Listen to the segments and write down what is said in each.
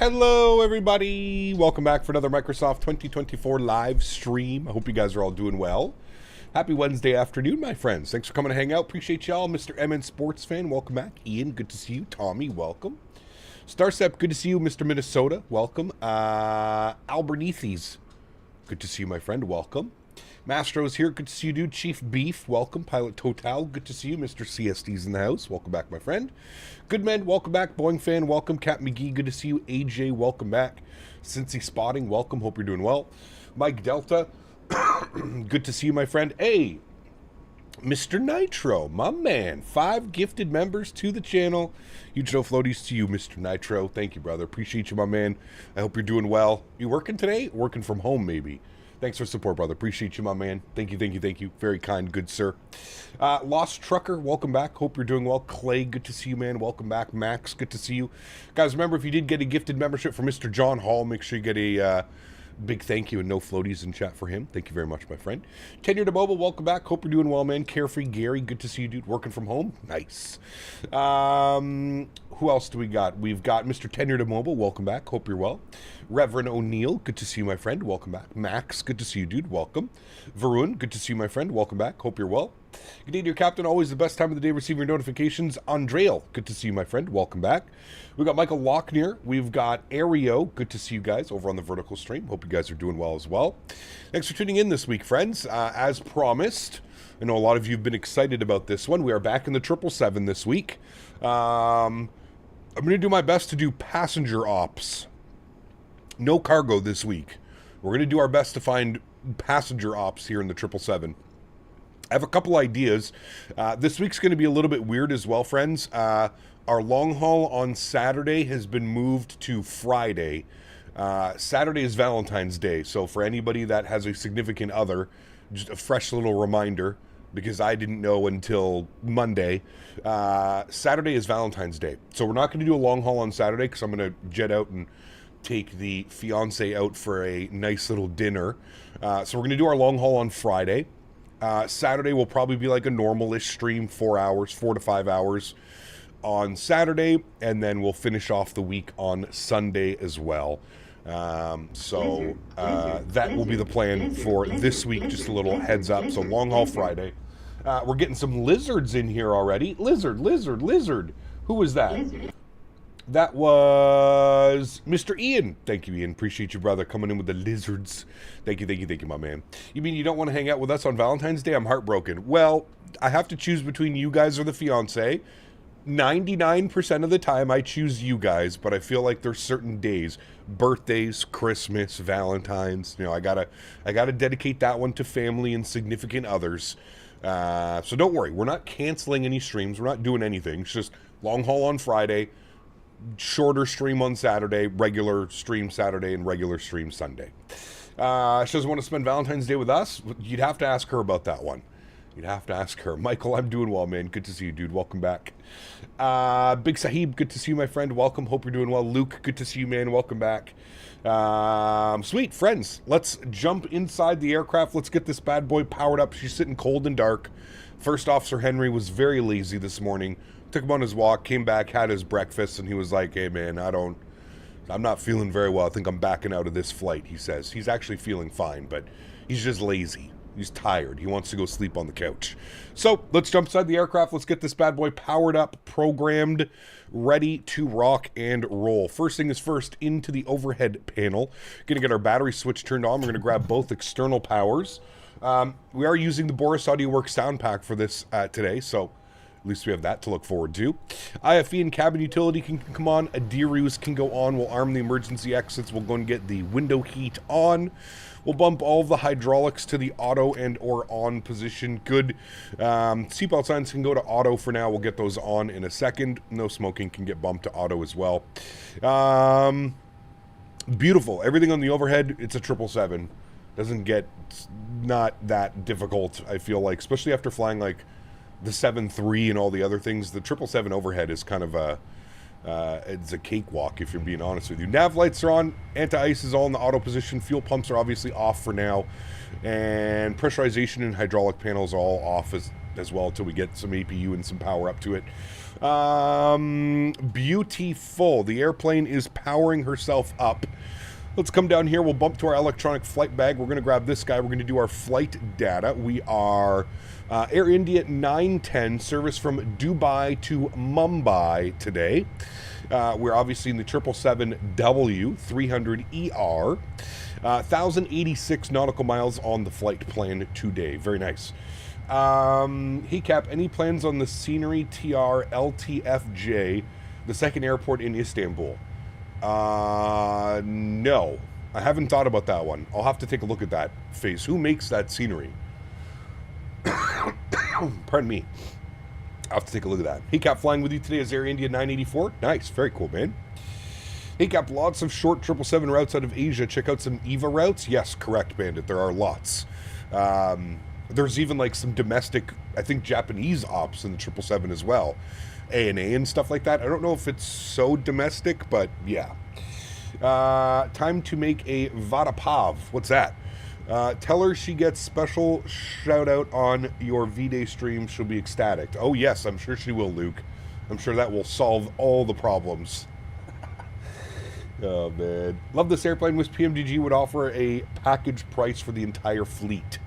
Hello, everybody. Welcome back for another Microsoft 2024 live stream. I hope you guys are all doing well. Happy Wednesday afternoon, my friends. Thanks for coming to hang out. Appreciate y'all. Mr. MN Sports Fan, welcome back. Ian, good to see you. Tommy, welcome. Starstep, good to see you. Mr. Minnesota, welcome. Albernethes, good to see you, my friend. Welcome. Mastro's here. Good to see you, dude. Chief Beef, welcome. Pilot Total, good to see you. Mr. CSD's in the house. Welcome back, my friend. Goodman, welcome back. Boeing Fan, welcome. Cap McGee, good to see you. AJ, welcome back. Cincy Spotting, welcome. Hope you're doing well. Mike Delta, good to see you, my friend. Hey, Mr. Nitro, my man. 5 gifted members to the channel. Huge no floaties to you, Mr. Nitro. Thank you, brother. Appreciate you, my man. I hope you're doing well. You working today? Working from home, maybe. Thanks for support, brother. Appreciate you, my man. Thank you, thank you, thank you. Very kind, good sir. Lost Trucker, welcome back. Hope you're doing well. Clay, good to see you, man. Welcome back. Max, good to see you. Guys, remember, if you did get a gifted membership from Mr. John Hall, make sure you get a big thank you and no floaties in chat for him. Thank you very much, my friend. Tenure to Mobile, welcome back. Hope you're doing well, man. Carefree Gary, good to see you, dude. Working from home? Nice. Who else do we got? We've got Mr. Tenure to Mobile, welcome back. Hope you're well. Reverend O'Neill, good to see you, my friend. Welcome back. Max, good to see you, dude. Welcome. Varun, good to see you, my friend. Welcome back. Hope you're well. Good day to your captain. Always the best time of the day receiving your notifications. Andreal, good to see you, my friend. Welcome back. We've got Michael Locknear. We've got Ario. Good to see you guys over on the vertical stream. Hope you guys are doing well as well. Thanks for tuning in this week, friends. As promised, I know a lot of you have been excited about this one. We are back in the 777 this week. I'm going to do my best to do passenger ops. No cargo this week. We're going to do our best to find passenger ops here in the 777. I have a couple ideas. This week's going to be a little bit weird as well, friends. Our long haul on Saturday has been moved to Friday. Saturday is Valentine's Day, so for anybody that has a significant other, just a fresh little reminder, because I didn't know until Monday. Saturday is Valentine's Day. So we're not going to do a long haul on Saturday because I'm going to jet out and take the fiance out for a nice little dinner. So we're going to do our long haul on Friday. Saturday will probably be like a normal-ish stream, 4 hours, 4 to 5 hours on Saturday, and then we'll finish off the week on Sunday as well. So that will be the plan for this week, just a little heads up. So long haul Friday. We're getting some lizards in here already. Lizard. Who was that? That was Mr. Ian. Thank you, Ian. Appreciate you, brother, coming in with the lizards. Thank you, my man. You mean you don't want to hang out with us on Valentine's Day? I'm heartbroken. Well, I have to choose between you guys or the fiance. 99% of the time I choose you guys, but I feel like there's certain days, birthdays, Christmas, Valentine's, you know, I gotta dedicate that one to family and significant others. So don't worry, we're not canceling any streams, we're not doing anything. It's just long haul on Friday, shorter stream on Saturday, regular stream Saturday, and regular stream Sunday. She doesn't want to spend Valentine's Day with us? You'd have to ask her about that one. You'd have to ask her. Michael, I'm doing well, man. Good to see you, dude. Welcome back. Big Sahib, good to see you, my friend. Welcome. Hope you're doing well. Luke, good to see you, man. Welcome back. Sweet, friends. Let's jump inside the aircraft. Let's get this bad boy powered up. She's sitting cold and dark. First Officer Henry was very lazy this morning. Took him on his walk, came back, had his breakfast, and he was like, hey, man, I'm not feeling very well. I think I'm backing out of this flight, he says. He's actually feeling fine, but he's just lazy. He's tired. He wants to go sleep on the couch. So let's jump inside the aircraft. Let's get this bad boy powered up, programmed, ready to rock and roll. First thing is first, into the overhead panel. Going to get our battery switch turned on. We're going to grab both external powers. We are using the Boris AudioWorks sound pack for this today, so at least we have that to look forward to. IFE and cabin utility can come on. Adirus can go on. We'll arm the emergency exits. We'll go and get the window heat on. We'll bump all of the hydraulics to the auto and or on position. Good. Seatbelt signs can go to auto for now. We'll get those on in a second. No smoking can get bumped to auto as well. Beautiful. Everything on the overhead, it's a 777. Doesn't get not that difficult, I feel like, especially after flying like the 7.3 and all the other things. The 777 overhead is kind of a it's a cakewalk, if you're being honest with you. Nav lights are on, anti-ice is all in the auto position, fuel pumps are obviously off for now, and pressurization and hydraulic panels are all off as well until we get some APU and some power up to it. Beautiful. The airplane is powering herself up. Let's come down here. We'll bump to our electronic flight bag. We're going to grab this guy. We're going to do our flight data. We are Air India 910, service from Dubai to Mumbai today. We're obviously in the 777W 300ER. 1,086 nautical miles on the flight plan today. Very nice. Hey Cap, any plans on the Scenery TR LTFJ, the second airport in Istanbul? No. I haven't thought about that one. I'll have to take a look at that phase. Who makes that Scenery? Pardon me. I'll have to take a look at that. Hey Cap, flying with you today is Air India 984. Nice. Very cool, man. Hey Cap, lots of short 777 routes out of Asia. Check out some EVA routes. Yes, correct, Bandit. There are lots. There's even like some domestic, I think, Japanese ops in the 777 as well. ANA and stuff like that. I don't know if it's so domestic, but yeah. Time to make a Vadapav. What's that? Tell her she gets special shout out on your V-Day stream. She'll be ecstatic. Oh yes, I'm sure she will, Luke. I'm sure that will solve all the problems. Oh man. Love this airplane. Wish PMDG would offer a package price for the entire fleet.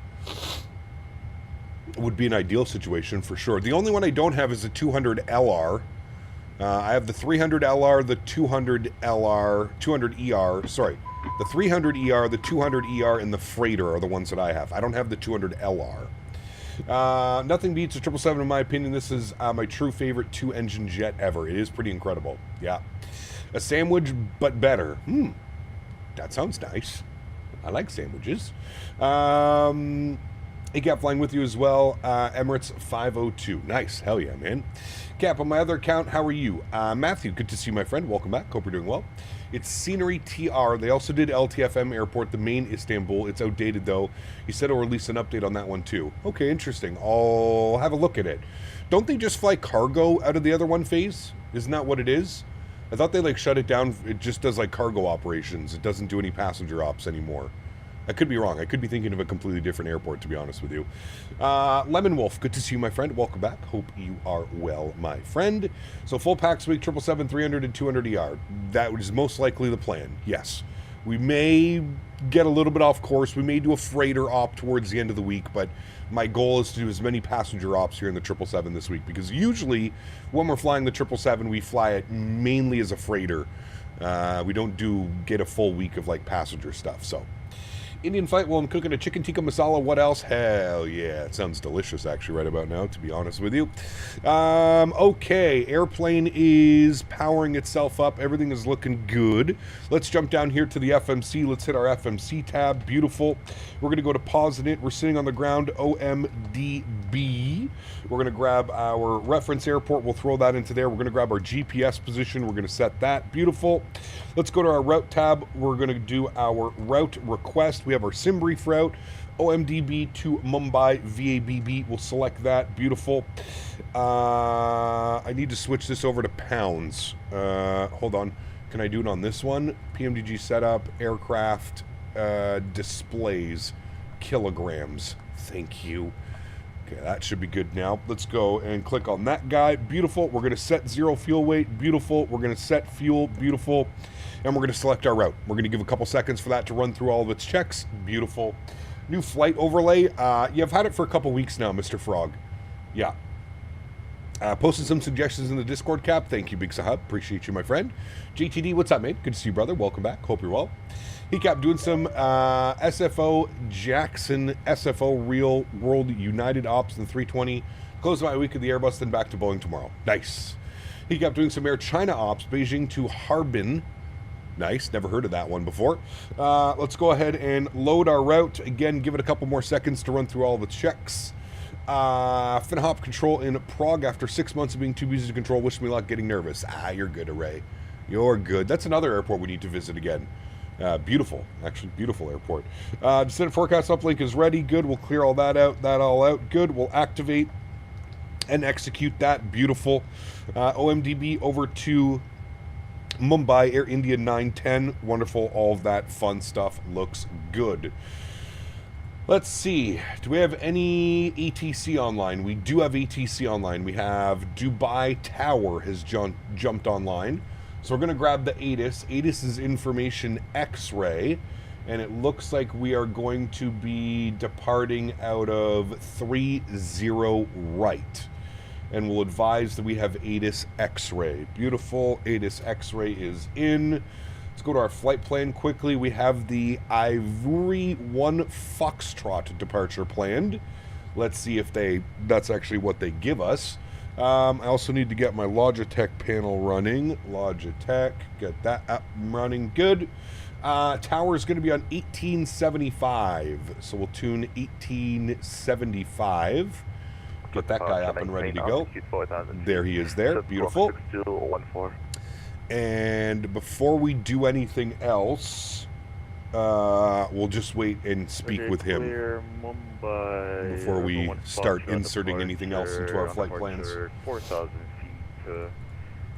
Would be an ideal situation for sure. The only one I don't have is the 200 LR. I have the 300 LR, the 200 LR, 200 ER, sorry. The 300 ER, the 200 ER, and the freighter are the ones that I have. I don't have the 200 LR. Nothing beats a 777 in my opinion. This is my true favorite two-engine jet ever. It is pretty incredible. Yeah. A sandwich, but better. That sounds nice. I like sandwiches. Hey Cap, flying with you as well. Emirates 502. Nice. Hell yeah, man. Cap, on my other account, how are you? Matthew, good to see you, my friend. Welcome back. Hope you're doing well. It's Scenery TR. They also did LTFM Airport, the main Istanbul. It's outdated, though. He said he'll release an update on that one, too. Okay, interesting. I'll have a look at it. Don't they just fly cargo out of the other one phase? Isn't that what it is? I thought they, like, shut it down. It just does, like, cargo operations. It doesn't do any passenger ops anymore. I could be wrong. I could be thinking of a completely different airport, to be honest with you. Lemon Wolf, good to see you, my friend. Welcome back. Hope you are well, my friend. So full packs week, 777, 300, and 200 ER. That is most likely the plan, yes. We may get a little bit off course. We may do a freighter op towards the end of the week, but my goal is to do as many passenger ops here in the 777 this week, because usually when we're flying the 777, we fly it mainly as a freighter. We don't get a full week of, like, passenger stuff, so... Indian fight while I'm cooking a chicken tikka masala. What else? Hell yeah. It sounds delicious, actually, right about now, to be honest with you. Okay. Airplane is powering itself up. Everything is looking good. Let's jump down here to the FMC. Let's hit our FMC tab. Beautiful. We're going to go to pause in it. We're sitting on the ground. OMDB. We're going to grab our reference airport. We'll throw that into there. We're going to grab our GPS position. We're going to set that. Beautiful. Let's go to our route tab. We're going to do our route request. We have our sim brief route, OMDB to Mumbai, VABB. We'll select that. Beautiful. I need to switch this over to pounds. Hold on. Can I do it on this one? PMDG setup, aircraft, displays, kilograms. Thank you. Okay, that should be good now. Let's go and click on that guy. Beautiful. We're going to set zero fuel weight. Beautiful. We're going to set fuel. Beautiful. And we're going to select our route. We're going to give a couple seconds for that to run through all of its checks. Beautiful. New flight overlay. I've had it for a couple weeks now, Mr. Frog. Yeah. Posted some suggestions in the Discord, Cap. Thank you, Big Sahab. Appreciate you, my friend. JTD, what's up, mate? Good to see you, brother. Welcome back. Hope you're well. Hey, Cap, doing some SFO Jackson, SFO Real World United Ops in 320. Close my week of the Airbus, then back to Boeing tomorrow. Nice. He kept doing some Air China Ops, Beijing to Harbin. Nice. Never heard of that one before. Let's go ahead and load our route. Again, give it a couple more seconds to run through all the checks. FinHop control in Prague after 6 months of being too busy to control. Wish me luck getting nervous. You're good, Array. You're good. That's another airport we need to visit again. Beautiful. Actually, beautiful airport. Descent forecast uplink is ready. Good. We'll clear all that out. That all out. Good. We'll activate and execute that. Beautiful. OMDB over to Mumbai, Air India 910. Wonderful. All of that fun stuff looks good. Let's see. Do we have any ATC online? We do have ATC online. We have Dubai Tower has jumped online. So we're going to grab the ATIS. ATIS is information X-ray. And it looks like we are going to be departing out of 30 right. And we'll advise that we have ATIS X-ray. Beautiful. ATIS X-ray is in. Let's go to our flight plan quickly. We have the Ivory 1 Foxtrot departure planned. Let's see if that's actually what they give us. I also need to get my Logitech panel running. Logitech, get that up and running. Good. Tower is going to be on 1875. So we'll tune 1875. Get that guy up and ready to go. There he is there. Beautiful. And before we do anything else, we'll just wait and speak with him before we start inserting anything else into our flight plans. 4,000 feet.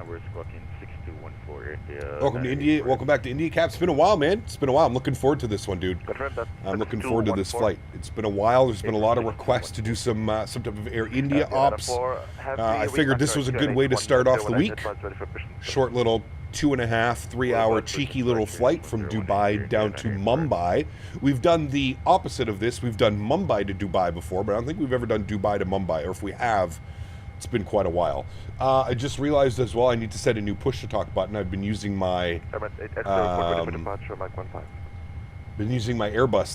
We're squawking 6214 India. Welcome to India. Welcome back to India, Cap. It's been a while, man. It's been a while. I'm looking forward to this one, dude. I'm looking forward to this flight. It's been a while. There's been a lot of requests to do some type of Air India ops. I figured this was a good way to start off the week. Short little 2.5, 3 hour cheeky little flight from Dubai down to Mumbai. We've done the opposite of this. We've done Mumbai to Dubai before, but I don't think we've ever done Dubai to Mumbai, or if we have, it's been quite a while. I just realized as well I need to set a new push-to-talk button. I've been using my Airbus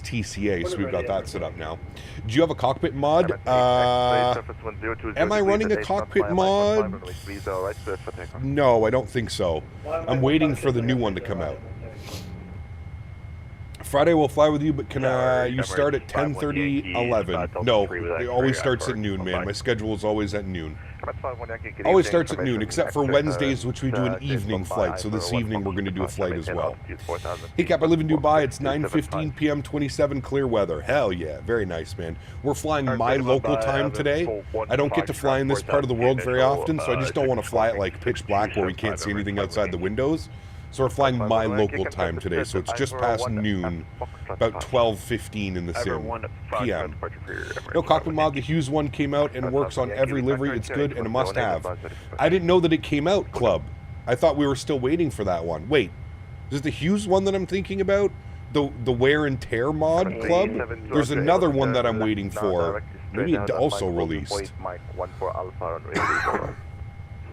TCA, so we've got that set up now. Do you have a cockpit mod? Am I running a cockpit mod? No, I don't think so. I'm waiting for the new one to come out. Friday we'll fly with you, but can you start at 10:30, 11? No, it always starts at noon, man. My schedule is always at noon. Always starts at noon, except for Wednesdays, which we do an evening flight. So this evening we're going to do a flight as well. Hey Cap, I live in Dubai. It's 9:15 p.m. 27 clear weather. Hell yeah, very nice, man. We're flying my local time today. I don't get to fly in this part of the world very often, so I just don't want to fly at like pitch black where we can't see anything outside the windows. So we're flying my local time today, so it's just past noon, about 12:15 in the sim p.m. No cockpit mod, the Hughes one came out and works on every livery. It's good and a must-have. I didn't know that it came out, Club. I thought we were still waiting for that one. Wait, is it the Hughes one that I'm thinking about? The wear and tear mod, Club? There's another one that I'm waiting for. Maybe it also released.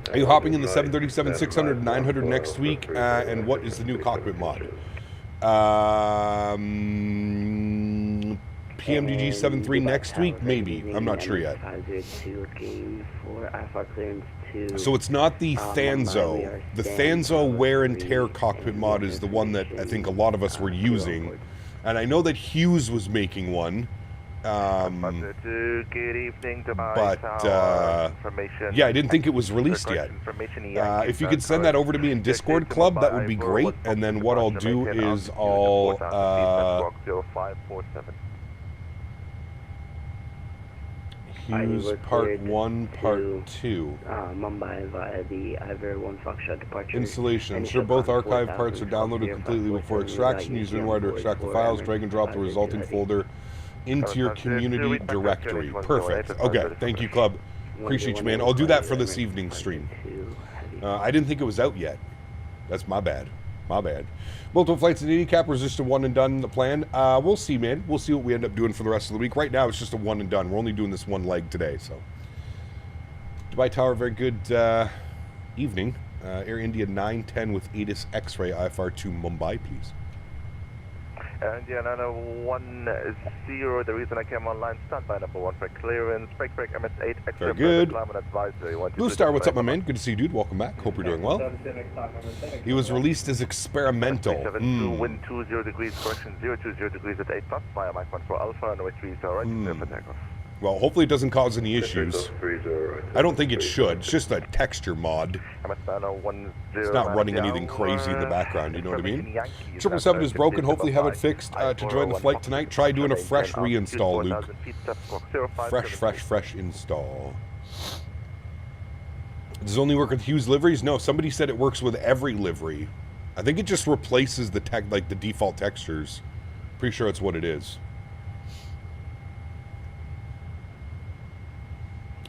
Are you hopping in the 737, 600, 900 next week? And what is the new cockpit mod? PMDG 7.3 next week? Maybe. I'm not sure yet. So it's not the Thanzo. The Thanzo wear and tear cockpit mod is the one that I think a lot of us were using. And I know that Hughes was making one. Yeah, I didn't think it was released yet. If you could send that over to me in Discord, Club, that would be great. And then what I'll do is I'll Hughes Part 1, Part 2. Mumbai via the Ivory 1 Foxtrot departure. Installation. Ensure both archive parts are downloaded completely before extraction. Use WinRAR to extract the files. Drag and drop the resulting folder into your community directory. Perfect. Okay, thank you, Club. Appreciate you, man. I'll do that for this evening's stream. I didn't think it was out yet. That's my bad. My bad. Multiple flights in Cap was just a one and done the plan. We'll see, man. We'll see what we end up doing for the rest of the week. Right now, it's just a one and done. We're only doing this one leg today, so. Dubai Tower, very good evening. Air India 910 with ATIS X-ray IFR to Mumbai, please. India 910, the reason I came online, stand by number 1 for clearance, brake MS8, very good. Blue Star, what's up, my man? Good to see you, dude. Welcome back. Hope you're doing well. He was released as experimental. Wind 20 degrees, correction 020 degrees at 8 knots, via Mach 14 Alpha, runway 30 right, clear for takeoff. Well, hopefully it doesn't cause any issues. I don't think it should. It's just a texture mod. It's not running anything crazy in the background, you know what I mean? 777 is broken. Hopefully have it fixed to join the flight tonight. Try doing a fresh reinstall, Luke. Fresh install. Does it only work with Hughes liveries? No, somebody said it works with every livery. I think it just replaces the default textures. Pretty sure that's what it is.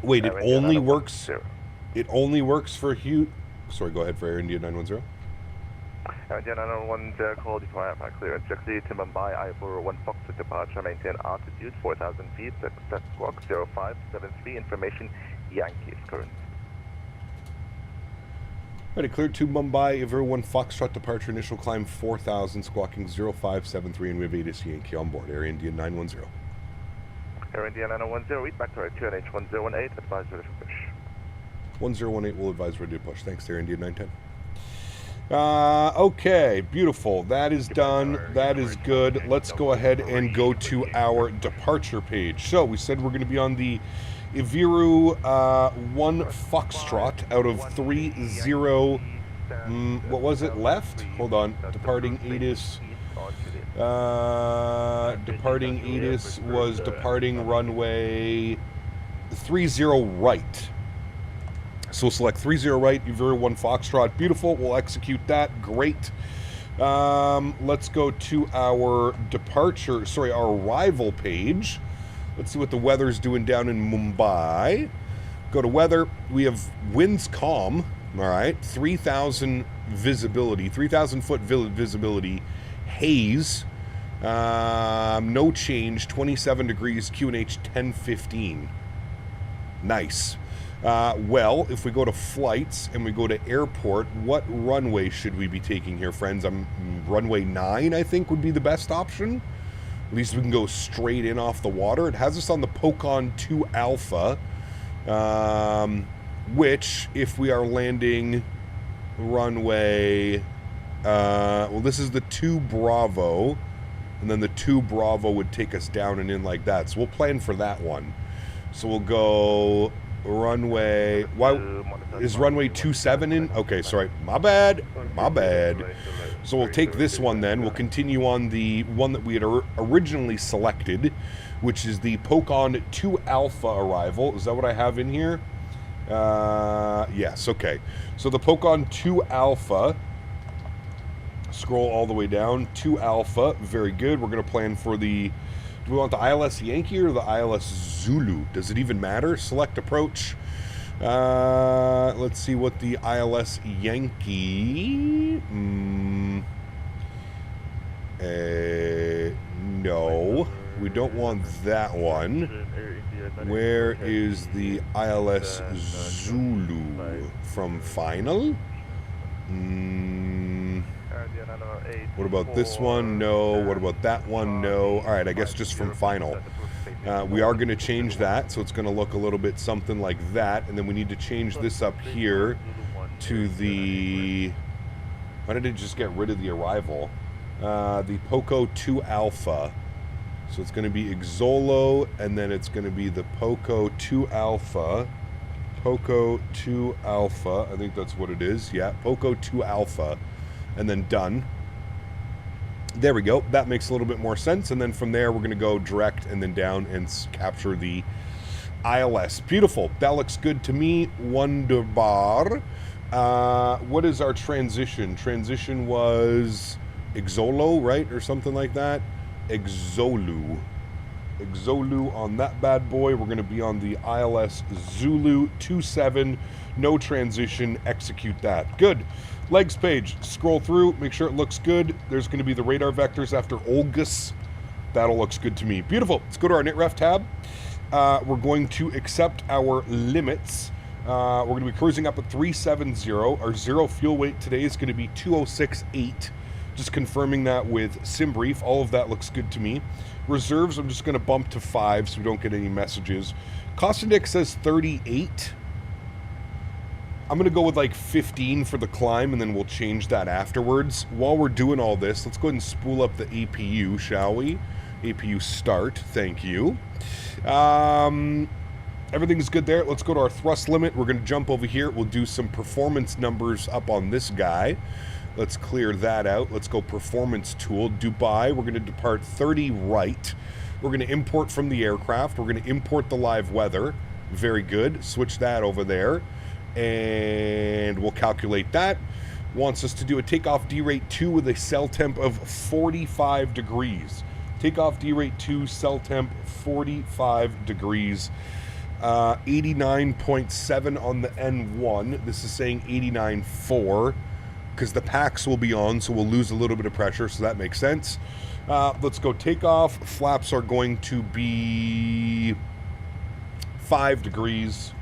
Wait, it India only 910. works. It only works for Hugh. Sorry, go ahead for Air India 910. India 910, call for clearance. Taxi to Mumbai, Ivor 1 Fox at departure, maintain altitude 4,000 feet, set squawk 0573, information Yankees current. Ready, cleared to Mumbai, Ivor 1 Foxtrot departure, initial climb 4,000, squawking 0573, and we have ADC Yankee on board, Air India 910. Air India 910, read back to our QNH 1018, advise ready for push. 1018 will advise ready to push. Thanks, Air India 910. Okay, beautiful. That is done. That is good. Let's go ahead and go to our departure page. So we said we're going to be on the Iviru 1 Foxtrot out of 30. What was it left? Hold on. Departing ATIS. Departing ATIS was departing runway 30 right. So we'll select 30 right, Iviru 1 Foxtrot. Beautiful. We'll execute that. Great. Let's go to our departure, sorry, our arrival page. Let's see what the weather's doing down in Mumbai. Go to weather. We have winds calm. All right. 3,000 visibility, 3,000 foot visibility. Haze. No change. 27 degrees. QNH 1015. Nice. Well, if we go to flights and we go to airport, what runway should we be taking here, friends? Runway 9, I think, would be the best option. At least we can go straight in off the water. It has us on the Pokon 2 Alpha, which, if we are landing runway... well, this is the 2 Bravo, and then the 2 Bravo would take us down and in like that. So we'll plan for that one. So we'll go... runway, why is runway 27 in? Okay, sorry, my bad. So we'll take this one then. We'll continue on the one that we had originally selected, which is the Pokon 2 Alpha arrival. Is that what I have in here? Yes, okay. So the Pokon 2 Alpha, scroll all the way down, 2 Alpha, very good. We're going to plan for the, do we want the ILS Yankee or the ILS Zulu? Does it even matter? Select approach. Let's see what the ILS Yankee... no, we don't want that one. Where is the ILS Zulu from final? What about this one? No. What about that one? No. All right, I guess just from final. We are going to change that, so it's going to look a little bit something like that. And then we need to change this up here to the... Why did it just get rid of the arrival? The Poco 2 Alpha. So it's going to be Xolo, and then it's going to be the Poco 2 Alpha. Poco 2 Alpha. I think that's what it is. Yeah, Poco 2 Alpha. And then done. There we go. That makes a little bit more sense. And then from there, we're going to go direct and then down and capture the ILS. Beautiful. That looks good to me. Wunderbar. What is our transition? Transition was Xolo, right? Or something like that. Xolu on that bad boy. We're going to be on the ILS Zulu 27. No transition. Execute that. Good. Legs page. Scroll through. Make sure it looks good. There's going to be the radar vectors after Olgus. That all looks good to me. Beautiful. Let's go to our NITREF tab. We're going to accept our limits. We're going to be cruising up at 370. Our zero fuel weight today is going to be 206.8. Just confirming that with SimBrief. All of that looks good to me. Reserves, I'm just going to bump to 5 so we don't get any messages. Cost index says 38. I'm going to go with like 15 for the climb, and then we'll change that afterwards. While we're doing all this, let's go ahead and spool up the APU, shall we? APU start. Thank you. Everything's good there. Let's go to our thrust limit. We're going to jump over here. We'll do some performance numbers up on this guy. Let's clear that out. Let's go performance tool. Dubai, we're going to depart 30 right. We're going to import from the aircraft. We're going to import the live weather. Very good. Switch that over there. And we'll calculate that. Wants us to do a takeoff D rate 2 with a cell temp of 45 degrees. Takeoff D rate 2, cell temp 45 degrees. 89.7 on the N1. This is saying 89.4 because the packs will be on, so we'll lose a little bit of pressure, so that makes sense. Let's go takeoff. Flaps are going to be 5 degrees.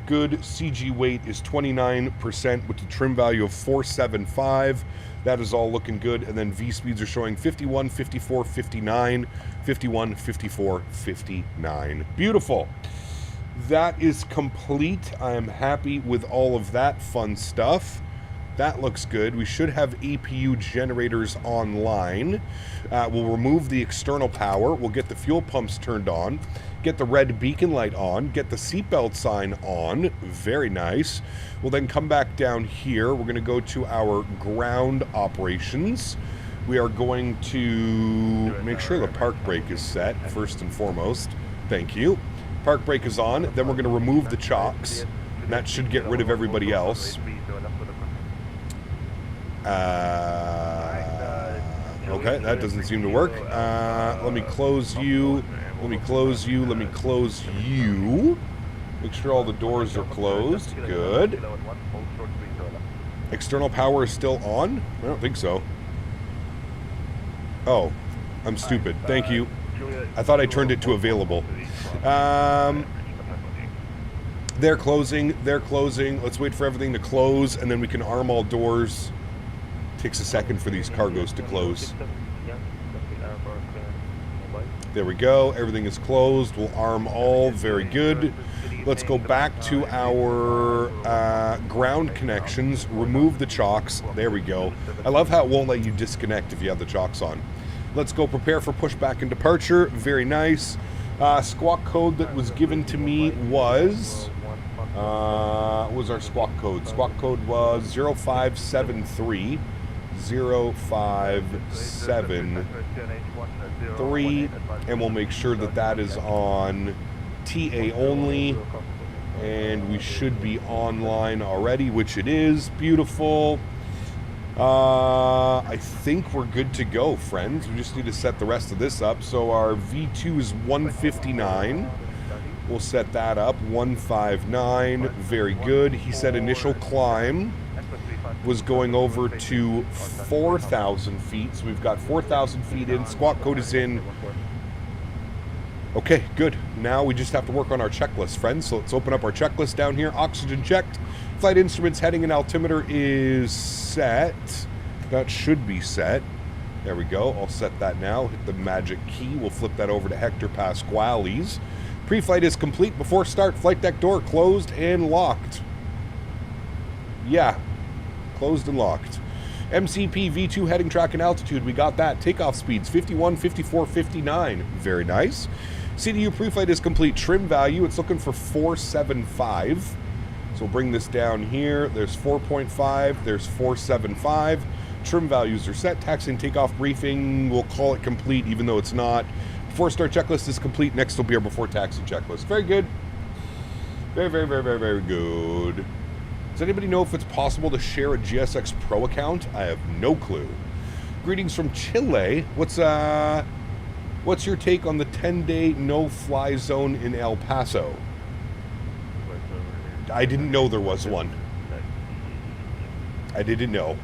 Good. CG weight is 29% with the trim value of 475. That is all looking good. And then V speeds are showing 51, 54, 59, 51, 54, 59. Beautiful. That is complete. I am happy with all of that fun stuff. That looks good. We should have APU generators online. We'll remove the external power. We'll get the fuel pumps turned on. Get the red beacon light on. Get the seatbelt sign on. Very nice. We'll then come back down here. We're going to go to our ground operations. We are going to make sure the park brake is set, first and foremost. Thank you. Park brake is on. Then we're going to remove the chocks. That should get rid of everybody else. Okay, that doesn't seem to work. Let me close you. Let me close you. Let me close you. Make sure all the doors are closed. Good. External power is still on? I don't think so. Oh, I'm stupid. Thank you. I thought I turned it to available. They're closing. They're closing. Let's wait for everything to close, and then we can arm all doors. Takes a second for these cargoes to close. There we go. Everything is closed. We'll arm all. Very good. Let's go back to our ground connections. Remove the chocks. There we go. I love how it won't let you disconnect if you have the chocks on. Let's go prepare for pushback and departure. Very nice. Squawk code that was given to me was... what was our squawk code? Squawk code was 0573. 0573, and we'll make sure that that is on TA only, and we should be online already, which it is. Beautiful. I think we're good to go, friends. We just need to set the rest of this up. So our V2 is 159. We'll set that up. 159. Very good. He said initial climb was going over to 4,000 feet. So we've got 4,000 feet in. Squawk code is in. Okay, good. Now we just have to work on our checklist, friends. So let's open up our checklist down here. Oxygen checked. Flight instruments, heading, and altimeter is set. That should be set. There we go. I'll set that now. Hit the magic key. We'll flip that over to Hector Pasquale's. Pre-flight is complete. Before start, flight deck door closed and locked. Yeah. Closed and locked. MCP V2 heading, track, and altitude. We got that. Takeoff speeds 51, 54, 59. Very nice. CDU pre-flight is complete. Trim value, it's looking for 475. So we'll bring this down here. There's 4.5. There's 475. Trim values are set. Taxi and takeoff briefing. We'll call it complete, even though it's not. Before start checklist is complete. Next will be our before taxi checklist. Very good. Very, very, very, very, very good. Does anybody know if it's possible to share a GSX Pro account? I have no clue. Greetings from Chile. What's your take on the 10-day no-fly zone in El Paso? I didn't know there was one. I didn't know.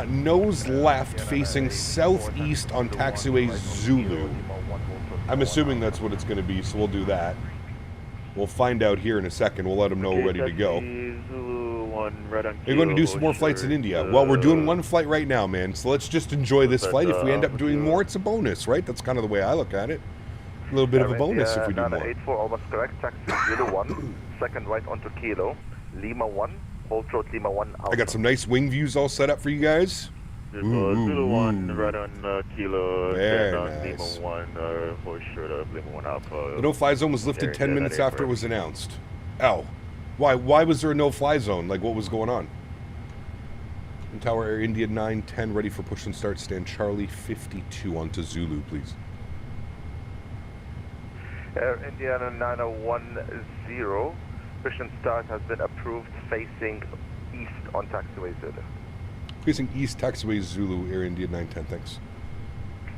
Nose left facing southeast on taxiway Zulu. I'm assuming that's what it's going to be, so we'll do that. We'll find out here in a second. We'll let them know we're ready to go. We're going to do some more flights in India. Well, we're doing one flight right now, man. So let's just enjoy this flight. If we end up doing more, it's a bonus, right? That's kind of the way I look at it. A little bit of a bonus if we do more. 84, almost correct. Taxi Zulu 1, second right onto Kilo. Lima 1, hold short Lima 1. Alpha. I got some nice wing views all set up for you guys. Zulu 1, right on Kilo, Very on nice. Lima 1, hold short of Lima 1 Alpha. The no-fly zone was lifted 10 minutes after it was announced. Oh. Why was there a no-fly zone? Like, what was going on? In Tower Air India 910, ready for push and start. Stand Charlie 52 onto Zulu, please. Air India 9010, push and start has been approved facing east on taxiway Zulu. Facing east, taxiway Zulu, Air India 910, thanks.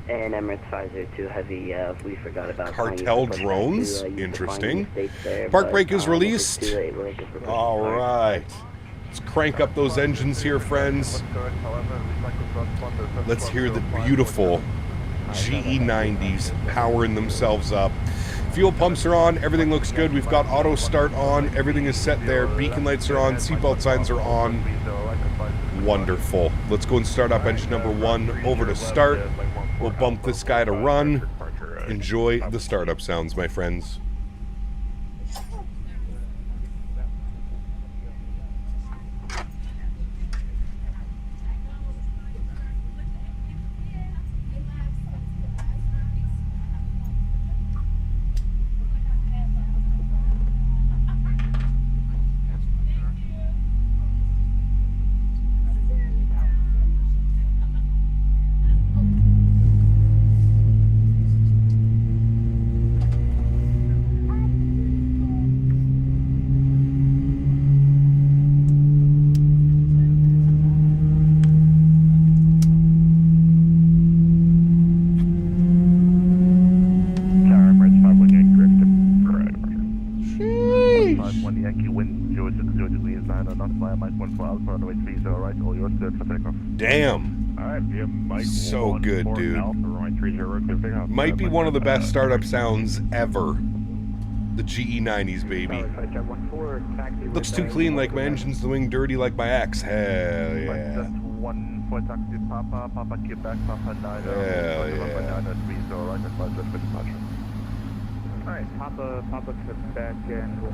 And Emirates 502 Heavy, we forgot about Cartel drones, interesting. Park brake is released. All right. Let's crank up those engines here, friends. Let's hear the beautiful GE90s powering themselves up. Fuel pumps are on. Everything looks good. We've got auto start on. Everything is set there. Beacon lights are on. Seatbelt signs are on. Wonderful. Let's go and start up engine number 1 over to start. We'll bump this guy to run. Enjoy the startup sounds, my friends. Damn. So good, dude. Might be one of the best startup sounds ever. The GE90s, baby. Looks too clean like my engine's doing dirty like my ex. Hell yeah. Hell yeah.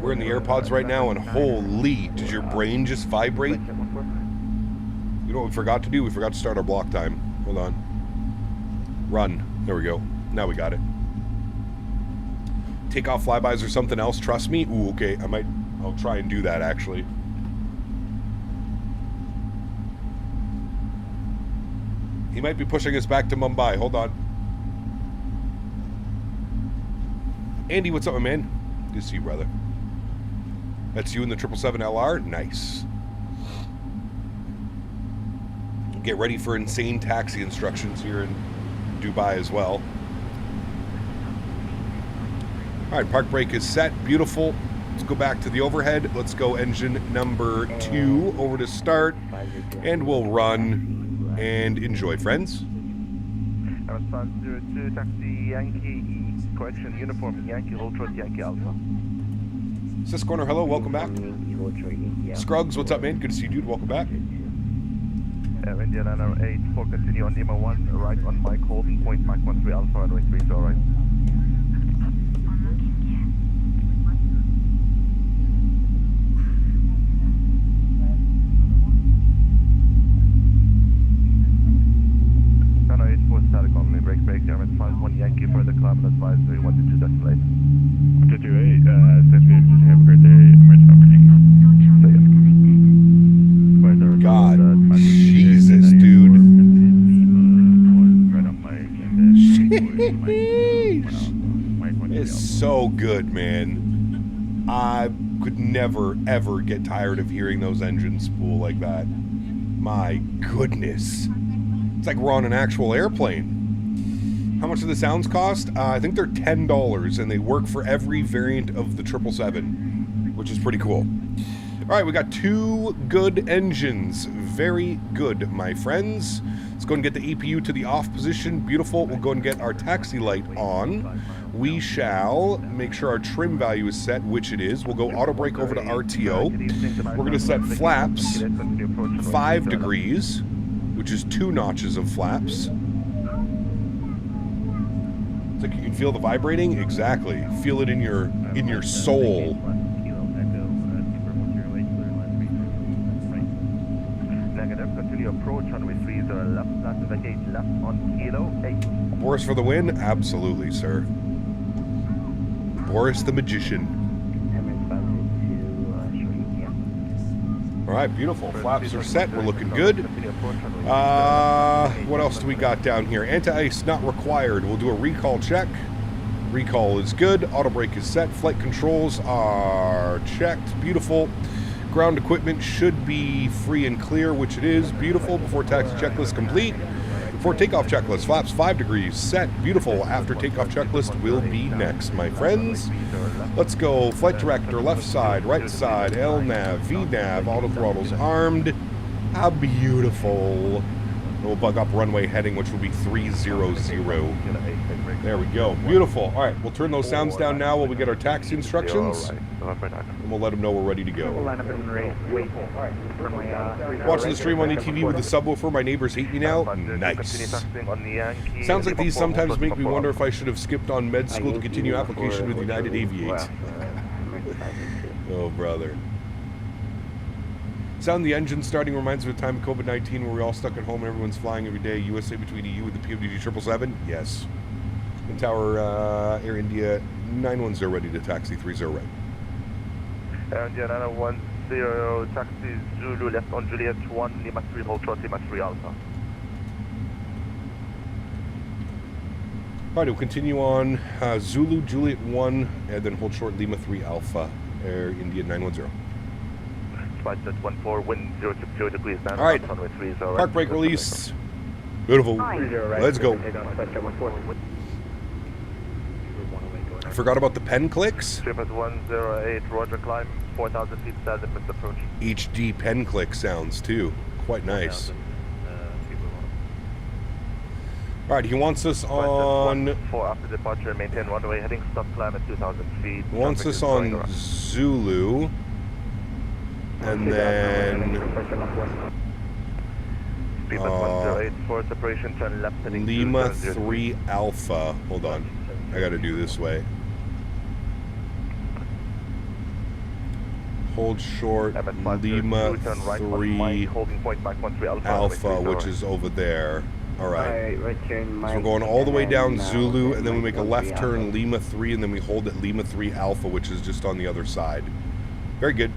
We're in the AirPods right now, and holy, did your brain just vibrate? You know what we forgot to do? We forgot to start our block time. Hold on. Run. There we go. Now we got it. Takeoff flybys or something else. Trust me. Ooh, okay. I'll try and do that, actually. He might be pushing us back to Mumbai. Hold on. Andy, what's up, my man? Good to see you, brother. That's you in the 777LR? Nice. Get ready for insane taxi instructions here in Dubai as well. All right, park brake is set. Beautiful. Let's go back to the overhead. Let's go engine number 2 over to start. And we'll run and enjoy, friends. Taxi Yankee, correction, uniform Yankee, Ultra Yankee Alpha. Sis Corner, hello, welcome back. Scruggs, what's up, man? Good to see you, dude. Welcome back. India 908, for continue on Lima 1, right on Mike, holding point Mike 13 Alpha, runway 3, so alright. Static only, brake, Emirates 51 Yankee, further climb and advisory, 122 decimate. 128, Statewi, just have a great day, Emirates 51 Yankee. God, Jesus, dude. It's so good, man. I could never, ever get tired of hearing those engines spool like that. My goodness. It's like we're on an actual airplane. How much do the sounds cost? I think they're $10, and they work for every variant of the 777, which is pretty cool. All right, we got 2 good engines. Very good, my friends. Let's go and get the APU to the off position. Beautiful. We'll go and get our taxi light on. We shall make sure our trim value is set, which it is. We'll go auto brake over to RTO. We're going to set flaps 5 degrees, which is 2 notches of flaps. It's like you can feel the vibrating. Exactly. Feel it in your soul. Negative. Continue approach runway 30 left. That's the gate left on kilo 8. Boris for the win? Absolutely, sir. Boris the magician. All right, beautiful. Flaps are set. We're looking good. What else do we got down here? Anti-ice not required. We'll do a recall check. Recall is good. Auto brake is set. Flight controls are checked. Beautiful. Ground equipment should be free and clear, which it is. Beautiful. Before taxi checklist complete. Before takeoff checklist, flaps 5 degrees, set, beautiful. After takeoff checklist will be next, my friends. Let's go. Flight director, left side, right side, LNAV, VNAV, auto throttles armed. How beautiful. We'll bug up runway heading, which will be 300. There we go. Beautiful. All right, we'll turn those sounds down now while we get our taxi instructions. And we'll let them know we're ready to go. Watching the stream on ATV with the subwoofer. My neighbors hate me now. Nice. Sounds like these sometimes make me wonder if I should have skipped on med school to continue application with United Aviate. Oh, brother. Sound the engine starting reminds me of the time of COVID-19 where we're all stuck at home and everyone's flying every day. USA between EU with the PMDG 777? Yes. And Tower Air India 910 ready to taxi 30 right. India 910, taxi Zulu left on Juliet 1, Lima 3, hold short, Lima 3 Alpha. Alright, we'll continue on Zulu, Juliet 1, and then hold short Lima 3 Alpha, Air India 910. Flight at 14, wind 060 degrees, down. Alright, runway 30 right. park brake release. Beautiful. Let's go. I forgot about the pen clicks. Trip at 108, Roger, climb 4,000 feet, 1,000 minutes approach. HD pen click sounds too. Quite nice. Alright, he wants us on... 4 after departure, maintain runway heading, stop climb at 2,000 feet. He wants us on Zulu. And then... separation, turn left heading Lima 3 Alpha. Hold on. I gotta do this way. Hold short Lima 3 Alpha, which is over there. Alright. So we're going all the way down Zulu, and then we make a left turn Lima 3, and then we hold at Lima 3 Alpha, which is just on the other side. Very good.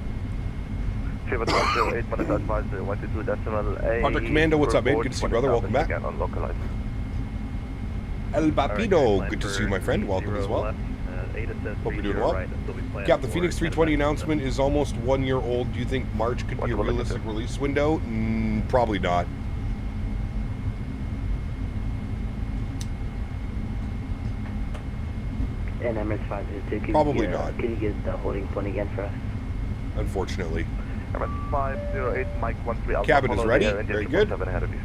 Project Commando, what's up, man? Good to see you, brother. Welcome back. El Papido, good to see you, my friend. Welcome as well. Hope you're doing well. Cap, the Phoenix 320 announcement is almost 1 year old. Do you think March could be a realistic release window? Probably not. And Emirates 502, probably not. Can you get the holding point again for us? Unfortunately. Emirates 508, Mike 13 Alpha. Cabin is ready. Very good. Ahead of you.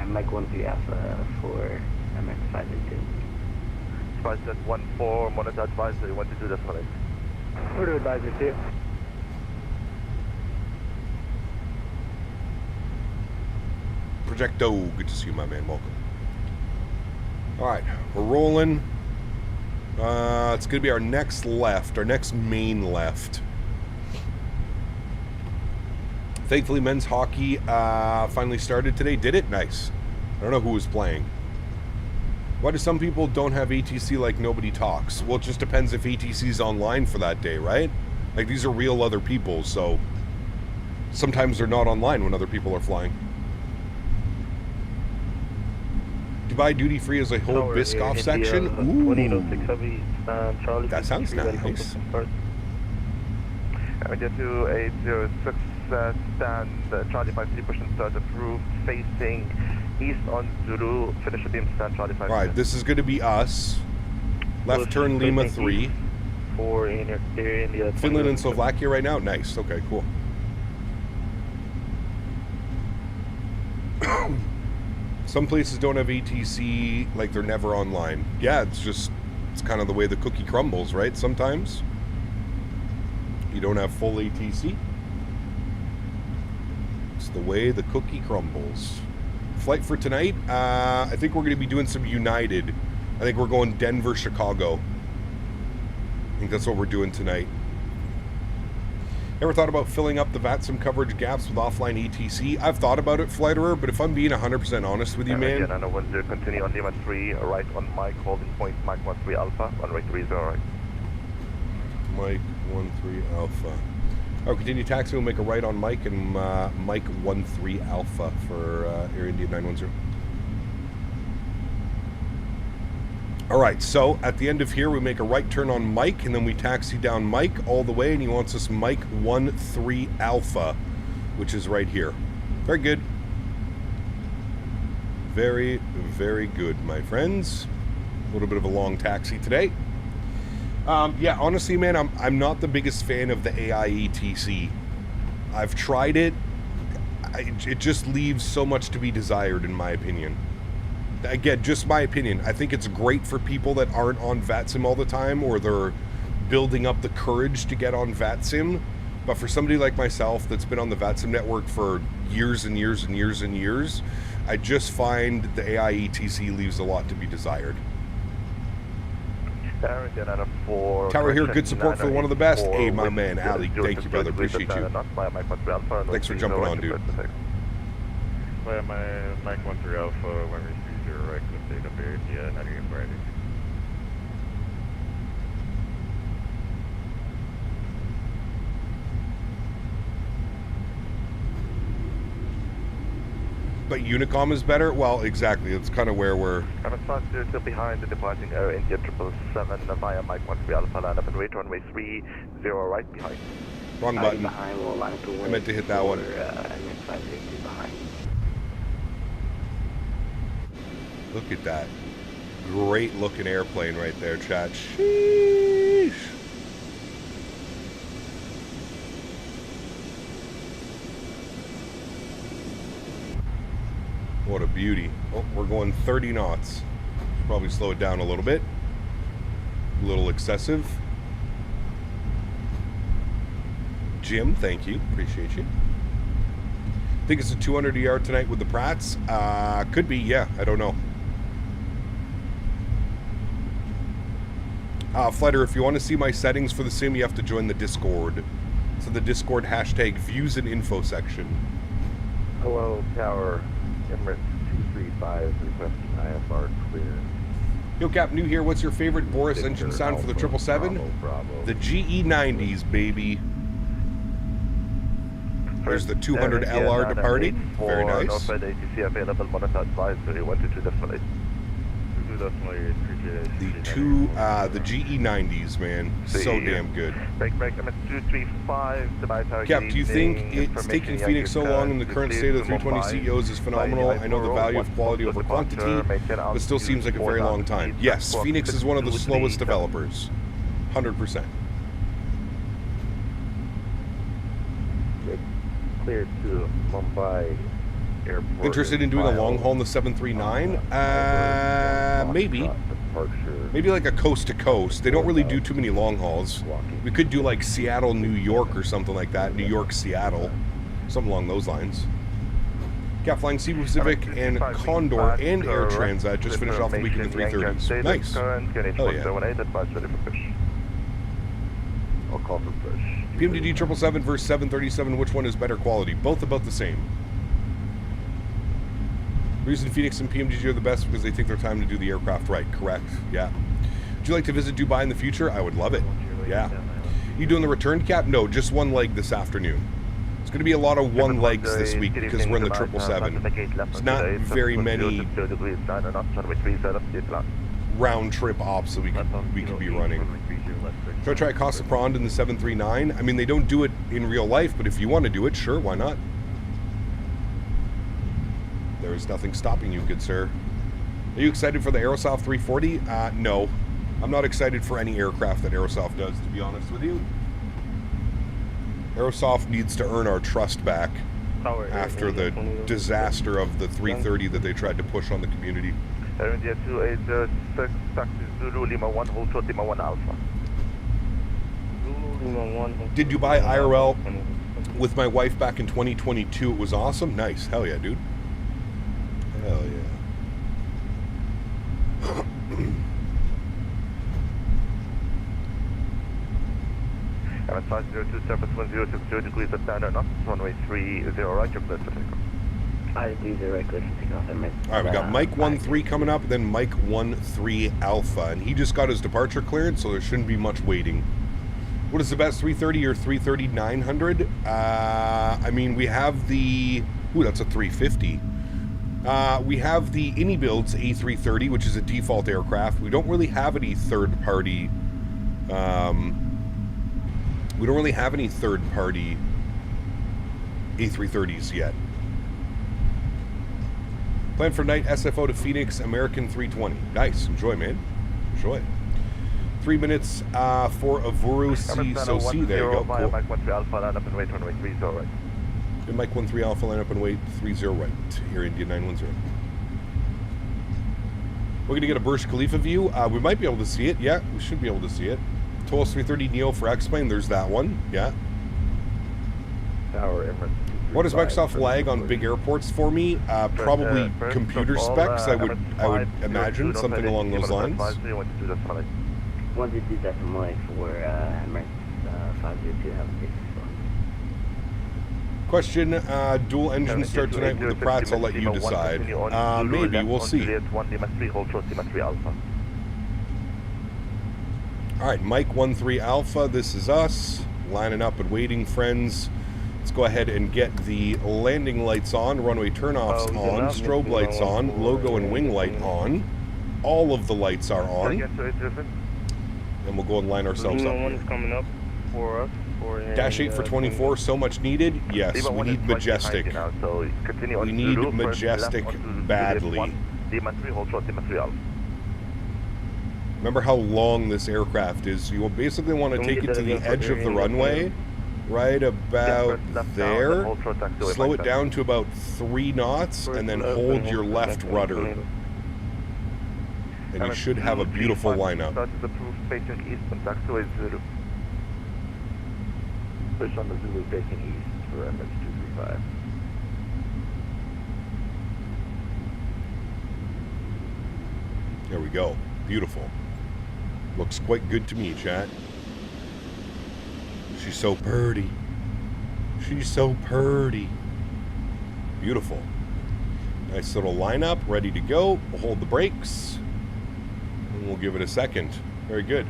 Mike 13 Alpha for Emirates 502. Spice at 14, monitor advisory, 122 decimal 8. Order advisory to you. Projecto, good to see you, my man. Welcome. Alright, we're rolling. It's going to be our next left, our next main left. Thankfully, men's hockey finally started today. Did it? Nice. I don't know who was playing. Why do some people don't have ATC like nobody talks? Well, it just depends if ATC's online for that day, right? Like, these are real other people, so sometimes they're not online when other people are flying. Dubai duty free is a whole Biscoff section. Ooh, that sounds nice. India 2806, stand Charlie 53, push and start approved, facing east on Zulu, finish the beam, stand Charlie 53. Alright, this is going to be us. Left turn Lima 3. For India, Finland and Slovakia right now? Nice, okay, cool. Some places don't have ATC, like they're never online. Yeah, it's kind of the way the cookie crumbles, right? Sometimes you don't have full ATC. It's the way the cookie crumbles. Flight for tonight, I think we're going to be doing some United. I think we're going Denver, Chicago. I think that's what we're doing tonight. Ever thought about filling up the VATSIM coverage gaps with offline ATC? I've thought about it, Fliterer, but if I'm being 100% honest with you, man... Again, 10, continue on Lima 3, right on Mike, holding point Mike 13 Alpha, runway 30, right. Mike 13 Alpha. Oh, continue taxi, we'll make a right on Mike and Mike 13 Alpha for Air India 910. Alright, so at the end of here, we make a right turn on Mike, and then we taxi down Mike all the way, and he wants us Mike 13 Alpha, which is right here. Very good. very, very good, my friends. A little bit of a long taxi today. Yeah, honestly, man, I'm not the biggest fan of the AIETC. I've tried it. It just leaves so much to be desired, in my opinion. Again, just my opinion. I think it's great for people that aren't on VATSIM all the time, or they're building up the courage to get on VATSIM. But for somebody like myself that's been on the VATSIM network for years and years and years and years, I just find the AIETC leaves a lot to be desired. Tower here, good support for one of the best. Hey, my man, Ali, thank you, brother. Appreciate you. Thanks for jumping on, dude. Well, my Mike 13 Alpha, when we 30 right, clip data beard, yeah, not even Friday. But Unicom is better? Well, exactly. It's kind of where we're... still behind the departing Air India 777 via Mike 13 Alpha, line up and wait, runway 30 right behind. Wrong button. Behind, we'll line up to I meant to hit that one. and then 550 behind. Look at that. Great looking airplane right there, chat. Sheesh. What a beauty. Oh, we're going 30 knots. Should probably slow it down a little bit. A little excessive. Jim, thank you. Appreciate you. Think it's a 200 yard tonight with the Pratts? Could be, yeah. I don't know. Fliter, if you want to see my settings for the sim, you have to join the Discord. So the Discord hashtag views and info section. Hello, Tower. Emirates 235 requesting IFR clearance. Yo, Cap, new here. What's your favorite Boris engine sound for the 777? The GE90s, baby. There's the 200 LR departing. Very nice. Northside ATC available, monitor advisory, 122 definitely. The GE90s, man. So damn good. Break, I'm at 235. Cap, do you think it's taking Phoenix so long in the current state of the 320 CEOs is phenomenal? I know the value of quality over quantity, but still seems like a very long time. Yes, Phoenix is one of the slowest developers. 100%. Cleared to Mumbai Airport. Interested in doing a long haul in the 739? Maybe. Maybe like a coast to coast. They don't really do too many long hauls. We could do like Seattle, New York or something like that. New York, Seattle. Something along those lines. Cap flying Sea Pacific and Condor and Air Transat just finished off the week in the 330s. Nice. Hell yeah. I'll call for push. PMDG 777 versus 737, which one is better quality? Both about the same. The reason Phoenix and PMDG are the best because they take their time to do the aircraft right. Correct. Yeah. Would you like to visit Dubai in the future? I would love it. Yeah. You doing the return, Cap? No, just one leg this afternoon. It's going to be a lot of one legs this week because we're in the 777. There's not very many round trip ops that we could be running. So I try Costa Prond in the 739. I mean, they don't do it in real life, but if you want to do it, sure, why not? There is nothing stopping you, good sir. Are you excited for the Aerosoft 340? No. I'm not excited for any aircraft that Aerosoft does, to be honest with you. Aerosoft needs to earn our trust back after the disaster of the 330 that they tried to push on the community. India 2806, taxi Zulu Lima 1, hold short Lima 1 Alpha. Did you buy IRL with my wife back in 2022? It was awesome. Nice. Hell yeah, dude. Hell yeah. I'm at 502 surface 1060 degrees at 9 knots, runway 30 right, your place to take off. I do the regular take off. Alright, we got Mike 13 coming up, then Mike 13 Alpha, and he just got his departure clearance, so there shouldn't be much waiting. What is the best, 330 or 330-900? I mean, we have the... Ooh, that's a 350. We have the iniBuilds A330, which is a default aircraft. We don't really have any third-party... we don't really have any third-party A330s yet. Plan for night SFO to Phoenix, American 320. Nice. Enjoy, man. Enjoy. 3 minutes for Avuru C. So C. There you go. Cool. Mike 13 Alpha, line up and wait, runway 30 right. And Mike 13 Alpha, line up and wait 30 right. Here, India 910. We're going to get a Burj Khalifa view. We might be able to see it. Yeah, we should be able to see it. Tolos 330 Neo for X-Plane. There's that one. Yeah. Tower Emirates. What does Microsoft lag on big airports for me? Probably computer specs, I would imagine, something along those lines. Want to do decimal for Emirates 502 have a basic spot. Question, dual engine start tonight with the Pratts, I'll let you decide. Maybe, we'll see. Alright, Mike 13 Alpha, this is us. Lining up and waiting, friends. Let's go ahead and get the landing lights on, runway turnoffs on, strobe lights on, logo and wing light on. All of the lights are on. And we'll go and line ourselves up. One is coming up for us. Dash 8 for 24, so much needed? Yes, we need majestic. We need majestic badly. Remember how long this aircraft is. You will basically want to take it to the edge of the runway, right about there. Slow it down to about 3 knots, and then hold your left rudder. And you should have a beautiful lineup. Push on the Zulu facing east for Emirates 235. There we go. Beautiful. Looks quite good to me, chat. She's so purty. She's so purty. Beautiful. Nice little lineup, ready to go. We'll hold the brakes. And we'll give it a second. Very good.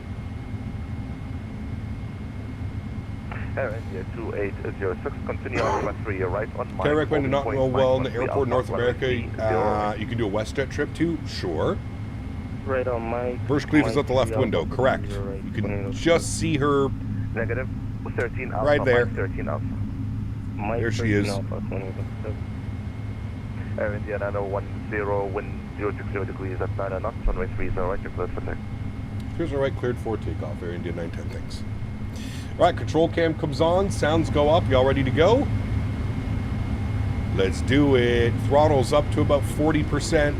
Erin, 2806, continue on runway 3, right on my. Can I recommend to not go well in the airport in North America? You can do a WestJet trip too? Sure. Right on my. Burj Khalifa's out the left window, correct. You can just see her. Negative 13 Alpha. Right there. 13 Alpha. There she is. Erin, Indiana 10, wind 060 degrees at 9 knots, runway 30 right, you're cleared for take. Here's our right, cleared for takeoff. Air India 910, thanks. All right, control cam comes on, sounds go up. Y'all ready to go? Let's do it. Throttle's up to about 40%.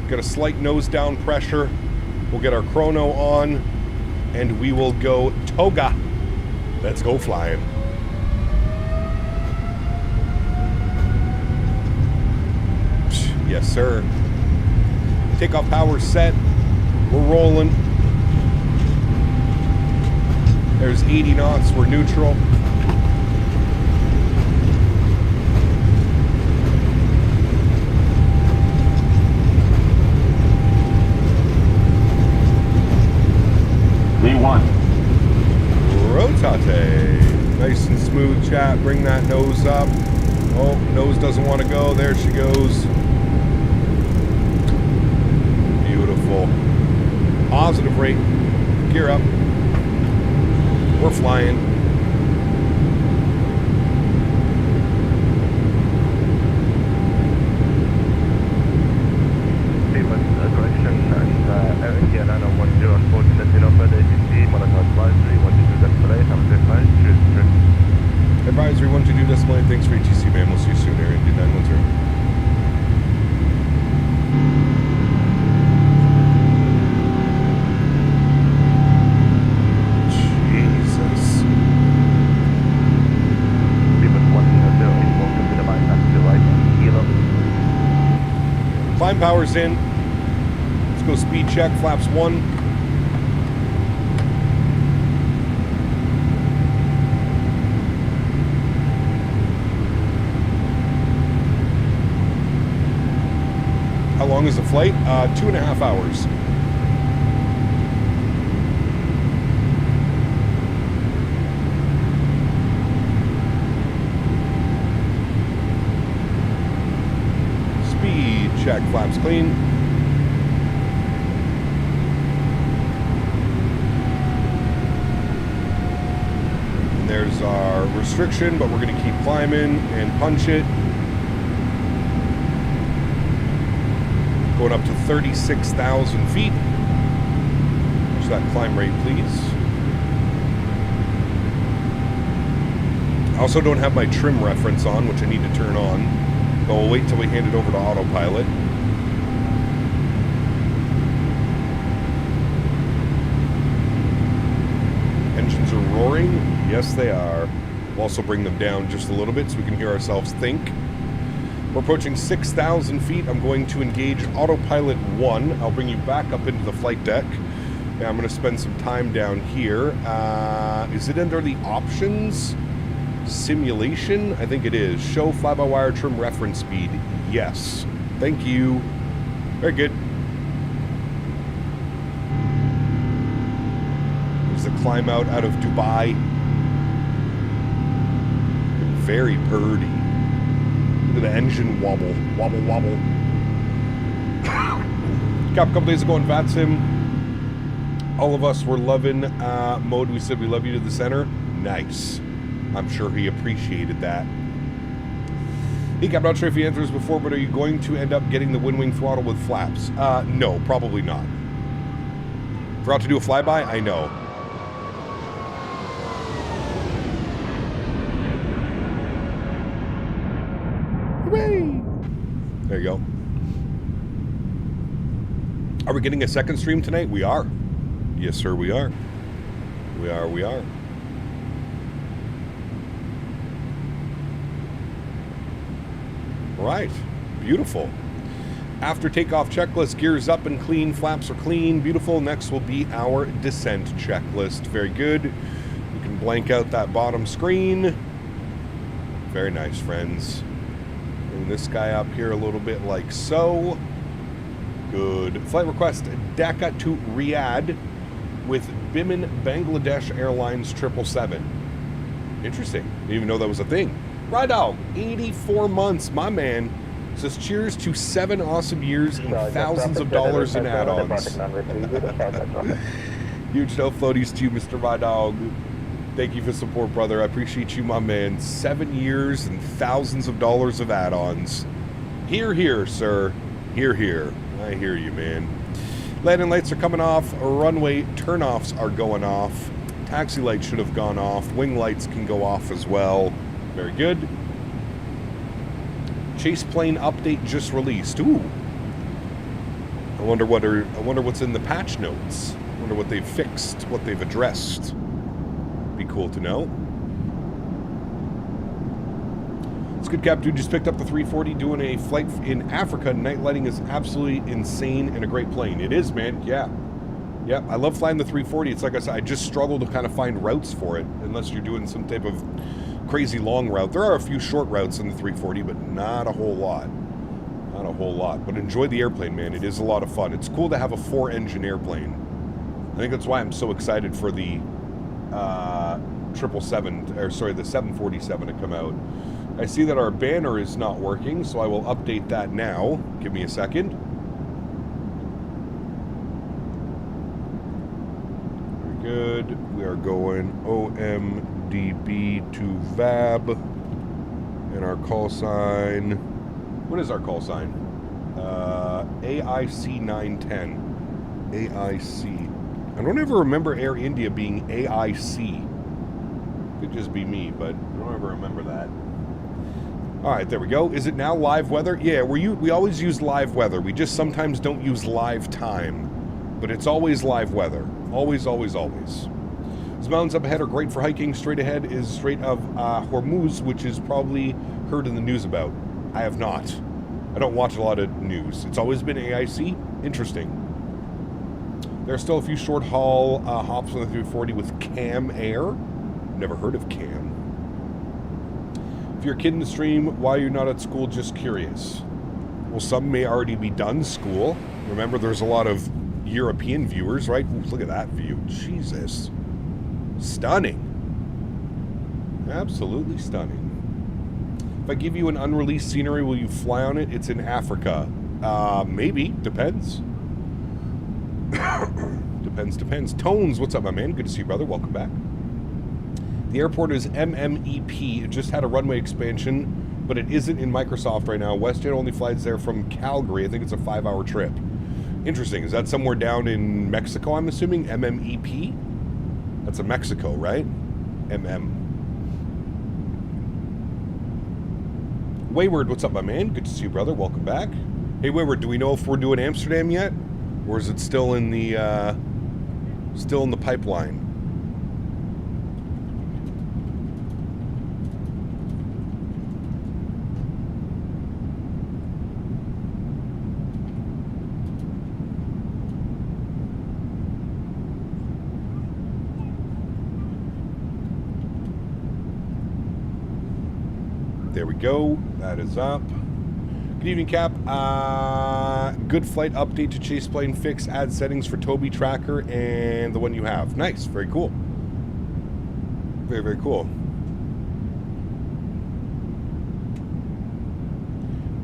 Got a slight nose down pressure. We'll get our chrono on, and we will go toga. Let's go flying. Yes, sir. Takeoff power set. We're rolling. There's 80 knots, we're neutral. V1. Rotate. Nice and smooth, chat. Bring that nose up. Oh, nose doesn't want to go. There she goes. Beautiful. Positive rate. Gear up. We're flying. Correction and Erin, 10, unfortunately no further ATC, Monitor advisory, 122 display, have a good night, cheers. Advisory 122 decimal 8, thanks for ATC, man. We'll see you soon, Erin. 910. Climb power's in. Let's go speed check, flaps 1. How long is the flight? 2.5 hours. Check, flaps clean. And there's our restriction, but we're going to keep climbing and punch it. Going up to 36,000 feet. Watch that climb rate, please. I also don't have my trim reference on, which I need to turn on. So we'll wait till we hand it over to autopilot. Engines are roaring. Yes, they are. We'll also bring them down just a little bit so we can hear ourselves think. We're approaching 6,000 feet. I'm going to engage autopilot 1. I'll bring you back up into the flight deck. And I'm going to spend some time down here. Is it under the options? Simulation? I think it is. Show fly-by-wire trim reference speed. Yes. Thank you. Very good. There's the climb out of Dubai. Very purdy. Look at the engine wobble. Wobble, wobble. Got a couple days ago in VATSIM. All of us were loving mode. We said we love you to the center. Nice. I'm sure he appreciated that. Hey, I'm not sure if he answered this before, but are you going to end up getting the wind-wing throttle with flaps? No, probably not. Forgot to do a flyby? I know. Hooray! There you go. Are we getting a second stream tonight? We are. Yes, sir, we are. We are. Right. Beautiful. After takeoff checklist, gears up and clean, flaps are clean. Beautiful. Next will be our descent checklist. Very good. We can blank out that bottom screen. Very nice, friends. Bring this guy up here a little bit like so. Good. Flight request Dhaka to Riyadh with Biman Bangladesh Airlines 777. Interesting. Didn't even know that was a thing. Right dog, 84 months, my man. Says cheers to 7 awesome years and thousands of dollars in add-ons. Huge no floaties to you, Mr. My Dog. Thank you for support, brother. I appreciate you, my man. 7 years and thousands of dollars of add-ons. Hear, hear, sir. Hear, hear. I hear you, man. Landing lights are coming off. Runway turnoffs are going off. Taxi lights should have gone off. Wing lights can go off as well. Very good. Chase plane update just released. Ooh. I wonder what's in the patch notes. I wonder what they've fixed, what they've addressed. Be cool to know. It's good, Cap. Dude just picked up the 340 doing a flight in Africa. Night lighting is absolutely insane and a great plane. It is, man. Yeah. Yeah, I love flying the 340. It's like I said, I just struggle to kind of find routes for it unless you're doing some type of crazy long route. There are a few short routes in the 340, but not a whole lot. Not a whole lot. But enjoy the airplane, man. It is a lot of fun. It's cool to have a 4-engine airplane. I think that's why I'm so excited for the 747 to come out. I see that our banner is not working, so I will update that now. Give me a second. Very good. We are going OMDB to VAB. And our call sign. What is our call sign? AIC 910. AIC. I don't ever remember Air India being AIC. Could just be me, but I don't ever remember that. All right, there we go. Is it now live weather? Yeah, we always use live weather. We just sometimes don't use live time. But it's always live weather. Always, always, always. These mountains up ahead are great for hiking. Straight ahead is Strait of Hormuz, which is probably heard in the news about. I have not. I don't watch a lot of news. It's always been AIC. Interesting. There are still a few short haul hops on the 340 with Cam Air. Never heard of Cam. If you're a kid in the stream, why you're not at school, just curious. Well, some may already be done school. Remember, there's a lot of European viewers, right? Ooh, look at that view. Jesus. Stunning. Absolutely stunning. If I give you an unreleased scenery, will you fly on it? It's in Africa. Maybe. Depends. Depends. Tones, what's up, my man? Good to see you, brother. Welcome back. The airport is MMEP. It just had a runway expansion but it isn't in Microsoft right now. WestJet only flies there from Calgary. I think it's a 5-hour trip. Interesting. Is that somewhere down in Mexico, I'm assuming? MMEP? That's a Mexico, right? Wayward, what's up, my man? Good to see you, brother. Welcome back. Hey, Wayward, do we know if we're doing Amsterdam yet? Or is it still in the pipeline? There we go. That is up. Good evening, Cap. Good flight update to chase plane fix. Add settings for Toby tracker and the one you have. Nice. Very cool. Very, very cool.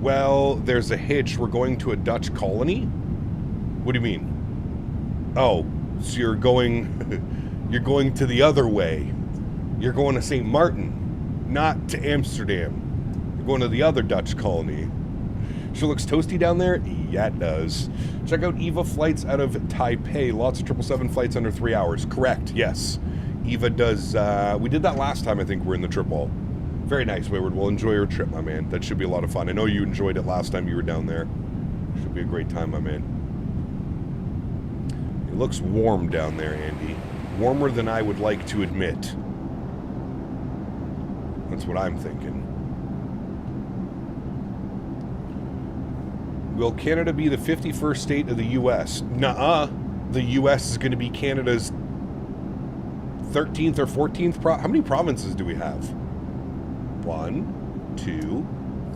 Well, there's a hitch. We're going to a Dutch colony. What do you mean? Oh, so you're going to the other way. You're going to St. Martin, not to Amsterdam. You're going to the other Dutch colony. Sure looks toasty down there? Yeah, it does. Check out EVA flights out of Taipei. Lots of 777 flights under 3 hours. Correct, yes. EVA does, we did that last time, I think, we're in the trip hall. Very nice, Wayward. Well, enjoy your trip, my man. That should be a lot of fun. I know you enjoyed it last time you were down there. Should be a great time, my man. It looks warm down there, Andy. Warmer than I would like to admit. That's what I'm thinking. Will Canada be the 51st state of the U.S.? Nuh-uh. The U.S. is going to be Canada's 13th or 14th How many provinces do we have? 1, 2,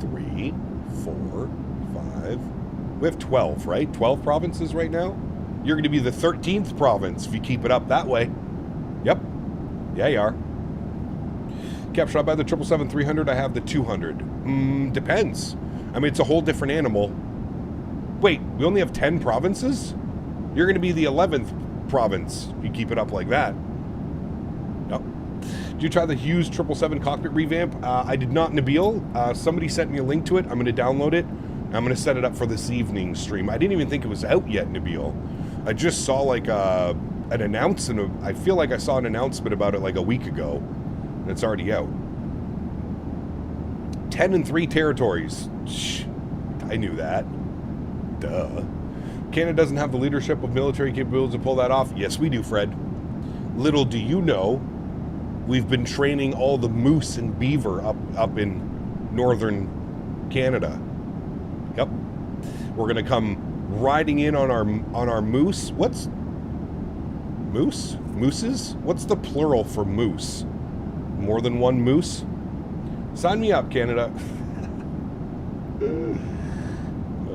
3, 4, 5. We have 12, right? 12 provinces right now? You're going to be the 13th province if you keep it up that way. Yep. Yeah, you are. Cap, should I buy the 777-300? I have the 200. Depends. I mean, it's a whole different animal. Wait, we only have 10 provinces? You're going to be the 11th province if you keep it up like that. No. Did you try the Hughes 777 cockpit revamp? I did not, Nabil. Somebody sent me a link to it. I'm going to download it. I'm going to set it up for this evening's stream. I didn't even think it was out yet, Nabil. I just saw like an announcement. I feel like I saw an announcement about it like a week ago. And it's already out. 10 and 3 territories. Shh, I knew that. Duh. Canada doesn't have the leadership of military capabilities to pull that off. Yes, we do, Fred. Little do you know, we've been training all the moose and beaver up in northern Canada. Yep. We're gonna come riding in on our moose. What's moose? Mooses? What's the plural for moose? More than one moose? Sign me up, Canada.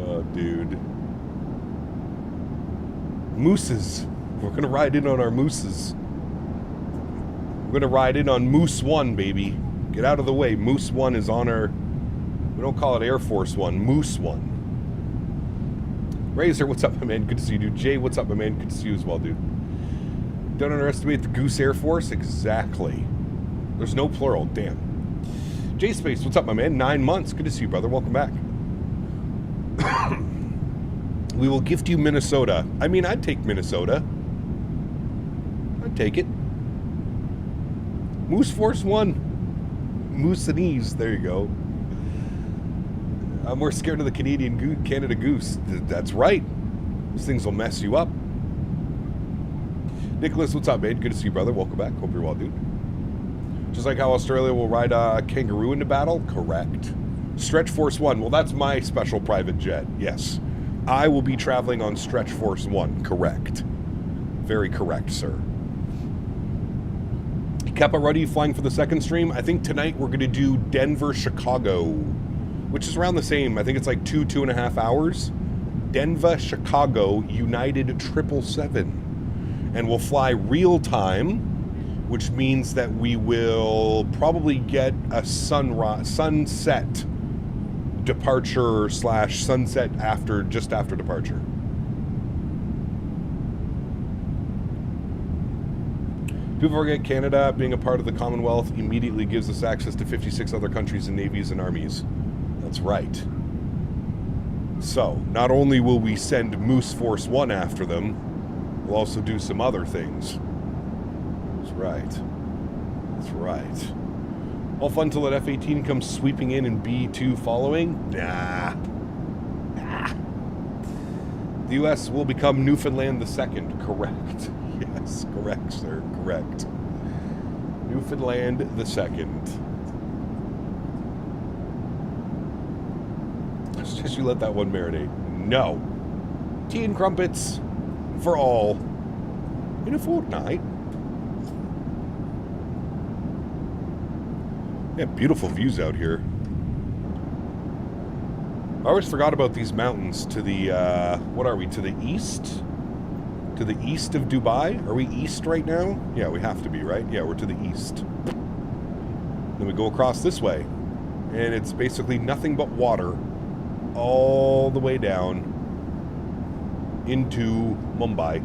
Oh, dude. Mooses. We're gonna ride in on our mooses. We're gonna ride in on Moose 1, baby. Get out of the way. Moose 1 is on our... We don't call it Air Force 1. Moose 1. Razor, what's up, my man? Good to see you, dude. Jay, what's up, my man? Good to see you as well, dude. Don't underestimate the Goose Air Force. Exactly. There's no plural. Damn. J Space, what's up, my man? 9 months. Good to see you, brother. Welcome back. We will gift you Minnesota. I mean, I'd take Minnesota. I'd take it. Moose Force 1. Mooseanese. There you go. I'm more scared of the Canada Goose. That's right. These things will mess you up. Nicholas, what's up, man? Good to see you, brother. Welcome back. Hope you're well, dude. Just like how Australia will ride a kangaroo into battle? Correct. Stretch Force 1. Well, that's my special private jet. Yes. I will be traveling on Stretch Force 1. Correct. Very correct, sir. Kappa, ready flying for the second stream? I think tonight we're going to do Denver, Chicago, which is around the same. I think it's like 2.5 hours. Denver, Chicago, United 777. And we'll fly real time, which means that we will probably get a sunset departure / sunset just after departure. People forget Canada, being a part of the Commonwealth, immediately gives us access to 56 other countries and navies and armies. That's right. So, not only will we send Moose Force 1 after them, we'll also do some other things. That's right. That's right. All fun till that F-18 comes sweeping in and B-2 following? Nah. Nah. The U.S. will become Newfoundland the second. Correct. Yes, correct, sir. Correct. Newfoundland the second. Just you let that one marinate. No. Tea and crumpets for all in a fortnight. Yeah, beautiful views out here. I always forgot about these mountains to the, what are we, to the east? To the east of Dubai? Are we east right now? Yeah, we have to be, right? Yeah, we're to the east. Then we go across this way. And it's basically nothing but water all the way down into Mumbai.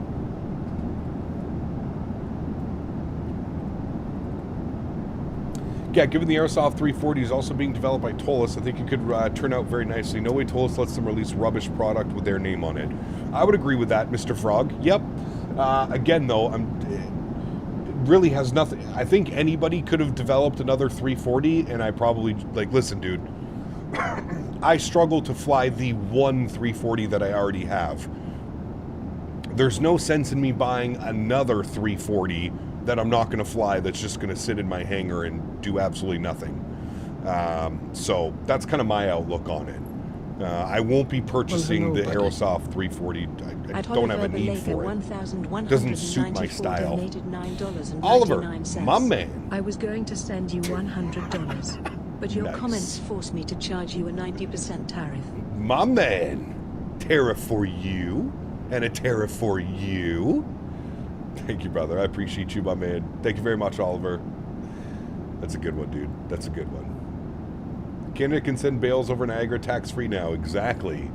Yeah, given the Airsoft 340 is also being developed by Tolis, I think it could turn out very nicely. No way Tolis lets them release rubbish product with their name on it. I would agree with that, Mr. Frog. Yep. Again, though, it really has nothing. I think anybody could have developed another 340, and I probably, like, listen, dude, I struggle to fly the one 340 that I already have. There's no sense in me buying another 340 that I'm not going to fly, that's just going to sit in my hangar and do absolutely nothing. So that's kind of my outlook on it. I won't be purchasing the Aerosoft 340. I don't have a need for it. Doesn't suit my style. Oliver, my man. I was going to send you $100, but your comments forced me to charge you a 90% tariff. My man. Tariff for you, and a tariff for you. Thank you, brother. I appreciate you, my man. Thank you very much, Oliver. That's a good one, dude. That's a good one. Canada can send bales over Niagara tax-free now. Exactly.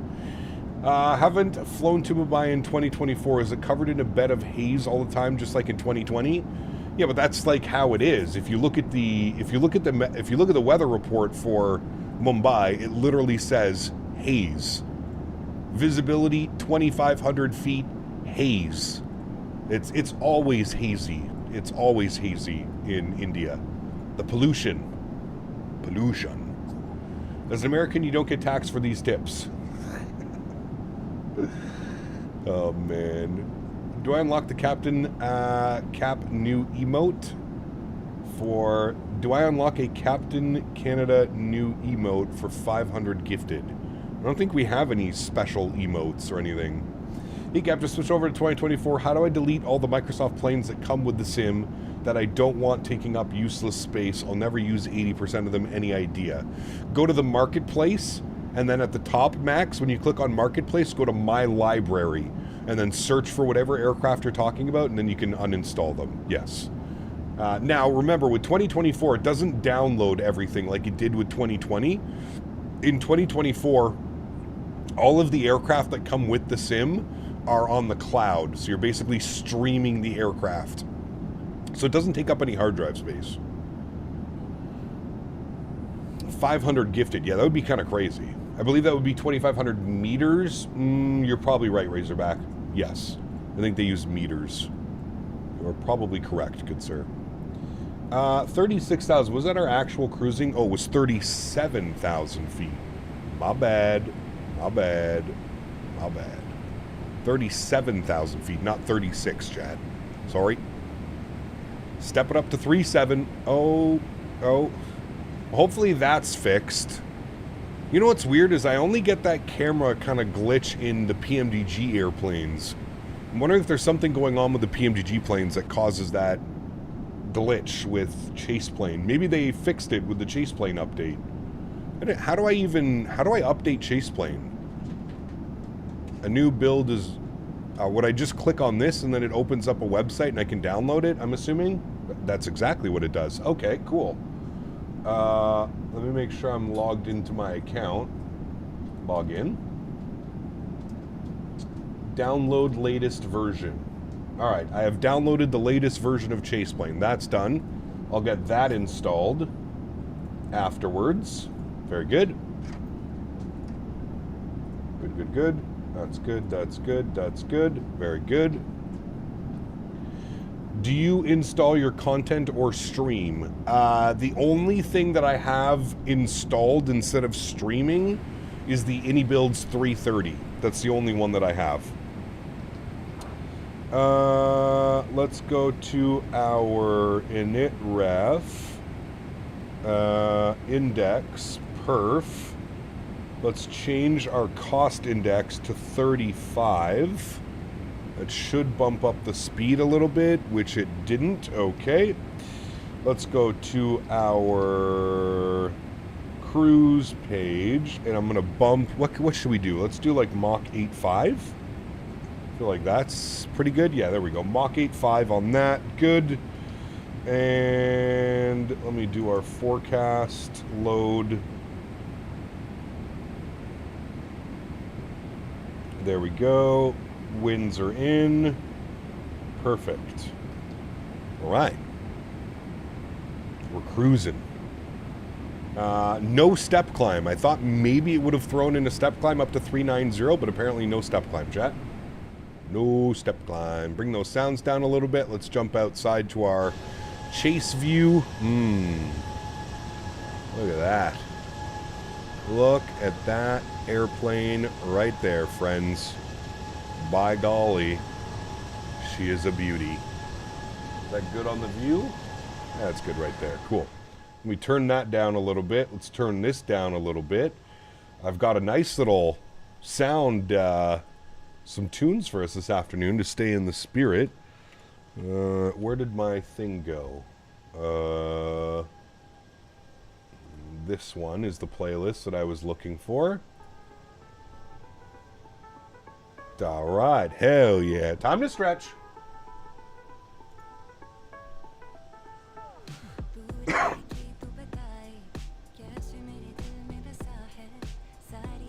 Haven't flown to Mumbai in 2024. Is it covered in a bed of haze all the time, just like in 2020? Yeah, but that's like how it is. If you look at the weather report for Mumbai, it literally says haze. Visibility 2,500 feet, haze. It's always hazy. It's always hazy in India. The pollution. As an American, you don't get taxed for these tips. Oh, man. Do I unlock the Captain Cap new emote? Do I unlock a Captain Canada new emote for 500 gifted? I don't think we have any special emotes or anything. Hey, Cap, just switch over to 2024. How do I delete all the Microsoft planes that come with the sim that I don't want taking up useless space? I'll never use 80% of them. Any idea? Go to the marketplace, and then at the top, Max, when you click on marketplace, go to my library, and then search for whatever aircraft you're talking about, and then you can uninstall them. Yes. Now, remember, with 2024, it doesn't download everything like it did with 2020. In 2024, all of the aircraft that come with the sim are on the cloud, so you're basically streaming the aircraft. So it doesn't take up any hard drive space. 500 gifted, yeah, that would be kind of crazy. I believe that would be 2,500 meters. You're probably right, Razorback. Yes, I think they use meters. You're probably correct, good sir. 36,000, was that our actual cruising? Oh, it was 37,000 feet. My bad. 37,000 feet, not 36, Chad. Sorry. Step it up to 37. Oh. Hopefully that's fixed. You know what's weird is I only get that camera kind of glitch in the PMDG airplanes. I'm wondering if there's something going on with the PMDG planes that causes that glitch with Chase Plane. Maybe they fixed it with the Chase Plane update. How do I update Chase Plane? A new build is, would I just click on this and then it opens up a website and I can download it, I'm assuming? That's exactly what it does. Okay, cool. Let me make sure I'm logged into my account. Log in. Download latest version. Alright, I have downloaded the latest version of Chaseplane. That's done. I'll get that installed afterwards. Very good. Good, good, good. That's good, that's good, that's good. Very good. Do you install your content or stream? The only thing that I have installed instead of streaming is the iniBuilds 330. That's the only one that I have. Let's go to our init ref, index, perf. Let's change our cost index to 35. That should bump up the speed a little bit, which it didn't. Okay. Let's go to our cruise page, and I'm going to bump... What should we do? Let's do like Mach 8.5. I feel like that's pretty good. Yeah, there we go. Mach 8.5 on that. Good. And let me do our forecast load. There we go. Winds are in. Perfect. All right. We're cruising. No step climb. I thought maybe it would have thrown in a step climb up to 390, but apparently no step climb, chat. No step climb. Bring those sounds down a little bit. Let's jump outside to our chase view. Look at that. Look at that airplane right there, friends. By golly, she is a beauty. Is that good on the view? That's good right there. Cool. Let me turn that down a little bit. Let's turn this down a little bit. I've got a nice little sound, some tunes for us this afternoon to stay in the spirit. Where did my thing go? This one is the playlist that I was looking for. All right, hell yeah. Time to stretch.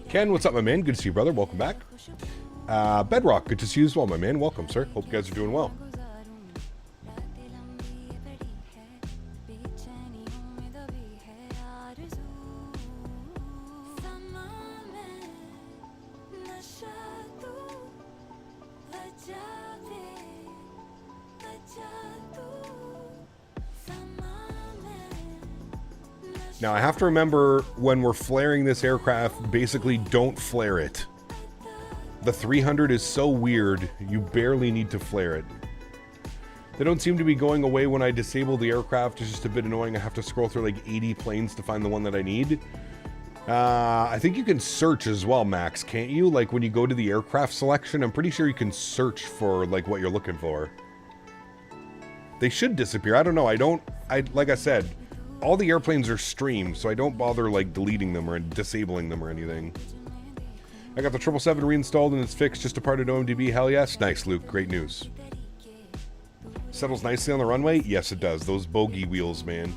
Ken, what's up, my man? Good to see you, brother. Welcome back. Bedrock, good to see you as well, my man. Welcome, sir. Hope you guys are doing well. Now, I have to remember when we're flaring this aircraft, basically don't flare it. The 300 is so weird, you barely need to flare it. They don't seem to be going away when I disable the aircraft. It's just a bit annoying. I have to scroll through like 80 planes to find the one that I need. I think you can search as well, Max, can't you? Like when you go to the aircraft selection, I'm pretty sure you can search for like what you're looking for. They should disappear. I don't know. Like I said, all the airplanes are streamed, so I don't bother like deleting them or disabling them or anything. I got the 777 reinstalled and it's fixed, just a part of OMDB. Hell yes. Nice, Luke. Great news. Settles nicely on the runway? Yes, it does. Those bogey wheels, man.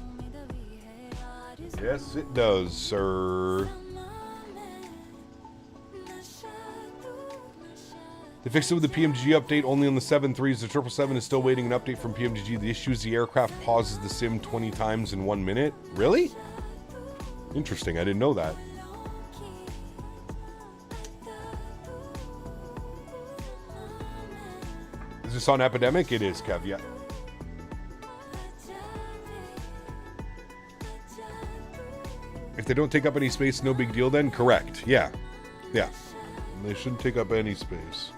Yes, it does, sir. They fixed it with the PMDG update only on the 7.3s. The 777 is still waiting an update from PMDG. The issue is the aircraft pauses the sim 20 times in 1 minute. Really? Interesting. I didn't know that. Is this on Epidemic? It is, Kev. Yeah. If they don't take up any space, no big deal then? Correct. Yeah. Yeah. They shouldn't take up any space.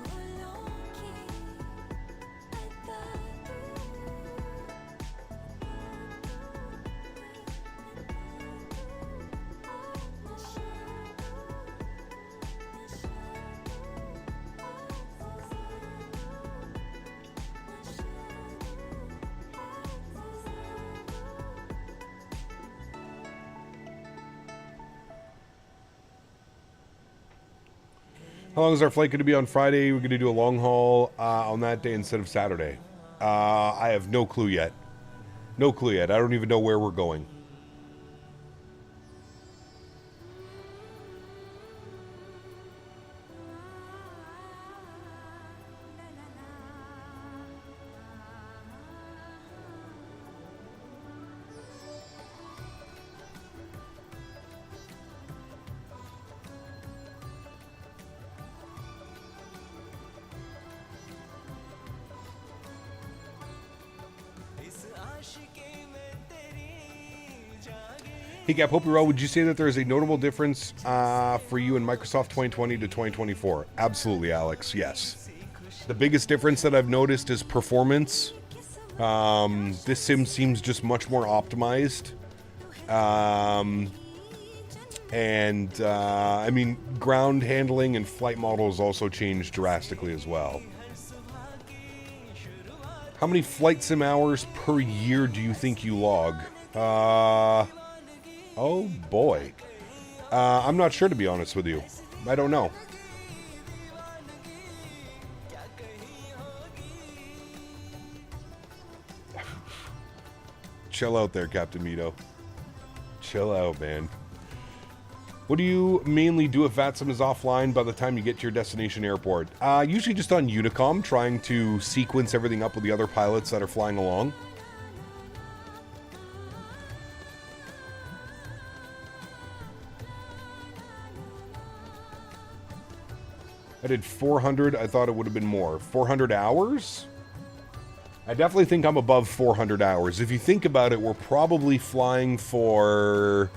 How long is our flight going to be on Friday? We're going to do a long haul on that day instead of Saturday. I have no clue yet. No clue yet. I don't even know where we're going. Hey Gap, hope you're well. Would you say that there is a notable difference for you in Microsoft 2020 to 2024? Absolutely, Alex. Yes. The biggest difference that I've noticed is performance. This sim seems just much more optimized. I mean, ground handling and flight models also changed drastically as well. How many flight sim hours per year do you think you log? Oh boy. I'm not sure, to be honest with you. I don't know. Chill out there, Captain Mito. Chill out, man. What do you mainly do if VATSIM is offline by the time you get to your destination airport? Usually just on Unicom, trying to sequence everything up with the other pilots that are flying along. I did 400. I thought it would have been more. 400 hours? I definitely think I'm above 400 hours. If you think about it, we're probably flying for,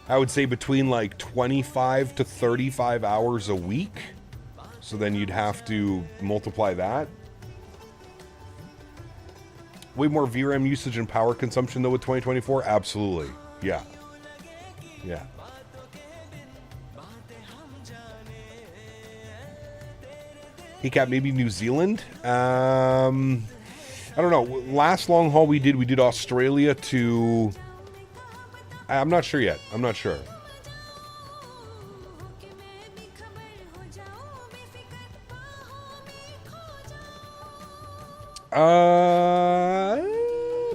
I would say, between like 25 to 35 hours a week. So then you'd have to multiply that. Way more VRAM usage and power consumption though with 2024? Absolutely. Yeah. Yeah. Hey Cap, maybe New Zealand? I don't know. Last long haul we did Australia to... I'm not sure yet. I'm not sure.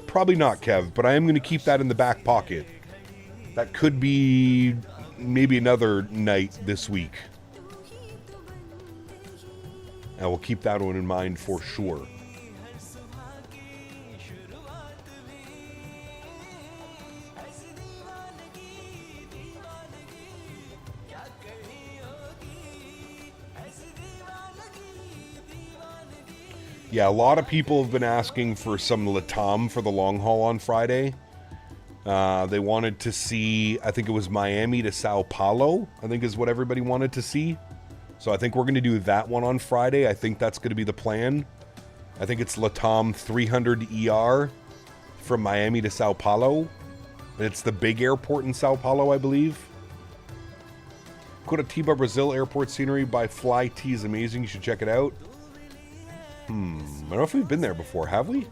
Probably not, Kev, but I am going to keep that in the back pocket. That could be maybe another night this week. I will keep that one in mind for sure. Yeah, a lot of people have been asking for some Latam for the long haul on Friday. They wanted to see, I think it was Miami to Sao Paulo, I think is what everybody wanted to see. So I think we're going to do that one on Friday. I think that's going to be the plan. I think it's Latam 300 ER from Miami to Sao Paulo. And it's the big airport in Sao Paulo, I believe. Curitiba, Brazil airport scenery by Flite is amazing. You should check it out. I don't know if we've been there before, have we?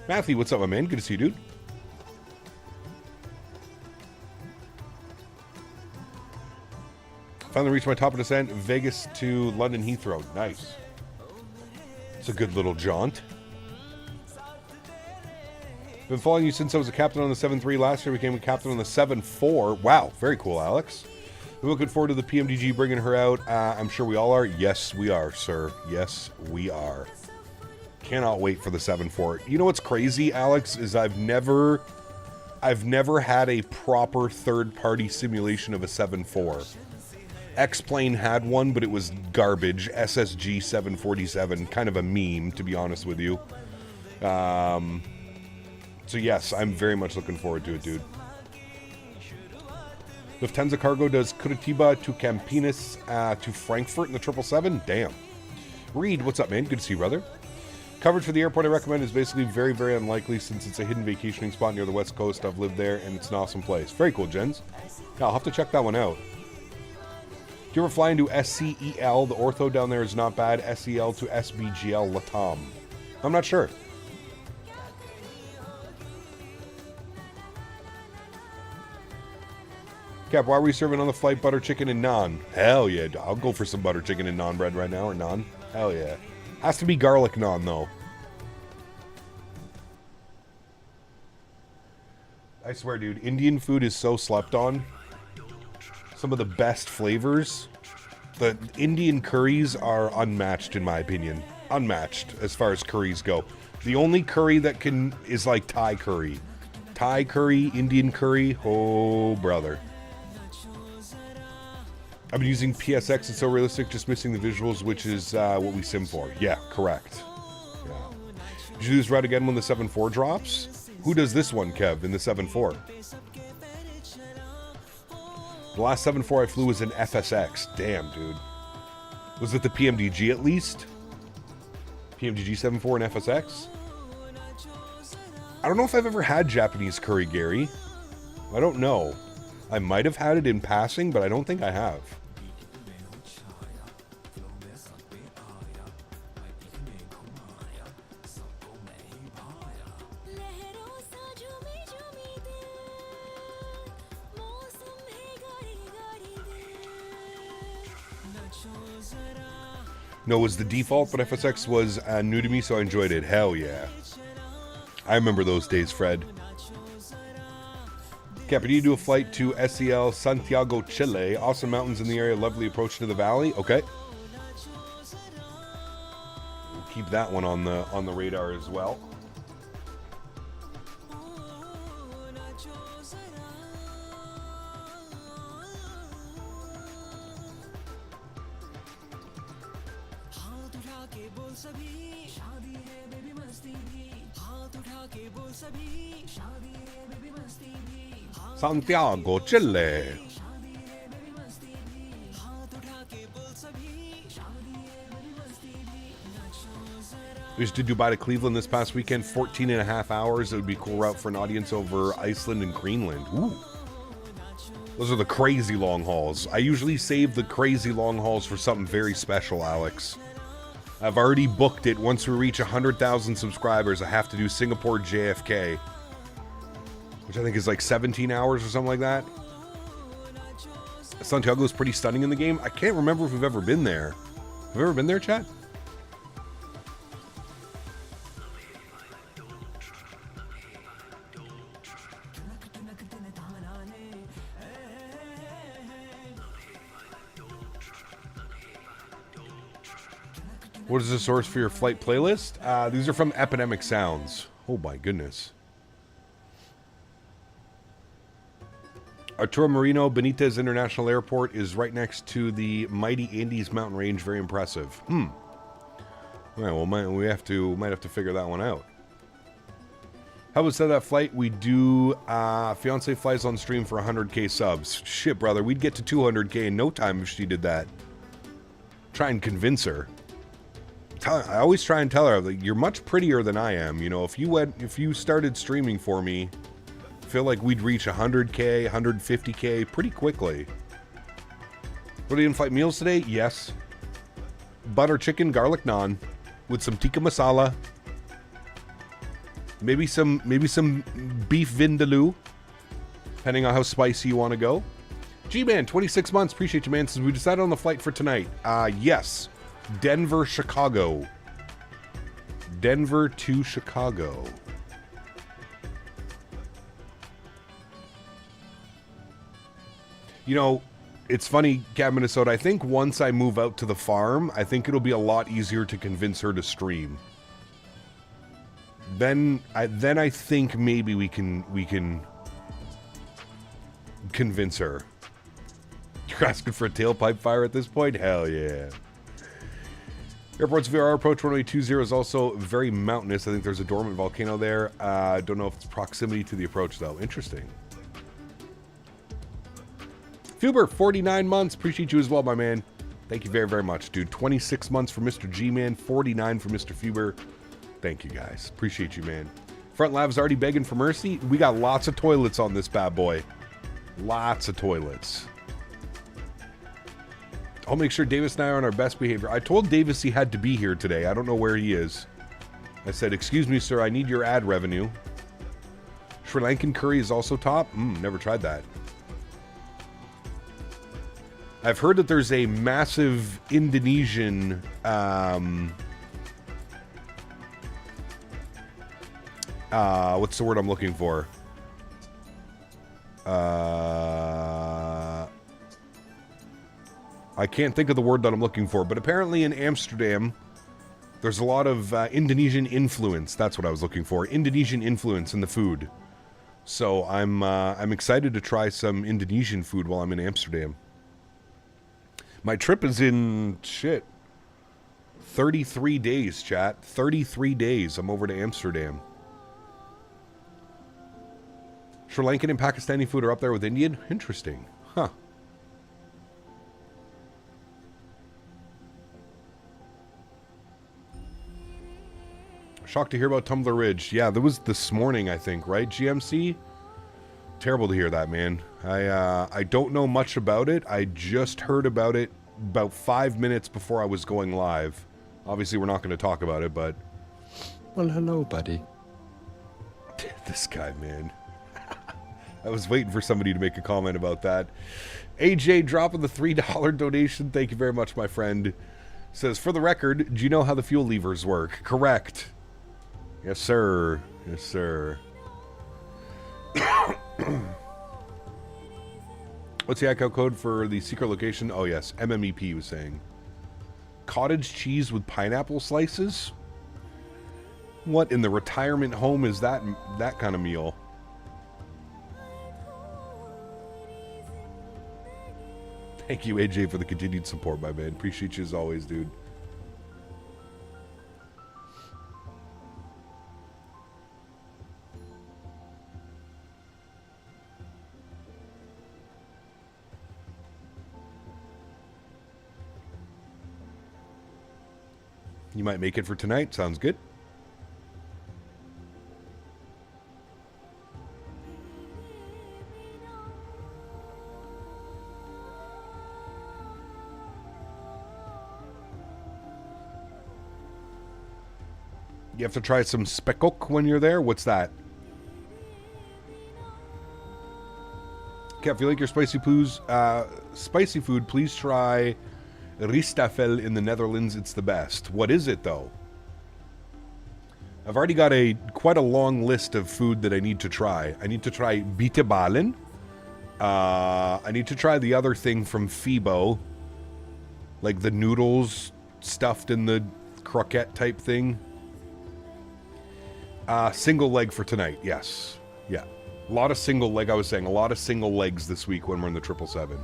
Matthew, what's up, my man? Good to see you, dude. Finally reached my top of descent, Vegas to London Heathrow. Nice. It's a good little jaunt. Been following you since I was a captain on the 7-3 last year. Became a captain on the 7-4. Wow, very cool, Alex. I'm looking forward to the PMDG bringing her out. I'm sure we all are. Yes, we are, sir. Yes, we are. Cannot wait for the 7-4. You know what's crazy, Alex, is I've never had a proper third-party simulation of a 7-4. X-Plane had one, but it was garbage. SSG 747, kind of a meme, to be honest with you. So yes, I'm very much looking forward to it, dude. Lufthansa Cargo does Curitiba to Campinas to Frankfurt in the 777. Damn. Reed, what's up, man? Good to see you, brother. Coverage for the airport I recommend is basically very, very unlikely since it's a hidden vacationing spot near the west coast. I've lived there, and it's an awesome place. Very cool, Jens. Yeah, I'll have to check that one out. Do you ever fly into SCEL? The ortho down there is not bad. SEL to SBGL Latam. I'm not sure. Cap, why are we serving on the flight butter chicken and naan? Hell yeah, I'll go for some butter chicken and naan bread right now, or naan. Hell yeah. Has to be garlic naan, though. I swear, dude, Indian food is so slept on. Some of the best flavors. The Indian curries are unmatched, in my opinion. Unmatched, as far as curries go. The only curry that is like Thai curry. Thai curry, Indian curry, oh, brother. I've been using PSX, it's so realistic, just missing the visuals, which is what we sim for. Yeah, correct. Yeah. Did you do this route again when the 7-4 drops? Who does this one, Kev, in the 7-4? The last 7-4 I flew was an FSX. Damn, dude. Was it the PMDG at least? PMDG 7-4 and FSX? I don't know if I've ever had Japanese curry, Gary. I don't know. I might have had it in passing, but I don't think I have. No, it was the default, but FSX was new to me, so I enjoyed it. Hell yeah. I remember those days, Fred. Cap, you do a flight to SEL Santiago, Chile. Awesome mountains in the area, lovely approach to the valley. Okay. We'll keep that one on the radar as well. Santiago, Chile. We just did Dubai to Cleveland this past weekend, 14 and a half hours. It would be a cool route for an audience over Iceland and Greenland. Ooh. Those are the crazy long hauls. I usually save the crazy long hauls for something very special, Alex. I've already booked it. Once we reach 100,000 subscribers, I have to do Singapore JFK, which I think is like 17 hours or something like that. Santiago is pretty stunning in the game. I can't remember if we've ever been there. Have we ever been there, chat? What is the source for your flight playlist? These are from Epidemic Sounds. Oh my goodness. Arturo Marino Benitez International Airport is right next to the mighty Andes mountain range. Very impressive. All right, well, might have to figure that one out. How about that flight? We do fiance flies on stream for 100k subs. Shit, brother, we'd get to 200k in no time if she did that. Try and convince her. I always try and tell her, like, you're much prettier than I am. You know, if you started streaming for me, I feel like we'd reach 100k, 150k pretty quickly. What are the in-flight meals today? Yes. Butter chicken, garlic naan with some tikka masala. Maybe some beef vindaloo, depending on how spicy you want to go. G-Man, 26 months. Appreciate you, man. Since we decided on the flight for tonight. Yes. Denver, Chicago. Denver to Chicago. You know, it's funny, Cat, Minnesota. I think once I move out to the farm, I think it'll be a lot easier to convince her to stream. Then I think maybe we can convince her. You're asking for a tailpipe fire at this point? Hell yeah. Airport's VR approach 1820 is also very mountainous. I think there's a dormant volcano there. Don't know if it's proximity to the approach, though. Interesting. Fuber, 49 months. Appreciate you as well, my man. Thank you very, very much, dude. 26 months for Mr. G-Man. 49 for Mr. Fuber. Thank you, guys. Appreciate you, man. Front Lab's already begging for mercy. We got lots of toilets on this bad boy. Lots of toilets. I'll make sure Davis and I are on our best behavior. I told Davis he had to be here today. I don't know where he is. I said, excuse me, sir, I need your ad revenue. Sri Lankan curry is also top. Never tried that. I've heard that there's a massive Indonesian what's the word I'm looking for? I can't think of the word that I'm looking for, but apparently in Amsterdam, there's a lot of Indonesian influence. That's what I was looking for. Indonesian influence in the food. So I'm excited to try some Indonesian food while I'm in Amsterdam. My trip is in, 33 days, chat. 33 days. I'm over to Amsterdam. Sri Lankan and Pakistani food are up there with Indian? Interesting. Huh. Shocked to hear about Tumbler Ridge. Yeah, that was this morning, I think, right, GMC? Terrible to hear that, man. I don't know much about it. I just heard about it about 5 minutes before I was going live. Obviously, we're not going to talk about it, but... Well, hello, buddy. This guy, man. I was waiting for somebody to make a comment about that. AJ dropping the $3 donation. Thank you very much, my friend. Says, for the record, do you know how the fuel levers work? Correct. Yes, sir. Yes, sir. What's the account code for the secret location? Oh, yes. MMEP was saying. Cottage cheese with pineapple slices? What in the retirement home is that kind of meal? Thank you, AJ, for the continued support, my man. Appreciate you as always, dude. You might make it for tonight. Sounds good. You have to try some speckok when you're there. What's that? Okay, if you like your spicy food, please try Ristafel in the Netherlands. It's the best. What is it, though? I've already got quite a long list of food that I need to try. I need to try bitterballen. I need to try the other thing from Fibo. Like the noodles stuffed in the croquette type thing. Single leg for tonight, yes. Yeah. A lot of single leg, I was saying. A lot of single legs this week when we're in the 777.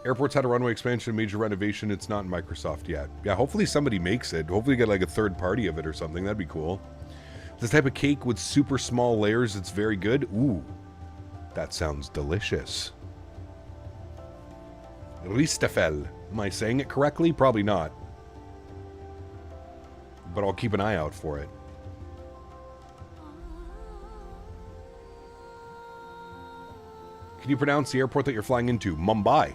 Airport's had a runway expansion, major renovation. It's not in Microsoft yet. Yeah, hopefully somebody makes it. Hopefully get like a third party of it or something. That'd be cool. This type of cake with super small layers, it's very good. Ooh, that sounds delicious. Ristafel. Am I saying it correctly? Probably not. But I'll keep an eye out for it. Can you pronounce the airport that you're flying into? Mumbai.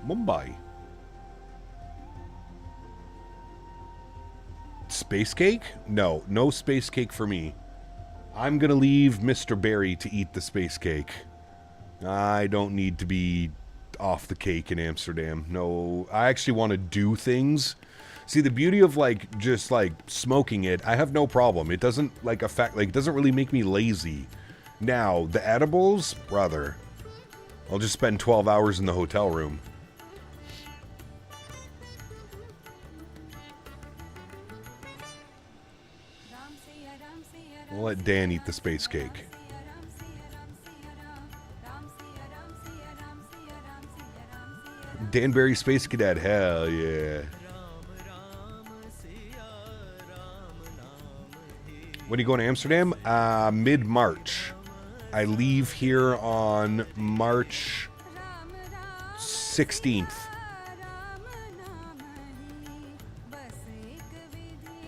Mumbai. Space cake? No, no space cake for me. I'm gonna leave Mr. Barry to eat the space cake. I don't need to be off the cake in Amsterdam. No, I actually want to do things. See, the beauty of, like, just, like, smoking it, I have no problem. It doesn't, like, affect, like, it doesn't really make me lazy. Now, the edibles, brother, I'll just spend 12 hours in the hotel room. We'll let Dan eat the space cake. Danbury Space Cadet, hell yeah. When are you going to Amsterdam? Mid-March. I leave here on March 16th.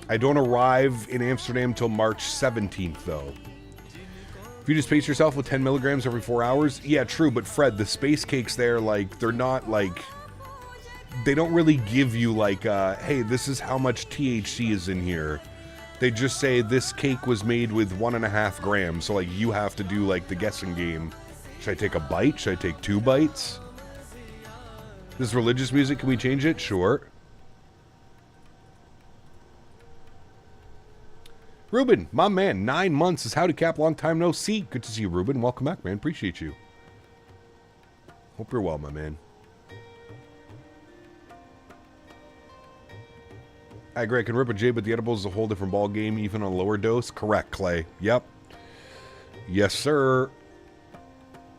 I don't arrive in Amsterdam till March 17th, though. If you just pace yourself with 10 milligrams every 4 hours, yeah, true, but Fred, the space cakes there, like, they're not, like, they don't really give you, like, hey, this is how much THC is in here. They just say this cake was made with 1.5 grams, so, like, you have to do, like, the guessing game. Should I take a bite? Should I take 2 bites? This is religious music. Can we change it? Sure. Ruben, my man, 9 months is howdy cap, long time no see. Good to see you, Ruben. Welcome back, man. Appreciate you. Hope you're well, my man. I agree, I can rip a J, but the edibles is a whole different ball game, even on a lower dose. Correct, Clay. Yep. Yes, sir.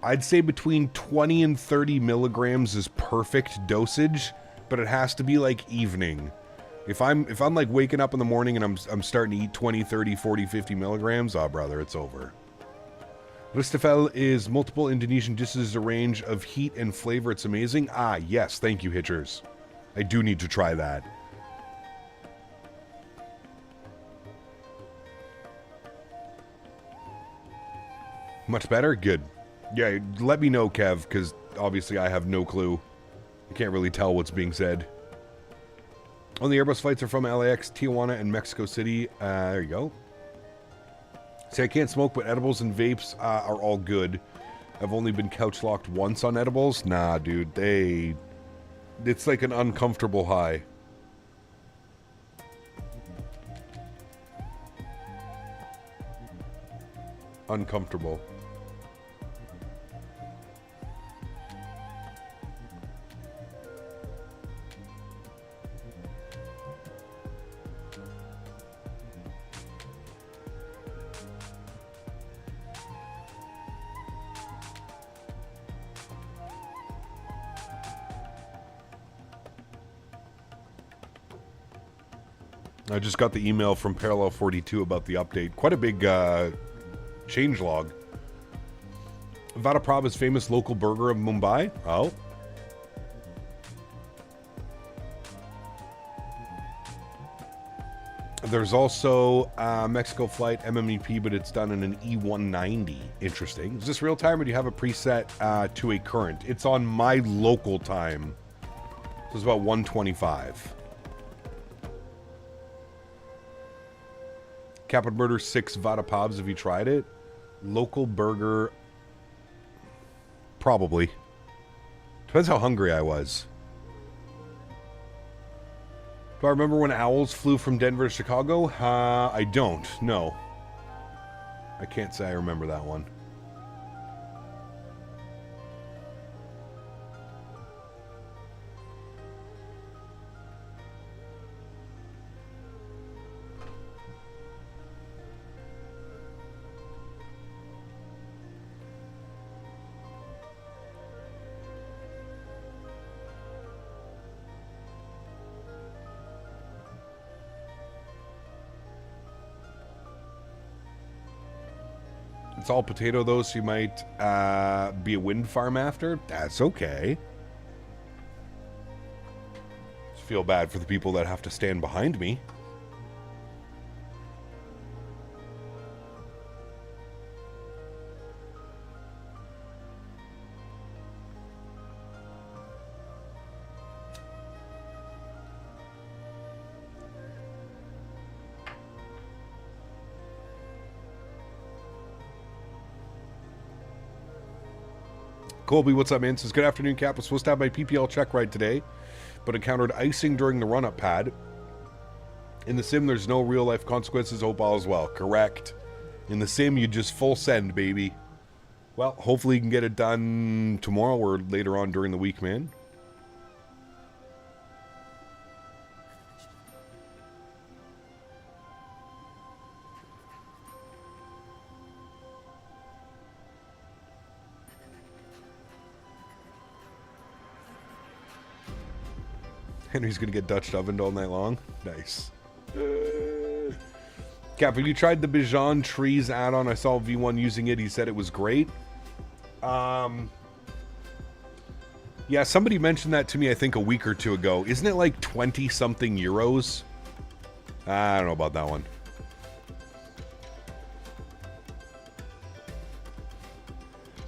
I'd say between 20 and 30 milligrams is perfect dosage, but it has to be like evening. If I'm like waking up in the morning and I'm starting to eat 20, 30, 40, 50 milligrams, oh brother, it's over. Ristafel is multiple Indonesian dishes, a range of heat and flavor. It's amazing. Ah, yes, thank you, Hitchers. I do need to try that. Much better? Good. Yeah, let me know, Kev, because obviously I have no clue. I can't really tell what's being said. Only Airbus flights are from LAX, Tijuana, and Mexico City. There you go. See, I can't smoke, but edibles and vapes are all good. I've only been couch locked once on edibles. Nah, dude, it's like an uncomfortable high. Uncomfortable. I just got the email from Parallel 42 about the update. Quite a big change log. Vada Pav is famous local burger of Mumbai. Oh. There's also Mexico flight MMEP, but it's done in an E190. Interesting. Is this real time or do you have a preset to a current? It's on my local time. So it's about 125. Captain Murder 6 Vada Pavs, have you tried it? Local burger. Probably. Depends how hungry I was. Do I remember when owls flew from Denver to Chicago? I don't. No. I can't say I remember that one. It's all potato though, so you might be a wind farm after. That's okay. Just feel bad for the people that have to stand behind me. Colby, what's up, man? Says, good afternoon, Cap. Was supposed to have my PPL check ride today, but encountered icing during the run-up pad. In the sim, there's no real-life consequences. Hope all is well. Correct. In the sim, you just full send, baby. Well, hopefully you can get it done tomorrow or later on during the week, man. Henry's gonna get Dutch ovened all night long. Nice. Cap, have you tried the Bijan Trees add-on? I saw V1 using it. He said it was great. Yeah, somebody mentioned that to me, I think, a week or two ago. Isn't it like 20-something euros? I don't know about that one.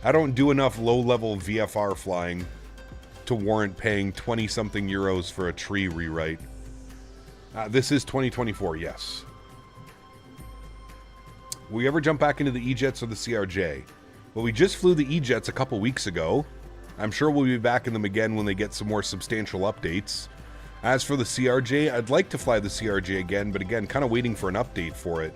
I don't do enough low-level VFR flying to warrant paying 20-something euros for a tree rewrite. This is 2024, yes. Will you ever jump back into the E-Jets or the CRJ? Well, we just flew the E-Jets a couple weeks ago. I'm sure we'll be back in them again when they get some more substantial updates. As for the CRJ, I'd like to fly the CRJ again, but again, kind of waiting for an update for it.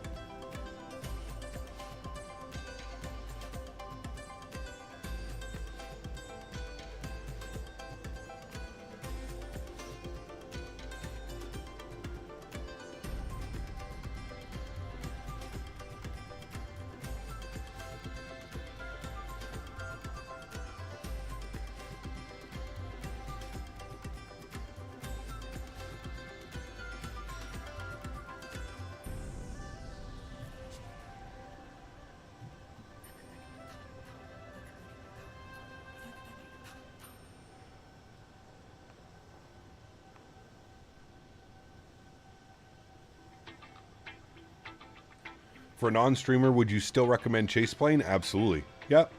For a non-streamer, would you still recommend Chase Plane? Absolutely. Yep.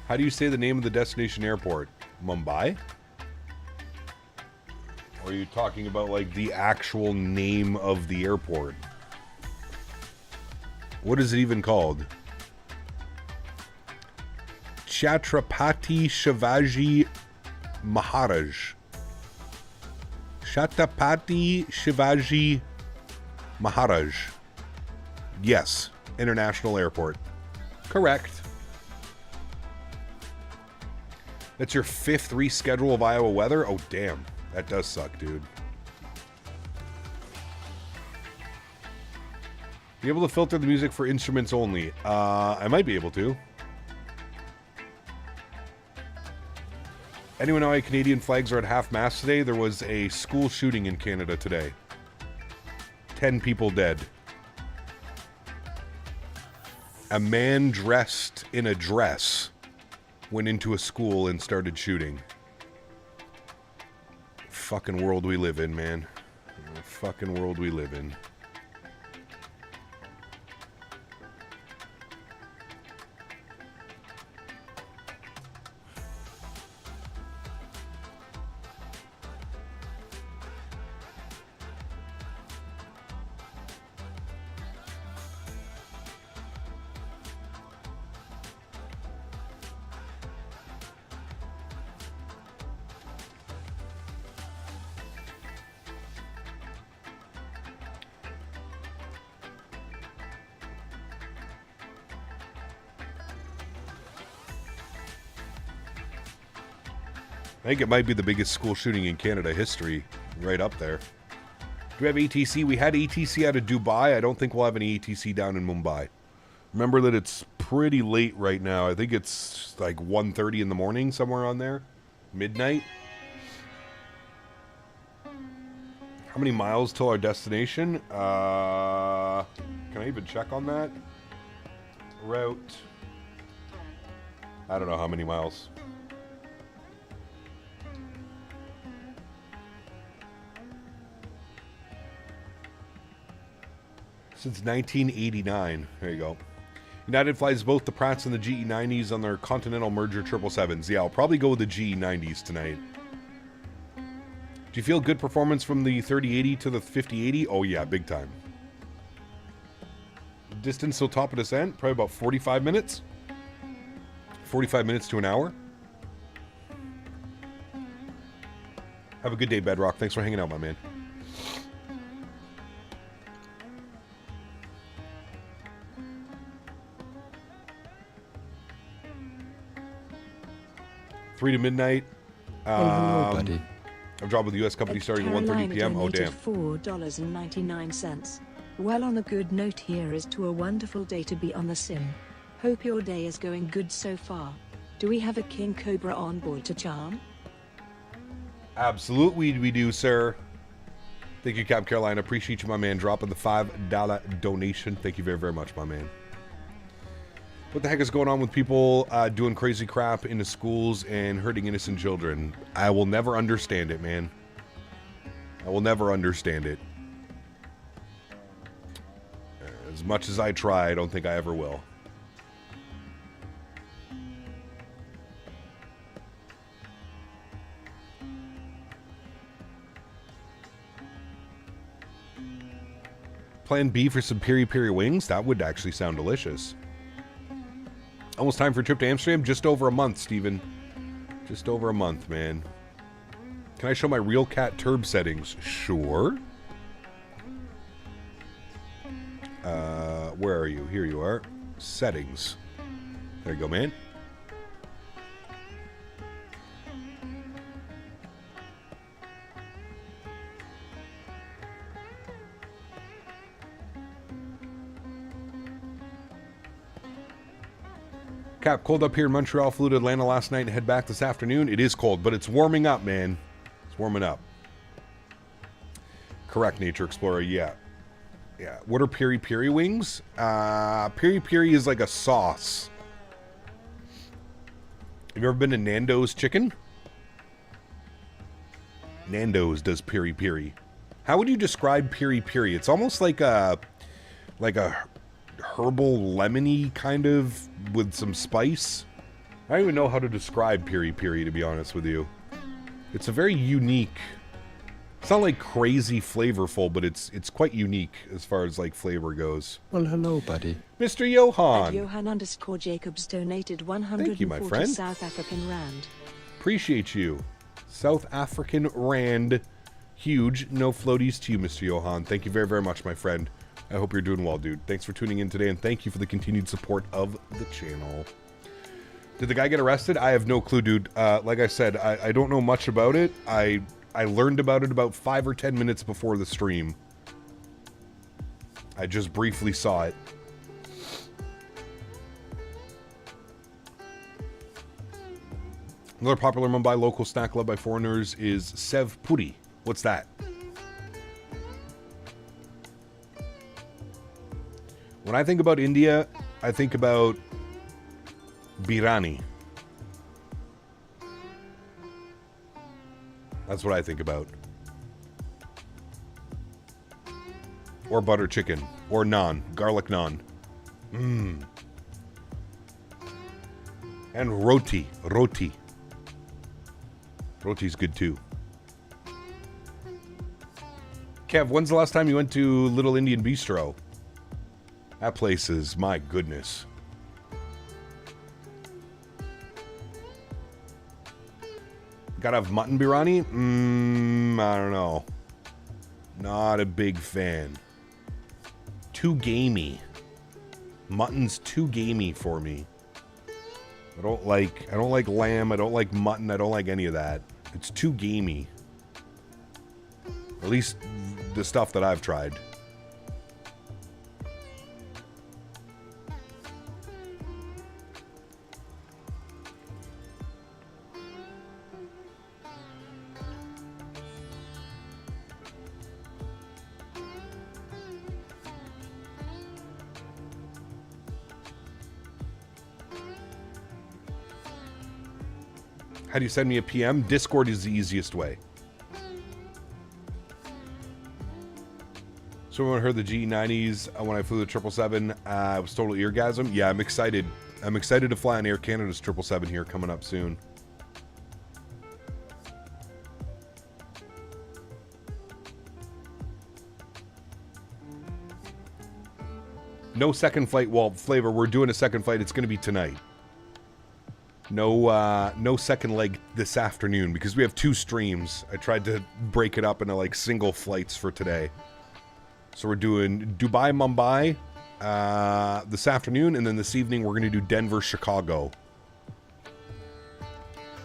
How do you say the name of the destination airport? Mumbai? Or are you talking about, like, the actual name of the airport? What is it even called? Chhatrapati Shivaji Maharaj. Chhatrapati Shivaji Maharaj. Yes. International Airport. Correct. That's your 5th reschedule of Iowa weather? Oh, damn. That does suck, dude. Be able to filter the music for instruments only? I might be able to. Anyone know why Canadian flags are at half-mast today? There was a school shooting in Canada today. 10 people dead. A man dressed in a dress went into a school and started shooting. Fucking world we live in, man. The fucking world we live in. I think it might be the biggest school shooting in Canada history, right up there. Do we have ATC? We had ATC out of Dubai. I don't think we'll have any ATC down in Mumbai. Remember that it's pretty late right now. I think it's like 1:30 in the morning, somewhere on there. Midnight. How many miles till our destination? Can I even check on that? Route. I don't know how many miles. Since 1989. There you go. United flies both the Pratts and the GE90s on their Continental Merger 777s. Yeah, I'll probably go with the GE90s tonight. Do you feel good performance from the 3080 to the 5080? Oh yeah, big time. Distance till top of descent? Probably about 45 minutes. 45 minutes to an hour. Have a good day, Bedrock. Thanks for hanging out, my man. Three to midnight. Hello, buddy. I've job with a U.S. company starting at 1:30 p.m. Oh, damn. $4.99. Well, on a good note, here is to a wonderful day to be on the sim. Hope your day is going good so far. Do we have a King Cobra on board to charm? Absolutely, we do, sir. Thank you, Cap Carolina. Appreciate you, my man, dropping the $5 donation. Thank you very, very much, my man. What the heck is going on with people doing crazy crap in the schools and hurting innocent children? I will never understand it, man. I will never understand it. As much as I try, I don't think I ever will. Plan B for some peri-peri wings? That would actually sound delicious. Almost time for a trip to Amsterdam? Just over a month, Steven. Just over a month, man. Can I show my Real Cat Turb settings? Sure. Where are you? Here you are. Settings. There you go, man. Cap, cold up here in Montreal. Flew to Atlanta last night and head back this afternoon. It is cold, but it's warming up, man. It's warming up. Correct, Nature Explorer. Yeah. Yeah. What are peri-peri wings? Peri-peri is like a sauce. Have you ever been to Nando's Chicken? Nando's does peri-peri. How would you describe piri piri? It's almost like a herbal lemony kind of with some spice. I don't even know how to describe piri piri, to be honest with you. It's a very unique. It's not like crazy flavorful, but it's quite unique as far as like flavor goes. Well, hello, buddy. Mr. Johan. Johan_Jacobs donated 140 Thank you, my friend. South African Rand. Appreciate you. South African Rand. Huge. No floaties to you, Mr. Johan. Thank you very, very much, my friend. I hope you're doing well, dude. Thanks for tuning in today, and thank you for the continued support of the channel. Did the guy get arrested? I have no clue, dude. Like I said, I don't know much about it. I learned about it about 5 or 10 minutes before the stream. I just briefly saw it. Another popular Mumbai local snack loved by foreigners is Sev Puri. What's that? When I think about India, I think about biryani. That's what I think about. Or butter chicken. Or naan. Garlic naan. Mmm. And roti. Roti. Roti's good too. Kev, when's the last time you went to Little Indian Bistro? That place is, my goodness. Gotta have mutton biryani? I don't know. Not a big fan. Too gamey. Mutton's too gamey for me. I don't like lamb, I don't like mutton, I don't like any of that. It's too gamey. At least the stuff that I've tried. How do you send me a PM? Discord is the easiest way. So when I heard the G90s when I flew the 777, it was total eargasm. Yeah, I'm excited. I'm excited to fly on Air Canada's 777 here coming up soon. No second flight. Well, Flavor, we're doing a second flight. It's going to be tonight. No second leg this afternoon because we have 2 streams. I tried to break it up into like single flights for today. So we're doing Dubai, Mumbai this afternoon, and then this evening we're going to do Denver, Chicago.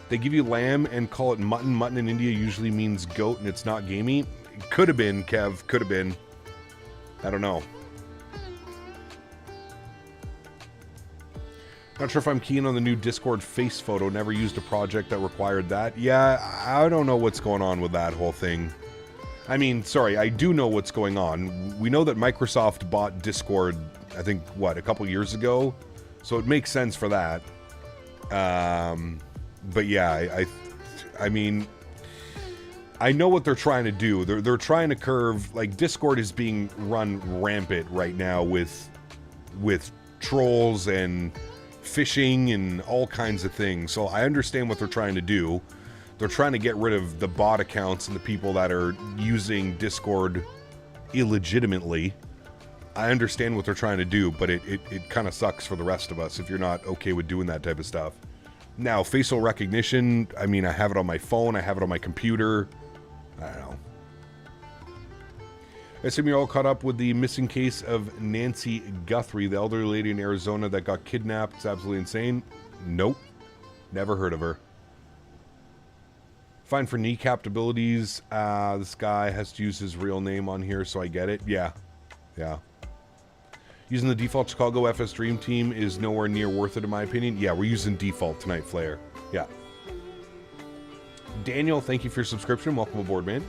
They give you lamb and call it mutton. Mutton in India usually means goat and it's not gamey. It could have been, Kev. Could have been. I don't know. Not sure if I'm keen on the new Discord face photo. Never used a project that required that. Yeah, I don't know what's going on with that whole thing. I mean, sorry, I do know what's going on. We know that Microsoft bought Discord, I think, what, a couple years ago? So it makes sense for that. But yeah, I mean, I know what they're trying to do. They're trying to curve, like, Discord is being run rampant right now with trolls and phishing and all kinds of things. So I understand what they're trying to do. They're trying to get rid of the bot accounts and the people that are using Discord illegitimately. I understand what they're trying to do, but it kind of sucks for the rest of us if you're not okay with doing that type of stuff. Now, facial recognition, I mean, I have it on my phone, I have it on my computer. I don't know. I assume you're all caught up with the missing case of Nancy Guthrie, the elderly lady in Arizona that got kidnapped. It's absolutely insane. Nope. Never heard of her. Fine for kneecapped abilities. This guy has to use his real name on here, so I get it. Yeah. Yeah. Using the default Chicago FS Dream Team is nowhere near worth it, in my opinion. Yeah, we're using default tonight, Flair. Yeah. Daniel, thank you for your subscription. Welcome aboard, man.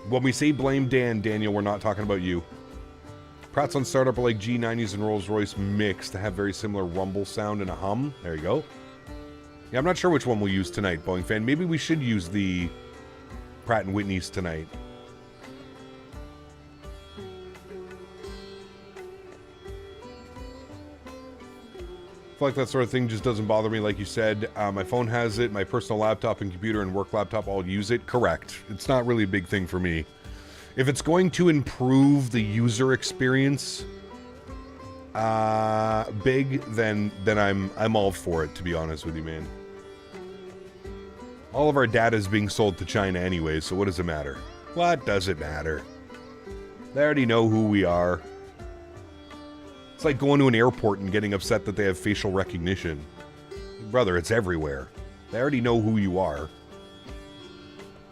When we say blame Dan, Daniel, we're not talking about you. Pratt's on startup are like G90s and Rolls-Royce mixed to have very similar rumble sound and a hum. There you go. Yeah, I'm not sure which one we'll use tonight, Boeing fan. Maybe we should use the Pratt & Whitney's tonight. I feel like that sort of thing just doesn't bother me, like you said. My phone has it, my personal laptop and computer and work laptop all use it. Correct. It's not really a big thing for me. If it's going to improve the user experience big, then I'm all for it, to be honest with you, man. All of our data is being sold to China anyway, so what does it matter? What does it matter? They already know who we are. It's like going to an airport and getting upset that they have facial recognition. Brother, it's everywhere. They already know who you are.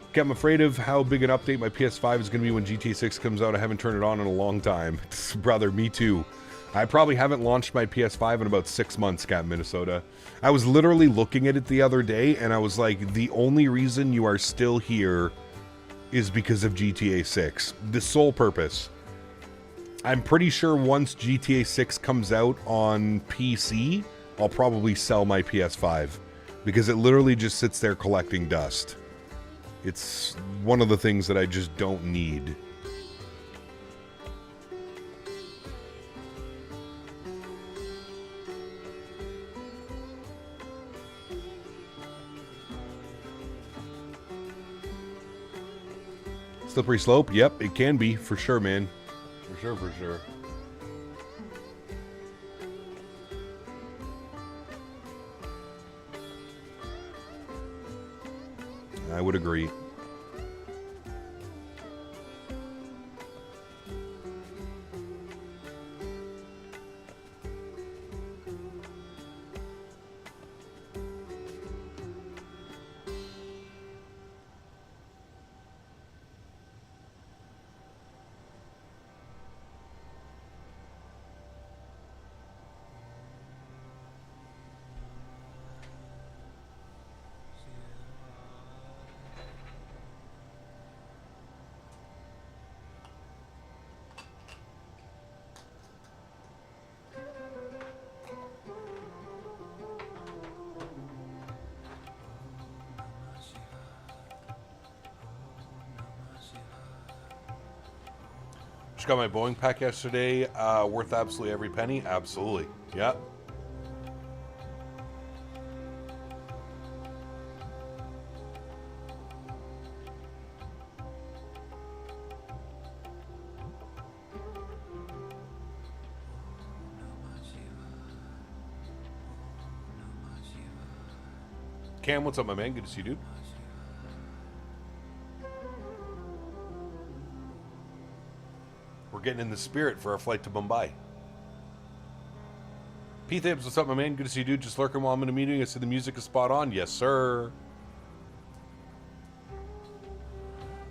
Okay, I'm afraid of how big an update my PS5 is going to be when GTA 6 comes out. I haven't turned it on in a long time. Brother, me too. I probably haven't launched my PS5 in about 6 months, Cat Minnesota. I was literally looking at it the other day, and I was like, the only reason you are still here is because of GTA 6. The sole purpose. I'm pretty sure once GTA 6 comes out on PC, I'll probably sell my PS5. Because it literally just sits there collecting dust. It's one of the things that I just don't need. Slippery slope? Yep, it can be, for sure, man. For sure. I would agree. Just got my Boeing pack yesterday. Worth absolutely every penny. Absolutely. Yep. Cam, what's up, my man? Good to see you, dude. We're getting in the spirit for our flight to Mumbai. P Thibs, what's up, my man? Good to see you, dude. Just lurking while I'm in a meeting. I see the music is spot on. Yes, sir.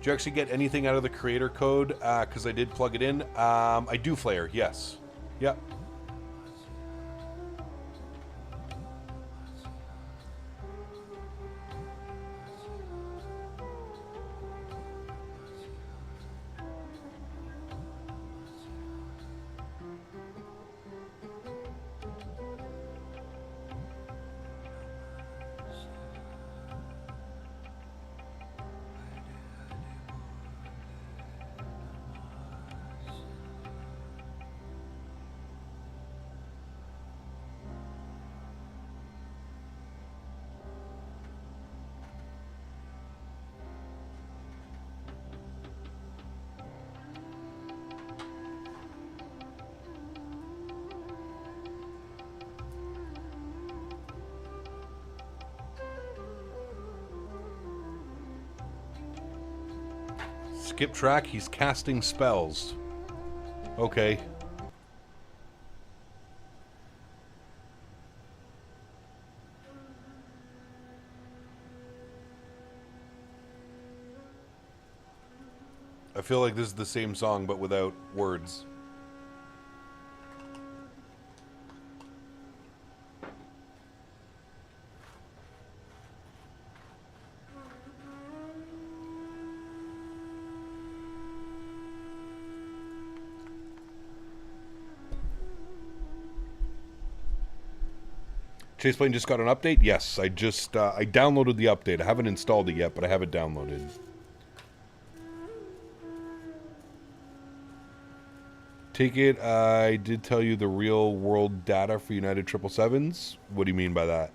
Did you actually get anything out of the creator code? Because I did plug it in. I do, Flare. Yes. Yep. Skip track, he's casting spells. Okay. I feel like this is the same song, but without words. Chaseplane just got an update? Yes, I just, I downloaded the update. I haven't installed it yet, but I have it downloaded. Take it, I did tell you the real world data for United 777s. What do you mean by that?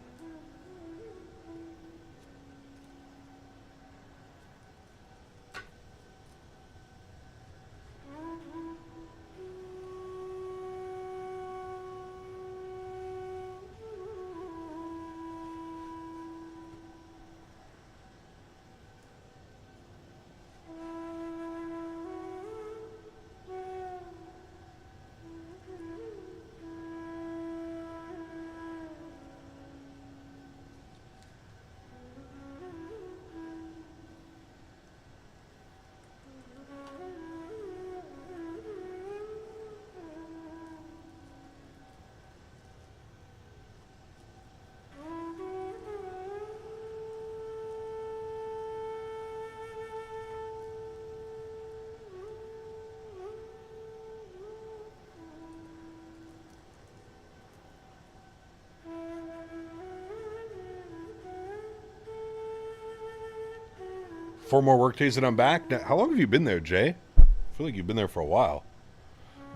Four more work days and I'm back. Now, how long have you been there, Jay? I feel like you've been there for a while.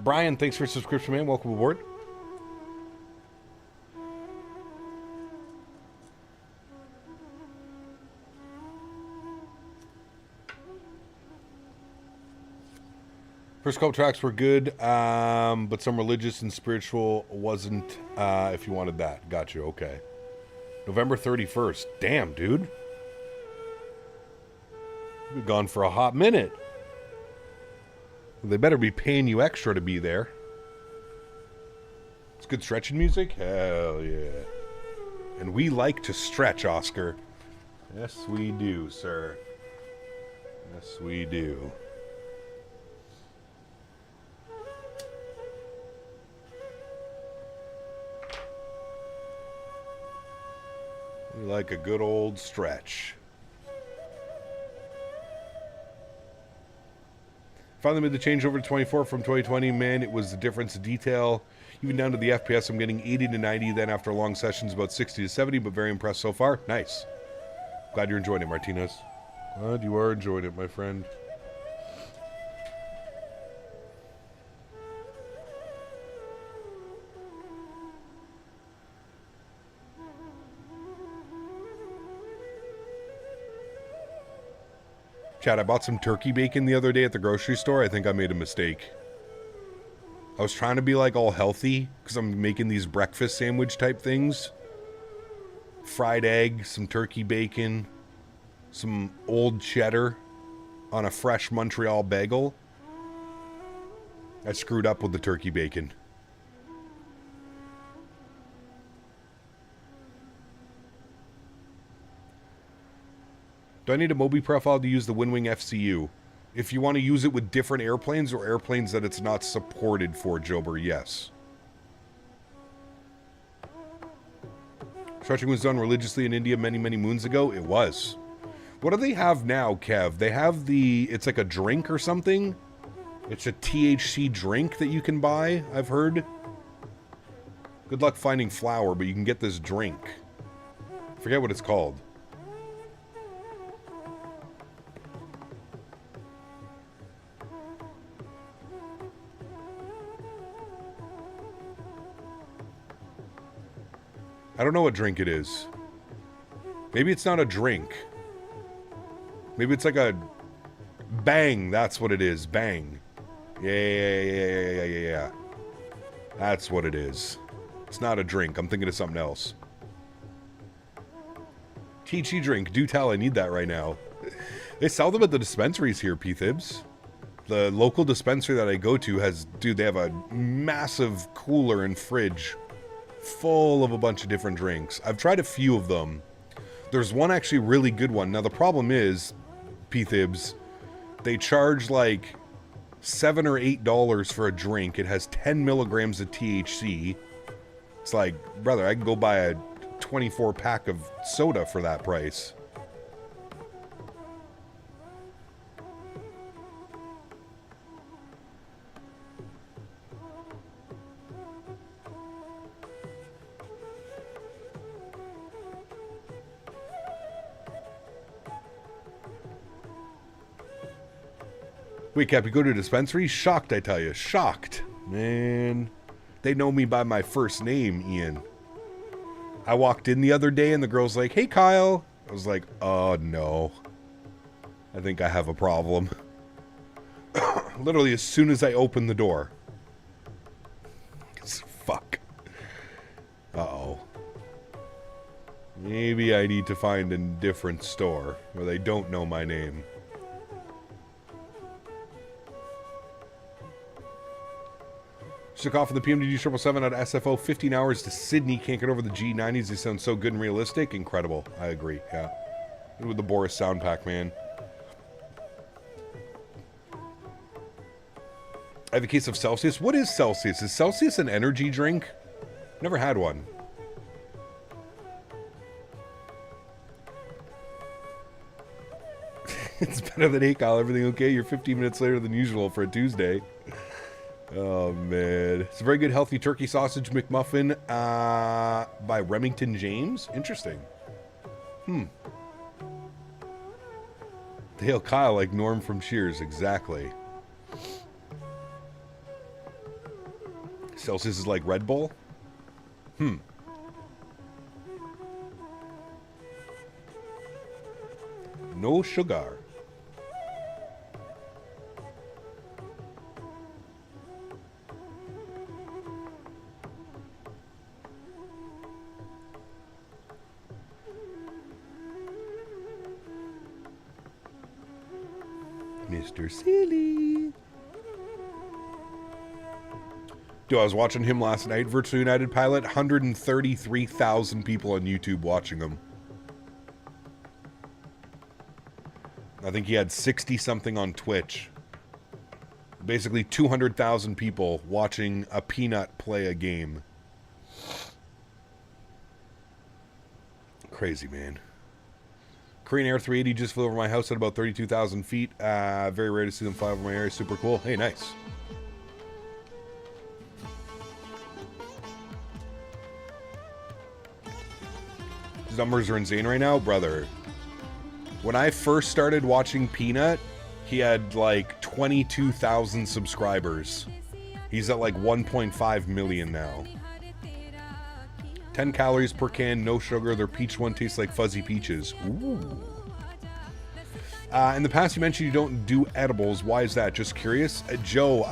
Brian, thanks for your subscription, man. Welcome aboard. First couple tracks were good, but some religious and spiritual wasn't, if you wanted that. Got you, okay. November 31st. Damn, dude. You've been gone for a hot minute. They better be paying you extra to be there. It's good stretching music? Hell yeah. And we like to stretch, Oscar. Yes, we do, sir. Yes, we do. We like a good old stretch. Finally made the change over to 24 from 2020. Man, it was the difference in detail. Even down to the FPS, I'm getting 80 to 90. Then after long sessions, about 60 to 70, but very impressed so far. Nice. Glad you're enjoying it, Martinez. Glad you are enjoying it, my friend. Chad, I bought some turkey bacon the other day at the grocery store. I think I made a mistake. I was trying to be like all healthy because I'm making these breakfast sandwich type things. Fried egg, some turkey bacon, some old cheddar on a fresh Montreal bagel. I screwed up with the turkey bacon. Do I need a Mobi profile to use the Winwing FCU? If you want to use it with different airplanes or airplanes that it's not supported for, Jober, yes. Stretching was done religiously in India many, many moons ago. It was. What do they have now, Kev? They have it's like a drink or something. It's a THC drink that you can buy, I've heard. Good luck finding flour, but you can get this drink. Forget what it's called. I don't know what drink it is. Maybe it's not a drink. Maybe it's like a bang. That's what it is. Bang. Yeah. That's what it is. It's not a drink. I'm thinking of something else. THC drink. Do tell. I need that right now. They sell them at the dispensaries here, P-Thibs. The local dispensary that I go to has, dude, they have a massive cooler and fridge full of a bunch of different drinks. I've tried a few of them. There's one actually really good one. Now the problem is, P-Thibs, they charge like $7 or $8 for a drink. It has 10 milligrams of THC. It's like, brother, I can go buy a 24 pack of soda for that price. Wait, Cap, you go to a dispensary? Shocked, I tell you. Shocked. Man, they know me by my first name, Ian. I walked in the other day and the girl's like, "Hey, Kyle." I was like, "Oh, no. I think I have a problem." Literally as soon as I opened the door. Fuck. Uh-oh. Maybe I need to find a different store where they don't know my name. Took off in the PMDG 777 out of SFO, 15 hours to Sydney. Can't get over the G90s. They sound so good and realistic. Incredible. I agree. Yeah. With the Boris sound pack, man. I have a case of Celsius. What is Celsius? Is Celsius an energy drink? Never had one. It's better than, "Hey, Kyle, everything okay? You're 15 minutes later than usual for a Tuesday." Oh, man. It's a very good healthy turkey sausage McMuffin by Remington James. Interesting. Hail Kyle like Norm from Cheers. Exactly. Celsius is like Red Bull? No sugar. Mr. Silly. Dude, I was watching him last night, Virtual United pilot, 133,000 people on YouTube watching him. I think he had 60-something on Twitch. Basically 200,000 people watching a peanut play a game. Crazy, man. Korean Air 380 just flew over my house at about 32,000 feet. Very rare to see them fly over my area. Super cool. Hey, nice. His numbers are insane right now, brother. When I first started watching Peanut, he had like 22,000 subscribers. He's at like 1.5 million now. 10 calories per can, no sugar. Their peach one tastes like fuzzy peaches. Ooh. In the past, you mentioned you don't do edibles. Why is that? Just curious. Joe,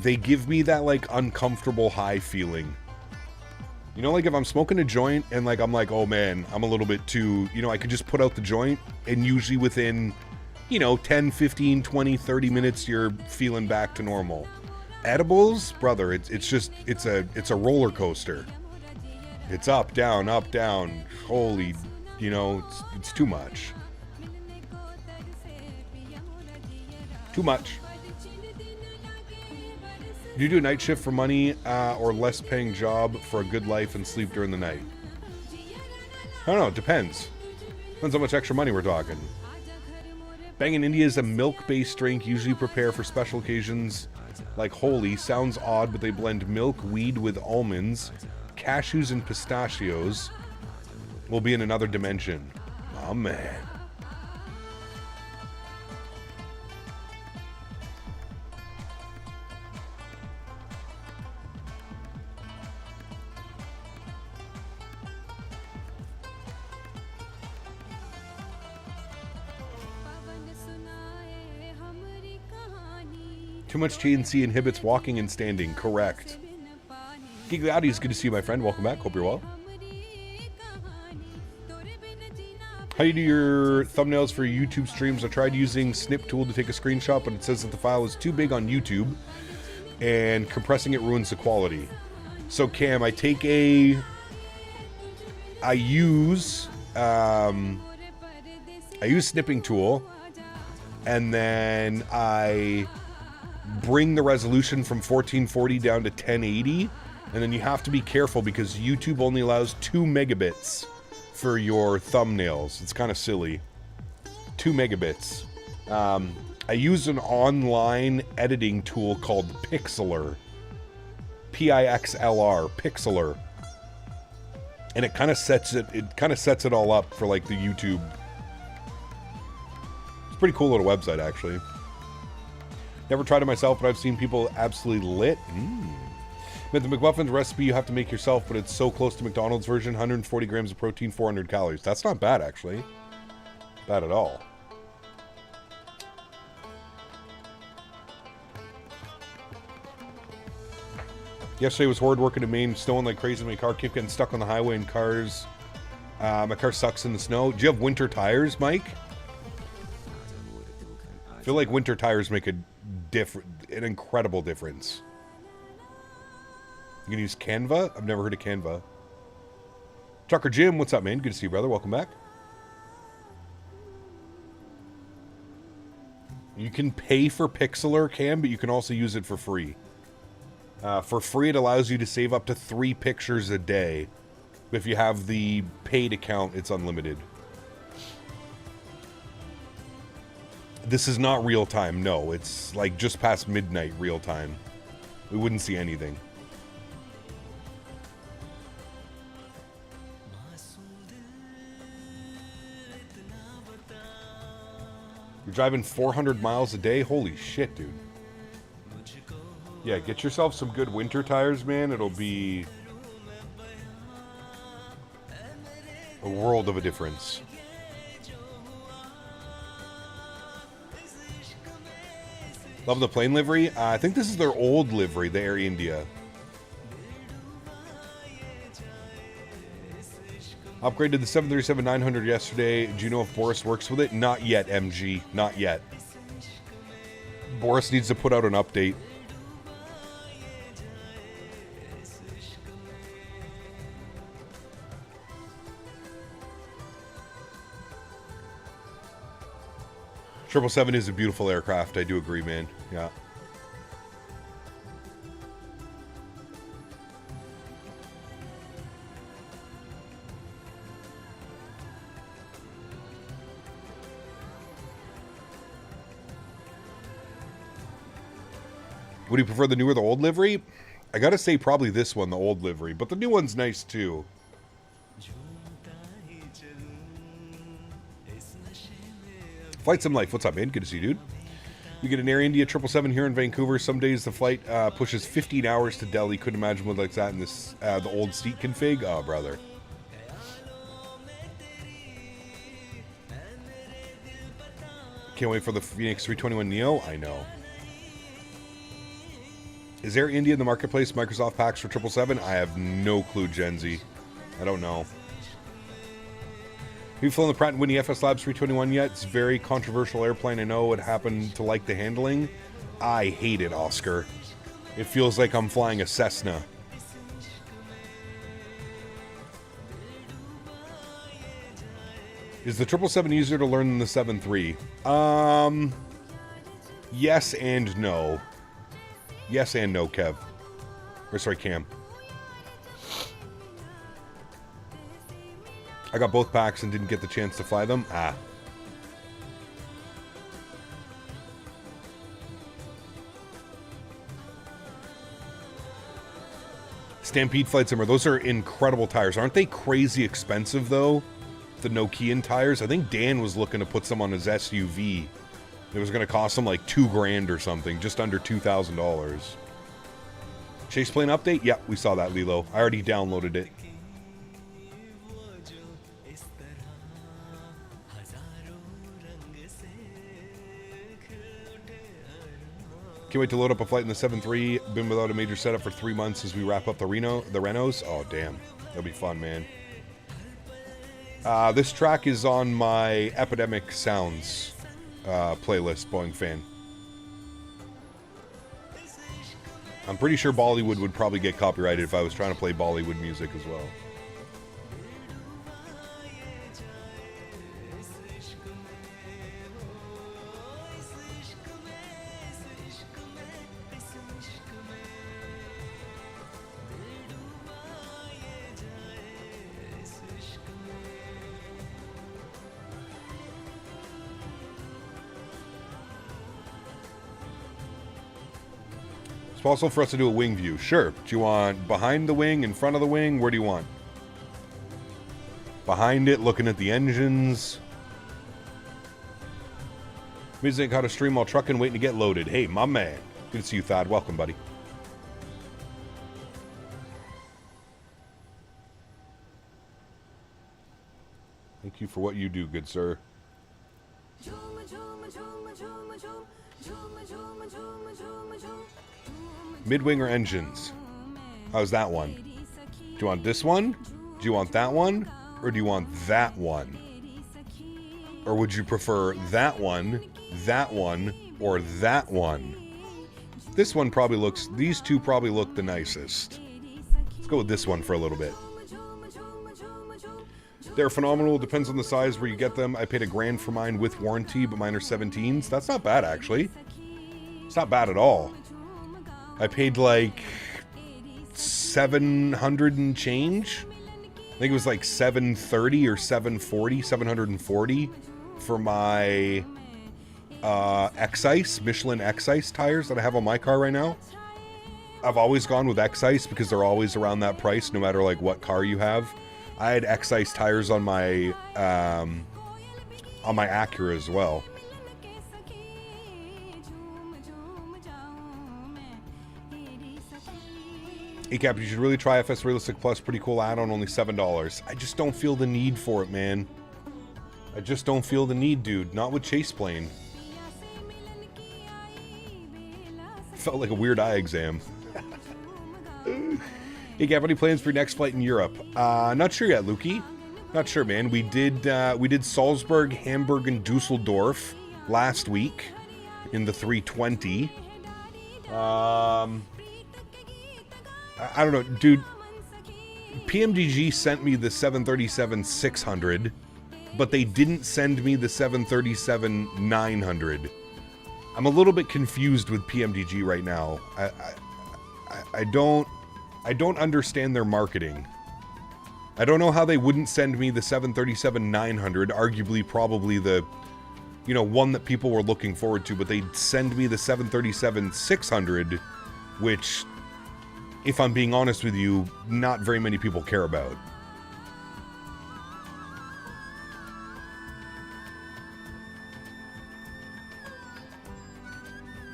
they give me that like uncomfortable high feeling. You know, like if I'm smoking a joint and like I'm like, oh man, I'm a little bit too, you know, I could just put out the joint and usually within, you know, 10, 15, 20, 30 minutes, you're feeling back to normal. Edibles, brother, it's a roller coaster. It's up, down, up, down. Holy, you know, it's too much. Too much. Do you do a night shift for money or less paying job for a good life and sleep during the night? I don't know, it depends. Depends how much extra money we're talking. Bangin' India is a milk-based drink usually prepared for special occasions like Holi. Sounds odd, but they blend milk, weed with almonds, cashews, and pistachios. Will be in another dimension. Oh, man. Too much TNC inhibits walking and standing. Correct. Gigliotti, it's good to see you, my friend. Welcome back. Hope you're well. How do you do your thumbnails for your YouTube streams? I tried using Snip tool to take a screenshot, but it says that the file is too big on YouTube and compressing it ruins the quality. So Cam, I use snipping tool, and then I bring the resolution from 1440 down to 1080, and then you have to be careful because YouTube only allows 2 megabits for your thumbnails. It's kind of silly. 2 megabits. I use an online editing tool called Pixlr. Pixlr. Pixlr. And it kind of sets it all up for like the YouTube. It's a pretty cool little website actually. Never tried it myself, but I've seen people absolutely lit. But the McMuffin's recipe you have to make yourself, but it's so close to McDonald's version. 140 grams of protein, 400 calories. That's not bad, actually. Bad at all. Yesterday was horrid working in Maine, snowing like crazy. My car kept getting stuck on the highway and cars. My car sucks in the snow. Do you have winter tires, Mike? I feel like winter tires make an incredible difference. You can use Canva? I've never heard of Canva. Trucker Jim, what's up, man? Good to see you, brother. Welcome back. You can pay for Pixlr, Cam, but you can also use it for free. For free, it allows you to save up to 3 pictures a day. If you have the paid account, it's unlimited. This is not real time, no. It's like just past midnight real time. We wouldn't see anything. You're driving 400 miles a day? Holy shit, dude. Yeah, get yourself some good winter tires, man. It'll be a world of a difference. Love the plane livery. I think this is their old livery, the Air India. Upgraded the 737-900 yesterday. Do you know if Boris works with it? Not yet, MG. Not yet. Boris needs to put out an update. Triple 7 is a beautiful aircraft. I do agree, man. Yeah. Would you prefer the new or the old livery? I gotta say probably this one, the old livery, but the new one's nice too. Flight Sim Life, what's up, man? Good to see you, dude. We get an Air India 777 here in Vancouver. Some days the flight pushes 15 hours to Delhi. Couldn't imagine what like that in this the old seat config. Oh, brother. Can't wait for the Phoenix 321 Neo. I know. Is Air India in the marketplace? Microsoft packs for 777? I have no clue, Gen Z. I don't know. Have you flown the Pratt & Whitney FS Labs 321 yet? It's a very controversial airplane. I know it happened to like the handling. I hate it, Oscar. It feels like I'm flying a Cessna. Is the 777 easier to learn than the 73? Yes and no. Yes and no, Kev. Or sorry, Cam. I got both packs and didn't get the chance to fly them. Ah. Stampede Flight Simmer. Those are incredible tires. Aren't they crazy expensive, though? The Nokian tires. I think Dan was looking to put some on his SUV. It was going to cost him like $2,000 or something. Just under $2,000. Chase plane update? Yep, we saw that, Lilo. I already downloaded it. Can't wait to load up a flight in the 7-3. Been without a major setup for 3 months as we wrap up the Renos. Oh, damn. That'll be fun, man. This track is on my Epidemic Sounds playlist, Boeing fan. I'm pretty sure Bollywood would probably get copyrighted if I was trying to play Bollywood music as well. It's possible for us to do a wing view. Sure. Do you want behind the wing, in front of the wing? Where do you want? Behind it, looking at the engines. Music how to stream while trucking, waiting to get loaded. Hey, my man. Good to see you, Thad. Welcome, buddy. Thank you for what you do, good sir. Mid-wing or engines? How's that one? Do you want this one? Do you want that one? Or do you want that one? Or would you prefer that one, or that one? This one probably looks... These two probably look the nicest. Let's go with this one for a little bit. They're phenomenal. Depends on the size where you get them. I paid $1,000 for mine with warranty, but mine are 17s. That's not bad, actually. It's not bad at all. I paid like 700 and change. I think it was like 730 or 740 for my X-Ice, Michelin X-Ice tires that I have on my car right now. I've always gone with X-Ice because they're always around that price, no matter like what car you have. I had X-Ice tires on my Acura as well. Hey Cap, you should really try FS Realistic Plus. Pretty cool add-on, only $7. I just don't feel the need for it, man. I just don't feel the need, dude. Not with Chase Plane. Felt like a weird eye exam. Hey Cap, any plans for your next flight in Europe? Not sure yet, Lukey. Not sure, man. We did Salzburg, Hamburg, and Dusseldorf last week in the 320. I don't know, dude. PMDG sent me the 737-600, but they didn't send me the 737-900. I'm a little bit confused with PMDG right now. I don't understand their marketing. I don't know how they wouldn't send me the 737-900, arguably probably the, you know, one that people were looking forward to, but they'd send me the 737-600, which, if I'm being honest with you, not very many people care about.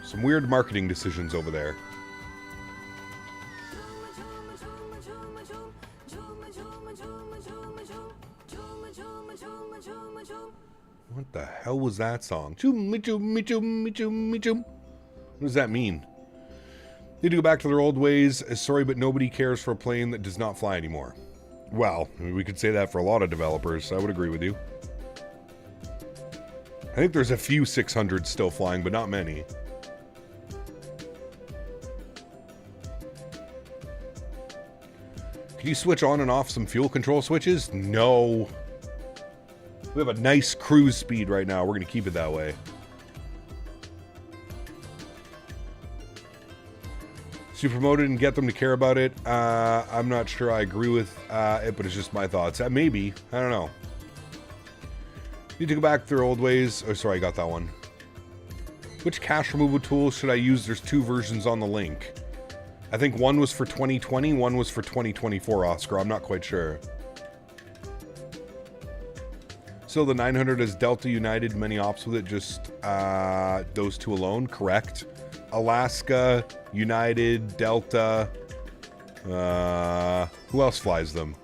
Some weird marketing decisions over there. What the hell was that song? What does that mean? Need to go back to their old ways. Sorry, but nobody cares for a plane that does not fly anymore. Well, I mean, we could say that for a lot of developers. I would agree with you. I think there's a few 600s still flying, but not many. Can you switch on and off some fuel control switches? No. We have a nice cruise speed right now. We're going to keep it that way. So you promote it and get them to care about it. I'm not sure I agree with it, but it's just my thoughts. Maybe. I don't know. Need to go back to their old ways. Oh, sorry, I got that one. Which cache removal tool should I use? There's 2 versions on the link. I think one was for 2020, one was for 2024, Oscar. I'm not quite sure. So the 900 is Delta, United, many ops with it, just those 2 alone, correct. Alaska, United, Delta, who else flies them?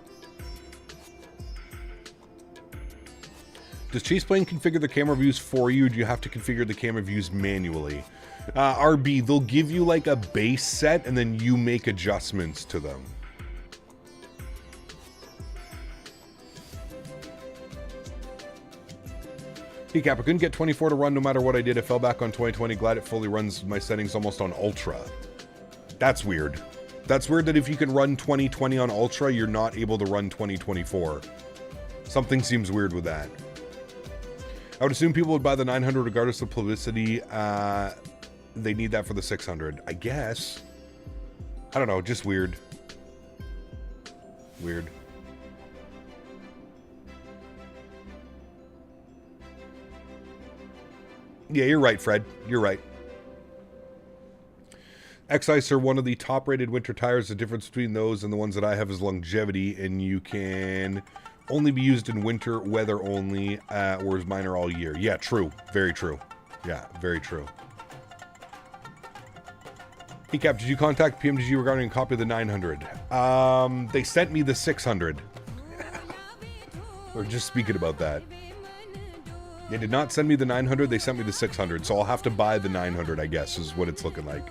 Does Chase Plane configure the camera views for you, or do you have to configure the camera views manually? RB, they'll give you like a base set, and then you make adjustments to them. Hey Cap, I couldn't get 24 to run no matter what I did. I fell back on 2020. Glad it fully runs my settings almost on Ultra. That's weird. That's weird that if you can run 2020 on Ultra, you're not able to run 2024. Something seems weird with that. I would assume people would buy the 900 regardless of publicity. They need that for the 600. I guess. I don't know. Just weird. Weird. Yeah, you're right, Fred. You're right. X-Ice are one of the top-rated winter tires. The difference between those and the ones that I have is longevity, and you can only be used in winter weather only, whereas mine are all year. Yeah, true. Very true. Yeah, very true. Hey, Cap, did you contact PMDG regarding a copy of the 900? They sent me the 600. We're just speaking about that. They did not send me the 900, they sent me the 600, so I'll have to buy the 900, I guess, is what it's looking like.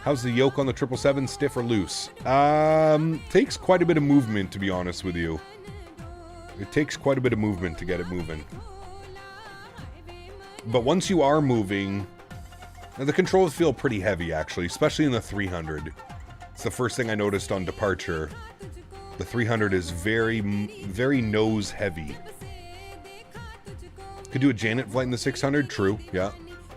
How's the yoke on the 777, stiff or loose? Takes quite a bit of movement, to be honest with you. It takes quite a bit of movement to get it moving. But once you are moving, the controls feel pretty heavy, actually, especially in the 300. It's the first thing I noticed on departure. The 300 is very, very nose heavy. Could do a Janet flight in the 600, true, yeah.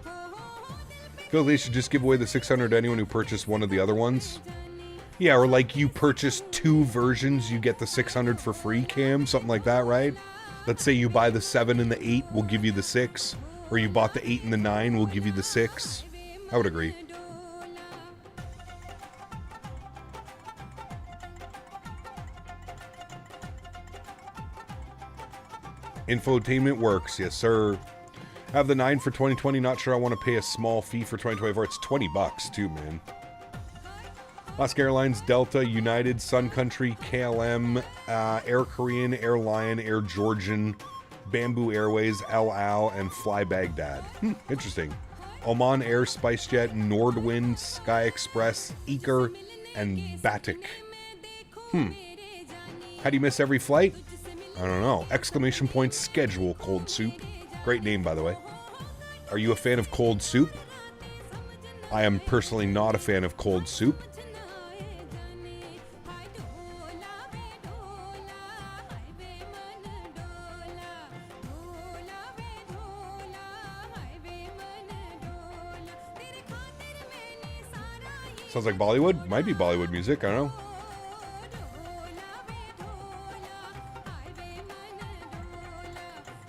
I feel like they should just give away the 600 to anyone who purchased one of the other ones. Yeah, or like you purchase 2 versions, you get the 600 for free, Cam, something like that, right? Let's say you buy the 7 and the 8, we'll give you the 6. Or you bought the 8 and the 9, we'll give you the 6. I would agree. Infotainment works, yes sir. Have the 9 for 2020, not sure I want to pay a small fee for 2024. It's $20 too, man. Alaska Airlines, Delta, United, Sun Country, KLM, Air Korean, Air Lion, Air Georgian, Bamboo Airways, El Al, and Fly Baghdad. Interesting. Oman Air, SpiceJet, Nordwind, Sky Express, Eker, and Batik. How do you miss every flight? I don't know. Exclamation point schedule, Cold Soup. Great name, by the way. Are you a fan of cold soup? I am personally not a fan of cold soup. Sounds like Bollywood. Might be Bollywood music. I don't know.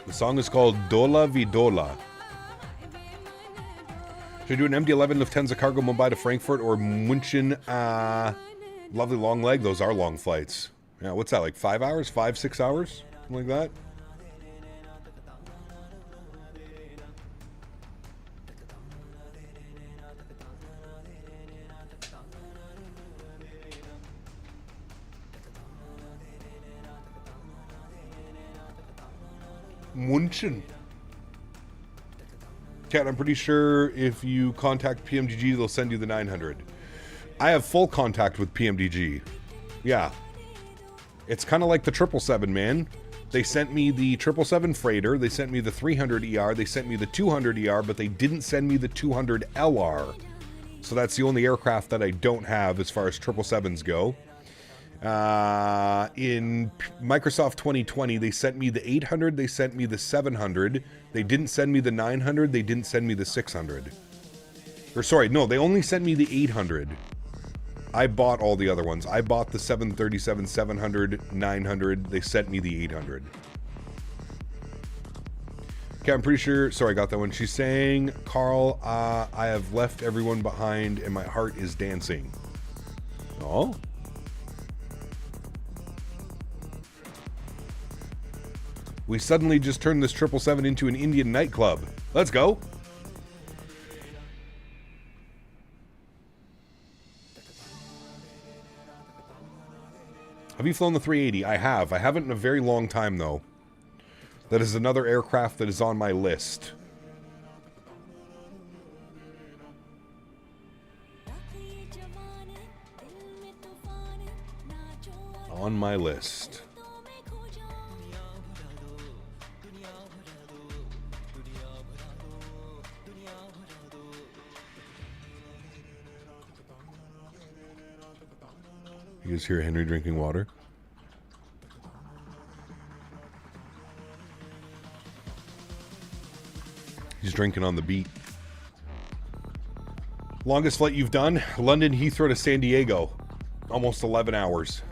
The song is called Dola Vidola. Should I do an MD-11 Lufthansa cargo Mumbai to Frankfurt or München? Lovely long leg. Those are long flights. Yeah, what's that, like 5 hours? 5-6 hours? Something like that? München. Cat, I'm pretty sure if you contact PMDG, they'll send you the 900. I have full contact with PMDG. Yeah. It's kind of like the 777, man. They sent me the 777 freighter, they sent me the 300 ER, they sent me the 200 ER, but they didn't send me the 200 LR. So that's the only aircraft that I don't have as far as 777s go. In Microsoft 2020, they sent me the 800, they sent me the 700, they didn't send me the 900, they didn't send me the 600. Or sorry, no, they only sent me the 800. I bought all the other ones. I bought the 737, 700, 900, they sent me the 800. Okay, I'm pretty sure, sorry, I got that one. She's saying, Karl, I have left everyone behind and my heart is dancing. Oh? We suddenly just turned this 777 into an Indian nightclub. Let's go. Have you flown the 380? I have. I haven't in a very long time, though. That is another aircraft that is on my list. On my list. You guys hear Henry drinking water? He's drinking on the beat. Longest flight you've done? London Heathrow to San Diego. Almost 11 hours.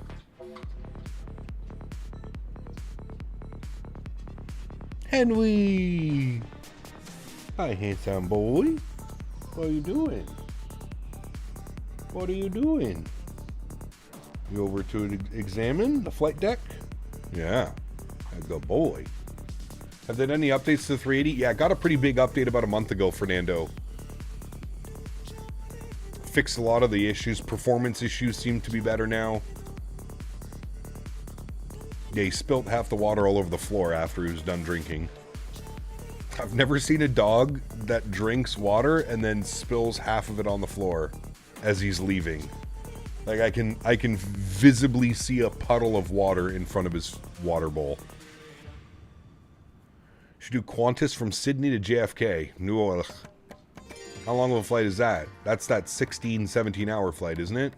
Henry! Hi, handsome boy. What are you doing? What are you doing? You over to examine the flight deck? Yeah. Good boy. Have they done any updates to the 380? Yeah, I got a pretty big update about a month ago, Fernando. Fixed a lot of the issues. Performance issues seem to be better now. Yeah, he spilt half the water all over the floor after he was done drinking. I've never seen a dog that drinks water and then spills half of it on the floor as he's leaving. Like, I can visibly see a puddle of water in front of his water bowl. Should do Qantas from Sydney to JFK. How long of a flight is that? That's that 16, 17 hour flight, isn't it?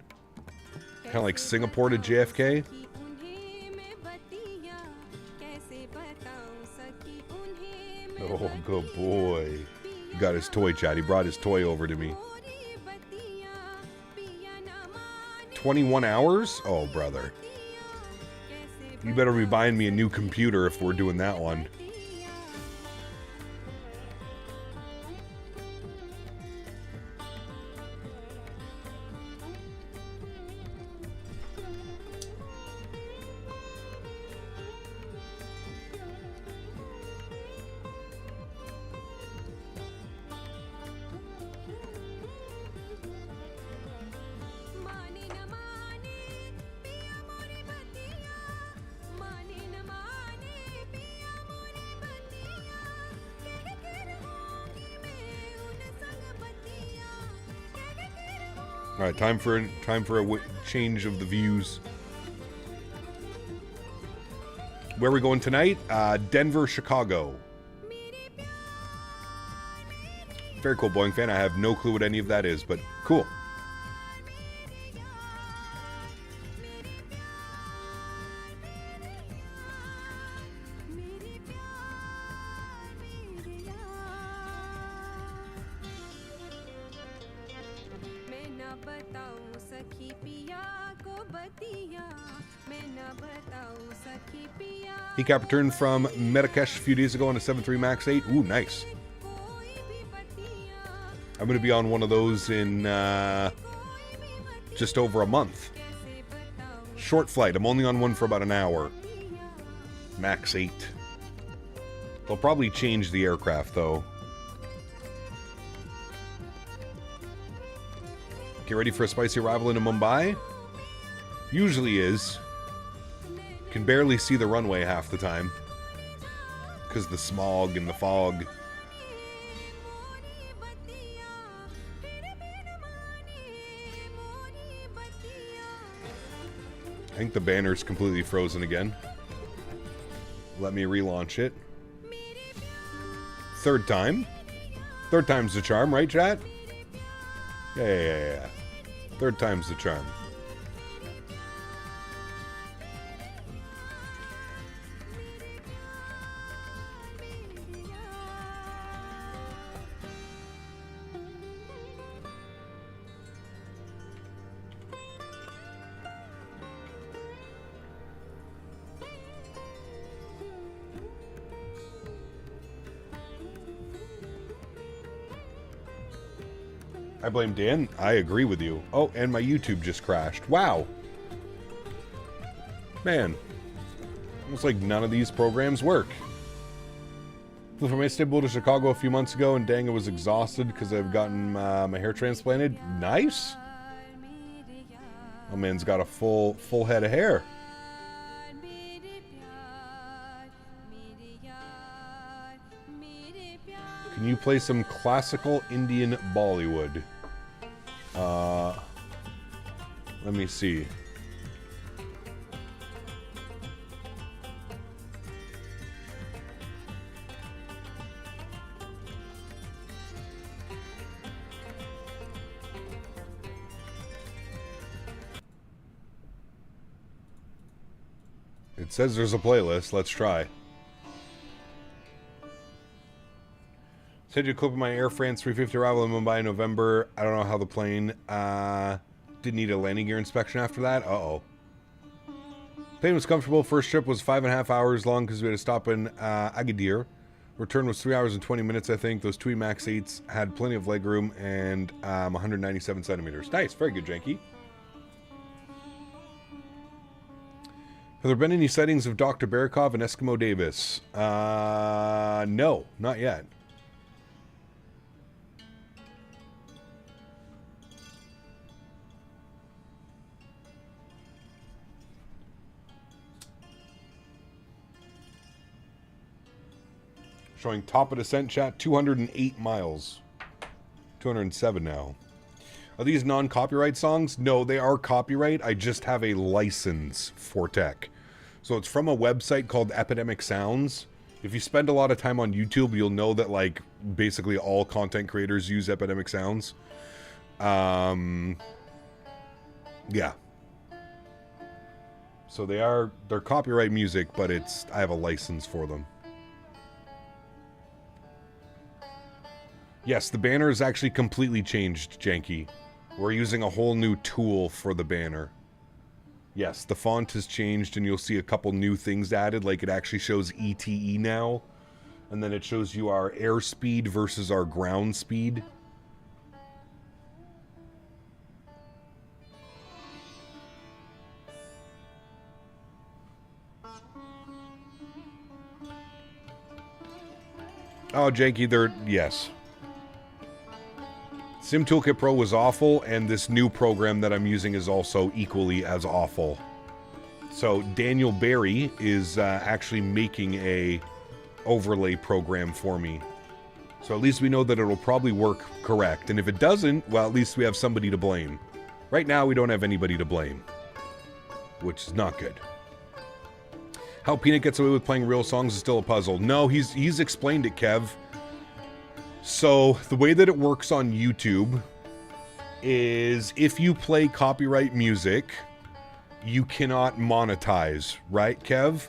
Kind of like Singapore to JFK. Oh, good boy. He got his toy, Chad. He brought his toy over to me. 21 hours? Oh, brother. You better be buying me a new computer if we're doing that one. All right, time for a change of the views. Where are we going tonight? Denver, Chicago. Very cool, Boeing fan. I have no clue what any of that is, but cool. Cap returned from Marrakesh a few days ago on a 7.3 Max 8. Ooh, nice. I'm going to be on one of those in just over a month. Short flight. I'm only on one for about an hour. Max 8. They'll probably change the aircraft, though. Get ready for a spicy arrival into Mumbai. Usually is. Can barely see the runway half the time because the smog and the fog. I think the banner's completely frozen again. Let me relaunch it. Third time. Third time's the charm, right, chat? Yeah. Third time's the charm. I blame Dan. I agree with you. Oh, and my YouTube just crashed. Wow. Man. Looks like none of these programs work. Flew from Istanbul to Chicago a few months ago, and dang, I was exhausted because I've gotten my hair transplanted. Nice. Oh, man's got a full head of hair. Can you play some classical Indian Bollywood? Let me see. It says there's a playlist. Let's try. Sent you a clip of my Air France 350 arrival in Mumbai in November. I don't know how the plane didn't need a landing gear inspection after that. Uh-oh. Plane was comfortable. First trip was 5.5 hours long because we had to stop in Agadir. Return was 3 hours and 20 minutes, I think. Those TUI Max 8s had plenty of legroom and 197 centimeters. Nice. Very good, Janky. Have there been any sightings of Dr. Barakov and Eskimo Davis? No, not yet. Showing top of descent chat, 208 miles. 207 now. Are these non-copyright songs? No, they are copyright. I just have a license for tech. So it's from a website called Epidemic Sounds. If you spend a lot of time on YouTube, you'll know that, like, basically all content creators use Epidemic Sounds. Yeah. So they're copyright music, but I have a license for them. Yes, the banner is actually completely changed, Janky. We're using a whole new tool for the banner. Yes, the font has changed and you'll see a couple new things added, like it actually shows ETE now. And then it shows you our airspeed versus our ground speed. Oh, Janky, yes. Sim Toolkit Pro was awful, and this new program that I'm using is also equally as awful. So Daniel Barry is actually making a overlay program for me. So at least we know that it'll probably work correct. And if it doesn't, well, at least we have somebody to blame. Right now, we don't have anybody to blame, which is not good. How Peanut gets away with playing real songs is still a puzzle. No, he's explained it, Kev. So, the way that it works on YouTube is if you play copyright music, you cannot monetize, right, Kev?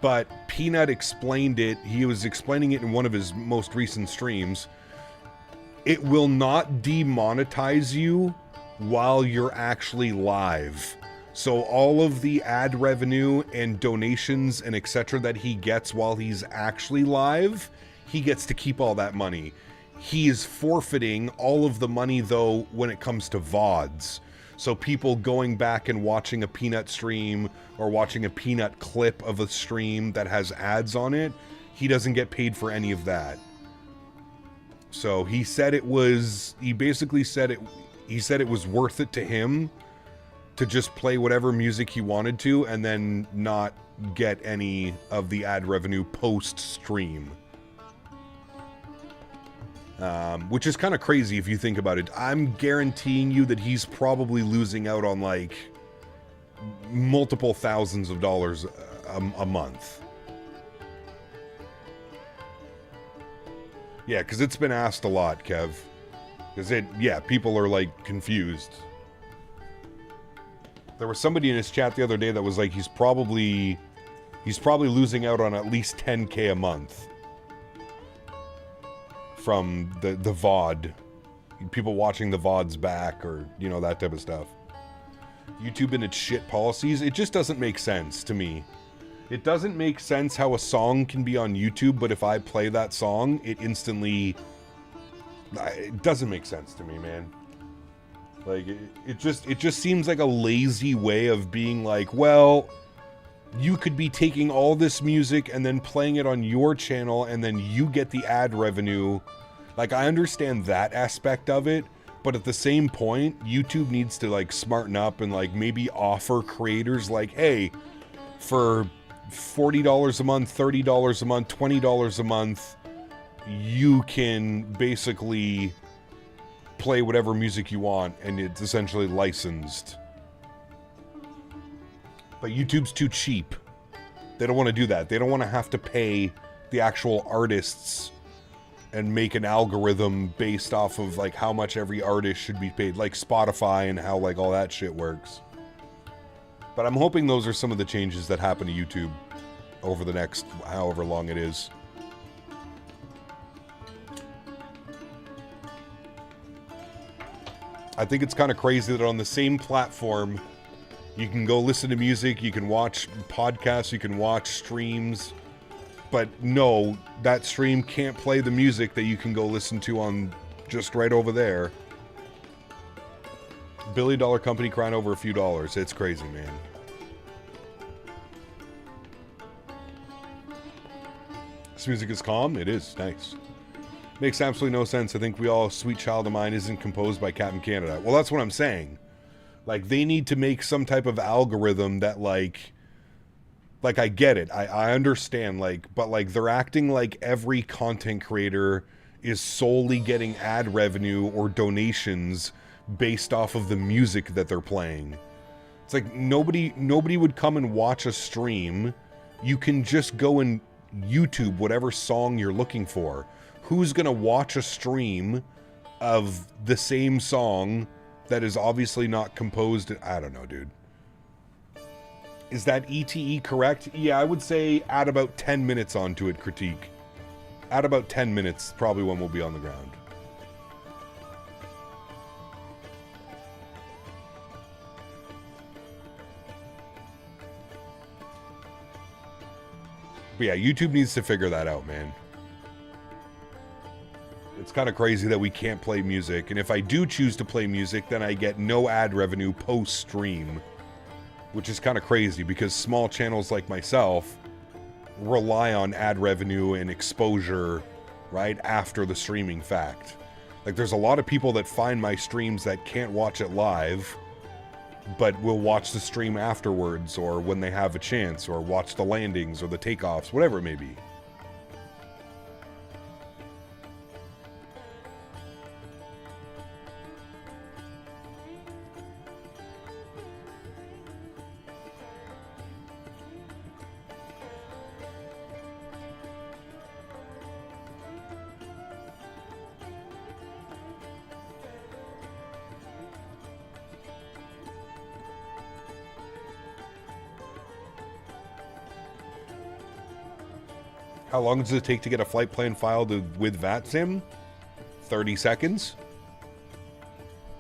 But Peanut explained it. He was explaining it in one of his most recent streams. It will not demonetize you while you're actually live. So all of the ad revenue and donations and etc. that he gets while he's actually live, he gets to keep all that money. He is forfeiting all of the money, though, when it comes to VODs. So people going back and watching a Peanut stream or watching a Peanut clip of a stream that has ads on it, he doesn't get paid for any of that. So he said it was, he basically said it was worth it to him to just play whatever music he wanted to and then not get any of the ad revenue post-stream. Which is kind of crazy if you think about it. I'm guaranteeing you that he's probably losing out on like multiple thousands of dollars a month. Yeah, because it's been asked a lot, Kev. Because people are like confused. There was somebody in his chat the other day that was like, he's probably losing out on at least 10K a month. From the VOD. People watching the VODs back or, you know, that type of stuff. YouTube and its shit policies, it just doesn't make sense to me. It doesn't make sense how a song can be on YouTube, but if I play that song, it instantly... It doesn't make sense to me, man. Like, it just seems like a lazy way of being like, well... You could be taking all this music and then playing it on your channel and then you get the ad revenue. Like, I understand that aspect of it, but at the same point, YouTube needs to, like, smarten up and, like, maybe offer creators, like, hey, for $40 a month, $30 a month, $20 a month, you can basically play whatever music you want and it's essentially licensed. But YouTube's too cheap. They don't want to do that. They don't want to have to pay the actual artists and make an algorithm based off of like how much every artist should be paid, like Spotify and how like all that shit works. But I'm hoping those are some of the changes that happen to YouTube over the next however long it is. I think it's kind of crazy that on the same platform you can go listen to music, you can watch podcasts, you can watch streams, but no, that stream can't play the music that you can go listen to on just right over there. $1 billion company crying over a few dollars. It's crazy, man. This music is calm. It is nice. Makes absolutely no sense. I think we all Sweet Child of Mine isn't composed by Captain Canada. Well, that's what I'm saying. Like, they need to make some type of algorithm that, like I get it. I understand, like, but, like, they're acting like every content creator is solely getting ad revenue or donations based off of the music that they're playing. It's like nobody would come and watch a stream. You can just go and YouTube whatever song you're looking for. Who's gonna watch a stream of the same song that is obviously not composed? I don't know, dude. Is that ETE correct? Yeah, I would say add about 10 minutes onto it, Critique. Add about 10 minutes, probably when we'll be on the ground. But yeah, YouTube needs to figure that out, man. It's kind of crazy that we can't play music, and if I do choose to play music, then I get no ad revenue post-stream, which is kind of crazy because small channels like myself rely on ad revenue and exposure right after the streaming fact. Like, there's a lot of people that find my streams that can't watch it live, but will watch the stream afterwards, or when they have a chance, or watch the landings or the takeoffs, whatever it may be. How long does it take to get a flight plan filed with VATSIM? 30 seconds.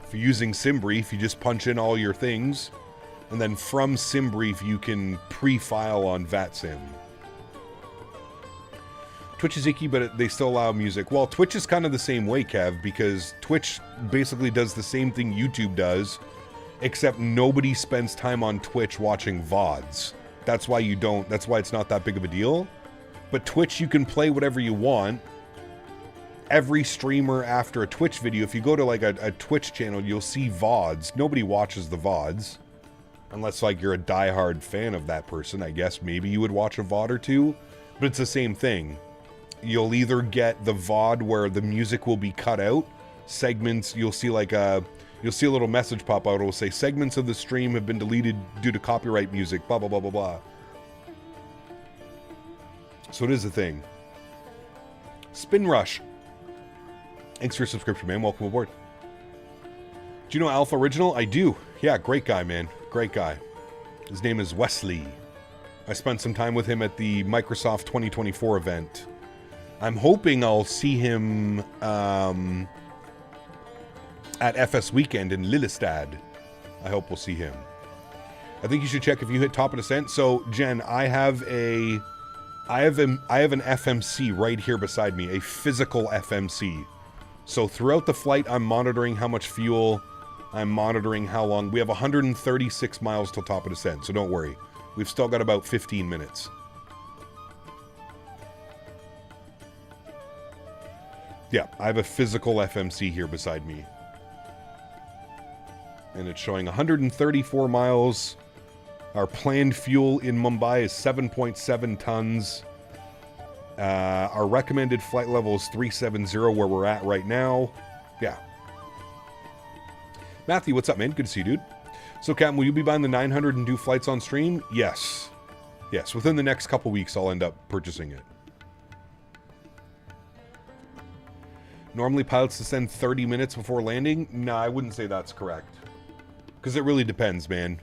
If you're using SimBrief, you just punch in all your things, and then from SimBrief you can pre-file on VATSIM. Twitch is icky, but they still allow music. Well, Twitch is kind of the same way, Kev, because Twitch basically does the same thing YouTube does, except nobody spends time on Twitch watching VODs. That's why it's not that big of a deal. But Twitch, you can play whatever you want. Every streamer after a Twitch video, if you go to like a Twitch channel, you'll see VODs. Nobody watches the VODs. Unless like you're a diehard fan of that person, I guess maybe you would watch a VOD or two. But it's the same thing. You'll either get the VOD where the music will be cut out. Segments, you'll see like a little message pop out. It will say, segments of the stream have been deleted due to copyright music, blah, blah, blah, blah, blah. So it is a thing. Spin Rush. Thanks for your subscription, man. Welcome aboard. Do you know Alpha Original? I do. Yeah, great guy, man. Great guy. His name is Wesley. I spent some time with him at the Microsoft 2024 event. I'm hoping I'll see him at FS Weekend in Lillestad. I hope we'll see him. I think you should check if you hit top of descent. So, Jen, I have an FMC right here beside me, a physical FMC. So throughout the flight, I'm monitoring how much fuel, I'm monitoring how long. We have 136 miles till top of descent, so don't worry. We've still got about 15 minutes. Yeah, I have a physical FMC here beside me. And it's showing 134 miles. Our planned fuel in Mumbai is 7.7 tons. Our recommended flight level is 370, where we're at right now. Yeah. Matthew, what's up, man? Good to see you, dude. So, Captain, will you be buying the 900 and do flights on stream? Yes. Yes, within the next couple weeks, I'll end up purchasing it. Normally, pilots descend 30 minutes before landing? No, I wouldn't say that's correct. Because it really depends, man.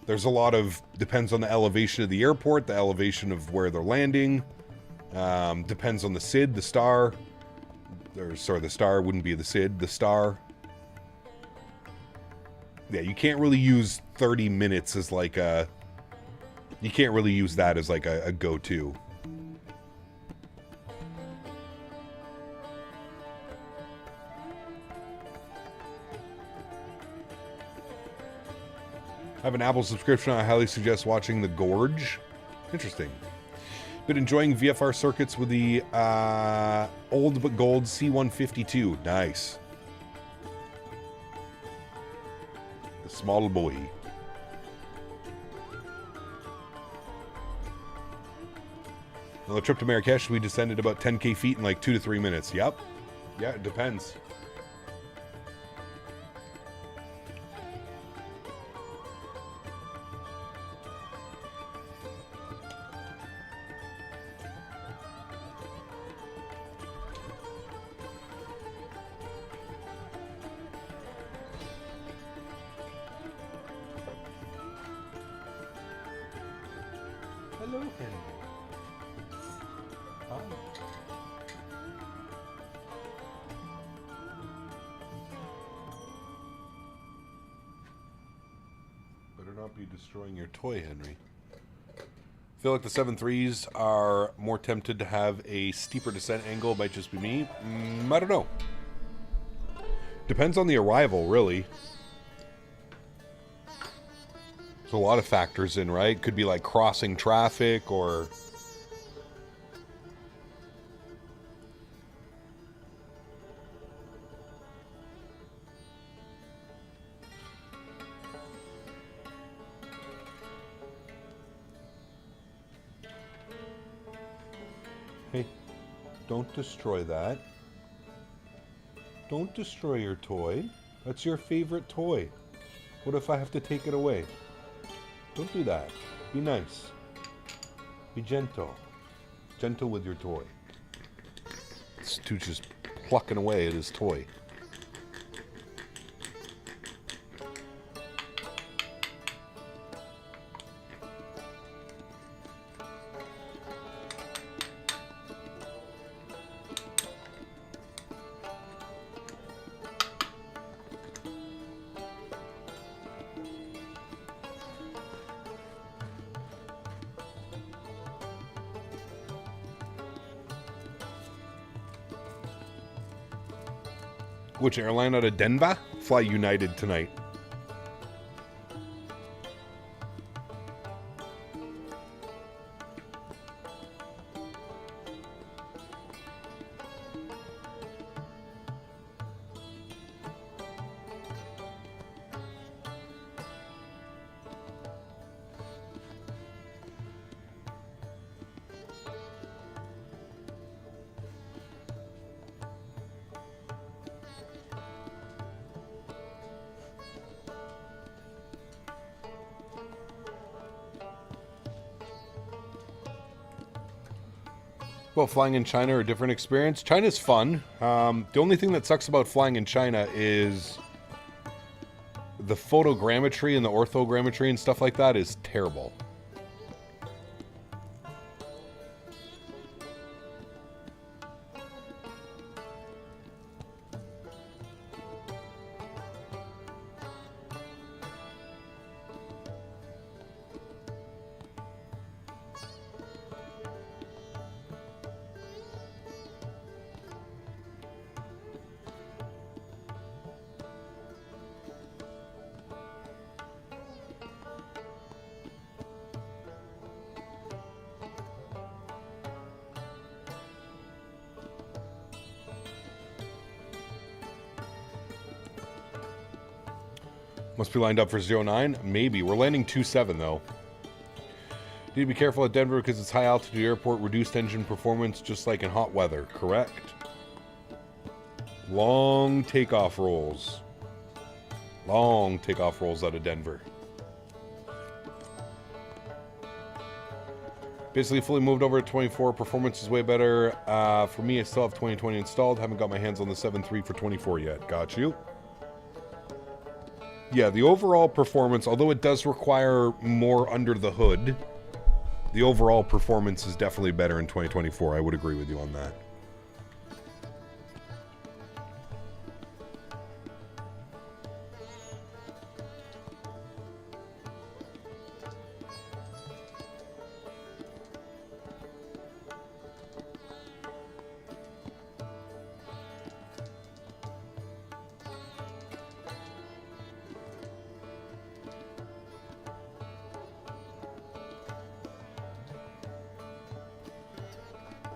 There's a lot of... Depends on the elevation of the airport, the elevation of where they're landing. Depends on the SID, the star. Or, sorry, the star wouldn't be the SID, the star. Yeah, you can't really use 30 minutes as like a... You can't really use that as like a go-to. I have an Apple subscription. I highly suggest watching The Gorge. Interesting. Been enjoying VFR circuits with the old but gold C152. Nice. The small boy. On the trip to Marrakesh, we descended about 10k feet in like 2 to 3 minutes. Yep. Yeah, it depends. Hello, Henry. Hi. Better not be destroying your toy, Henry. I feel like the 7.3s are more tempted to have a steeper descent angle. Might just be me. I don't know. Depends on the arrival, really. There's a lot of factors in, right? Could be like crossing traffic or... Hey, don't destroy that. Don't destroy your toy. That's your favorite toy. What if I have to take it away? Don't do that. Be nice. Be gentle. Gentle with your toy. This dude's just plucking away at his toy. Which airline out of Denver? Fly United tonight. Well, flying in China, a different experience. China's fun. The only thing that sucks about flying in China is the photogrammetry and the orthogrammetry and stuff like that is terrible. Must be lined up for 09? Maybe. We're landing 27 though. Need to be careful at Denver because it's high altitude airport, reduced engine performance just like in hot weather. Correct. Long takeoff rolls. Long takeoff rolls out of Denver. Basically fully moved over to 24. Performance is way better. For me, I still have 2020 installed. Haven't got my hands on the 7.3 for 24 yet. Got you. Yeah, the overall performance, although it does require more under the hood, the overall performance is definitely better in 2024. I would agree with you on that.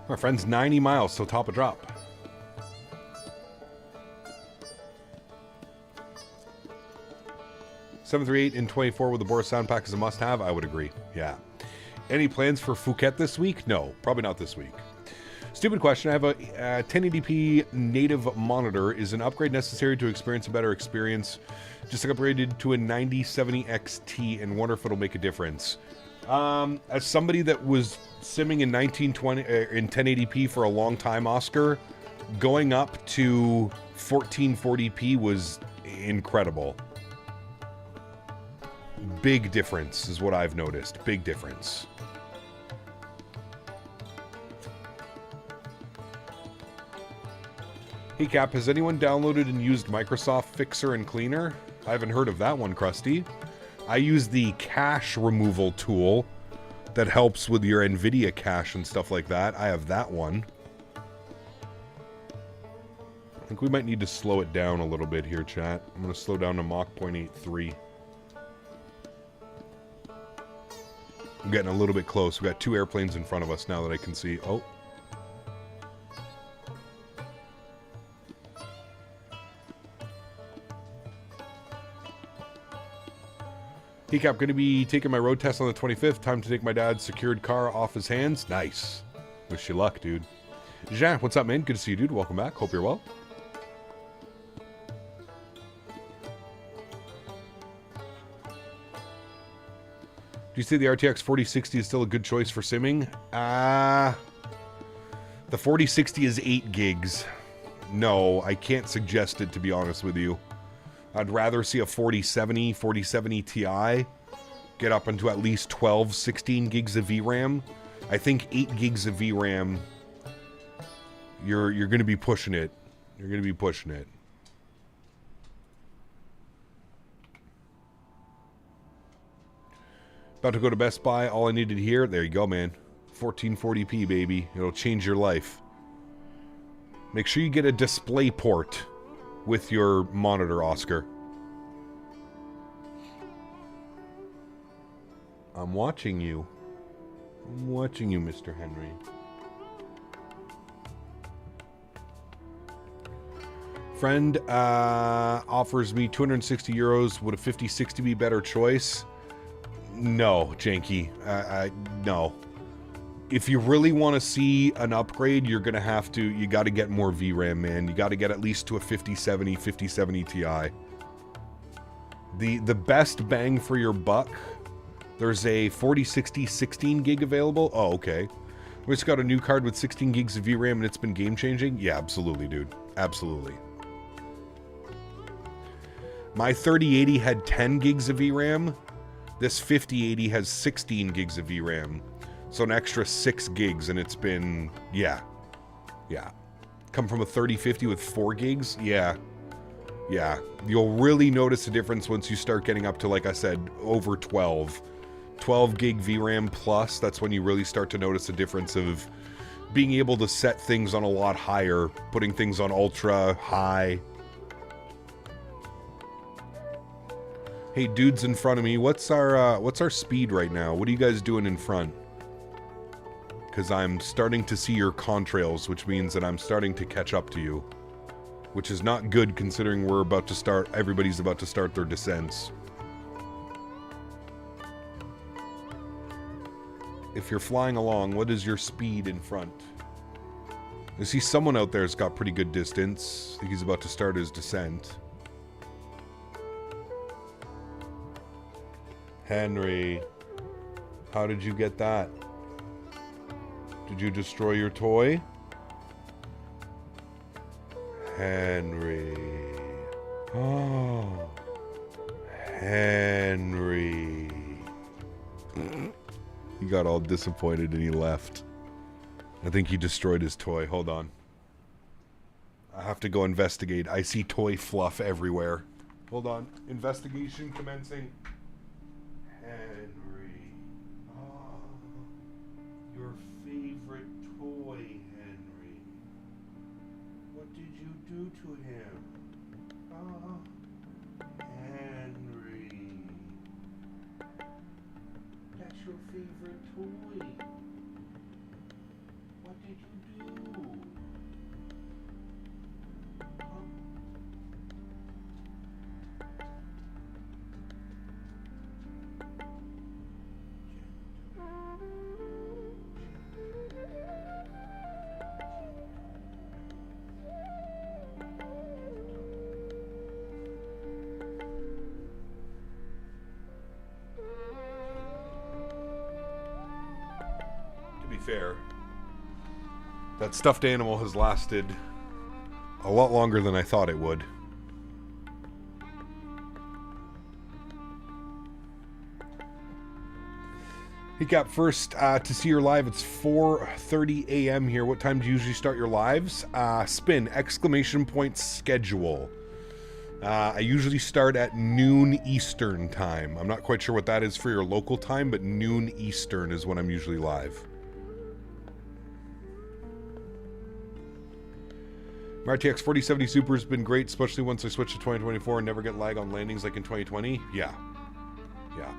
My friend's 90 miles till top of drop. $738 and 24 with the Boris sound pack is a must-have. I would agree. Yeah. Any plans for Phuket this week? No, probably not this week. Stupid question. I have a 1080p native monitor. Is an upgrade necessary to experience a better experience? Just upgraded to a 9070 XT and wonder if it'll make a difference. As somebody that was simming in 1920 in 1080p for a long time, Oscar, going up to 1440p was incredible. Big difference is what I've noticed. Big difference. Hey Cap, has anyone downloaded and used Microsoft Fixer and Cleaner? I haven't heard of that one, Krusty. I use the cache removal tool that helps with your NVIDIA cache and stuff like that. I have that one. I think we might need to slow it down a little bit here, chat. I'm going to slow down to Mach 0.83. I'm getting a little bit close. We've got two airplanes in front of us now that I can see. Oh. Hey Cap, going to be taking my road test on the 25th. Time to take my dad's secured car off his hands. Nice. Wish you luck, dude. Jean, what's up, man? Good to see you, dude. Welcome back. Hope you're well. Do you say the RTX 4060 is still a good choice for simming? The 4060 is 8 gigs. No, I can't suggest it, to be honest with you. I'd rather see a 4070 Ti get up into at least 12, 16 gigs of VRAM. I think 8 gigs of VRAM, you're going to be pushing it. You're going to be pushing it. About to go to Best Buy. All I needed here. There you go, man. 1440p, baby. It'll change your life. Make sure you get a display port with your monitor, Oscar. I'm watching you. I'm watching you, Mr. Henry. Friend offers me 260 euros. Would a 5060 be better choice? No, Janky. No. If you really want to see an upgrade, you're going to have to, you got to get more VRAM, man. You got to get at least to a 5070 Ti. The best bang for your buck, there's a 4060 16 gig available. Oh, okay. We just got a new card with 16 gigs of VRAM and it's been game changing. Yeah, absolutely, dude. Absolutely. My 3080 had 10 gigs of VRAM. This 5080 has 16 gigs of VRAM. So an extra 6 gigs, and it's been, yeah. Come from a 3050 with 4 gigs? Yeah. You'll really notice a difference once you start getting up to, like I said, over 12. 12 gig VRAM plus, that's when you really start to notice a difference of being able to set things on a lot higher, putting things on ultra, high. Hey, dudes in front of me, what's our speed right now? What are you guys doing in front? Because I'm starting to see your contrails, which means that I'm starting to catch up to you. Which is not good considering we're about to start, everybody's about to start their descents. If you're flying along, what is your speed in front? I see someone out there has got pretty good distance. I think he's about to start his descent. Henry, how did you get that? Did you destroy your toy? Henry. Oh. Henry. He got all disappointed and he left. I think he destroyed his toy. Hold on. I have to go investigate. I see toy fluff everywhere. Hold on. Investigation commencing. Henry. Oh. Your favorite toy, Henry. What did you do to him? Oh, Henry. That's your favorite toy. What did you be fair. That stuffed animal has lasted a lot longer than I thought it would. Hey Cap, first to see your live, it's 4:30 a.m. here. What time do you usually start your lives? Spin, ! Schedule. I usually start at noon Eastern time. I'm not quite sure what that is for your local time, but noon Eastern is when I'm usually live. My RTX 4070 Super has been great, especially once I switch to 2024 and never get lag on landings like in 2020. Yeah. Yeah.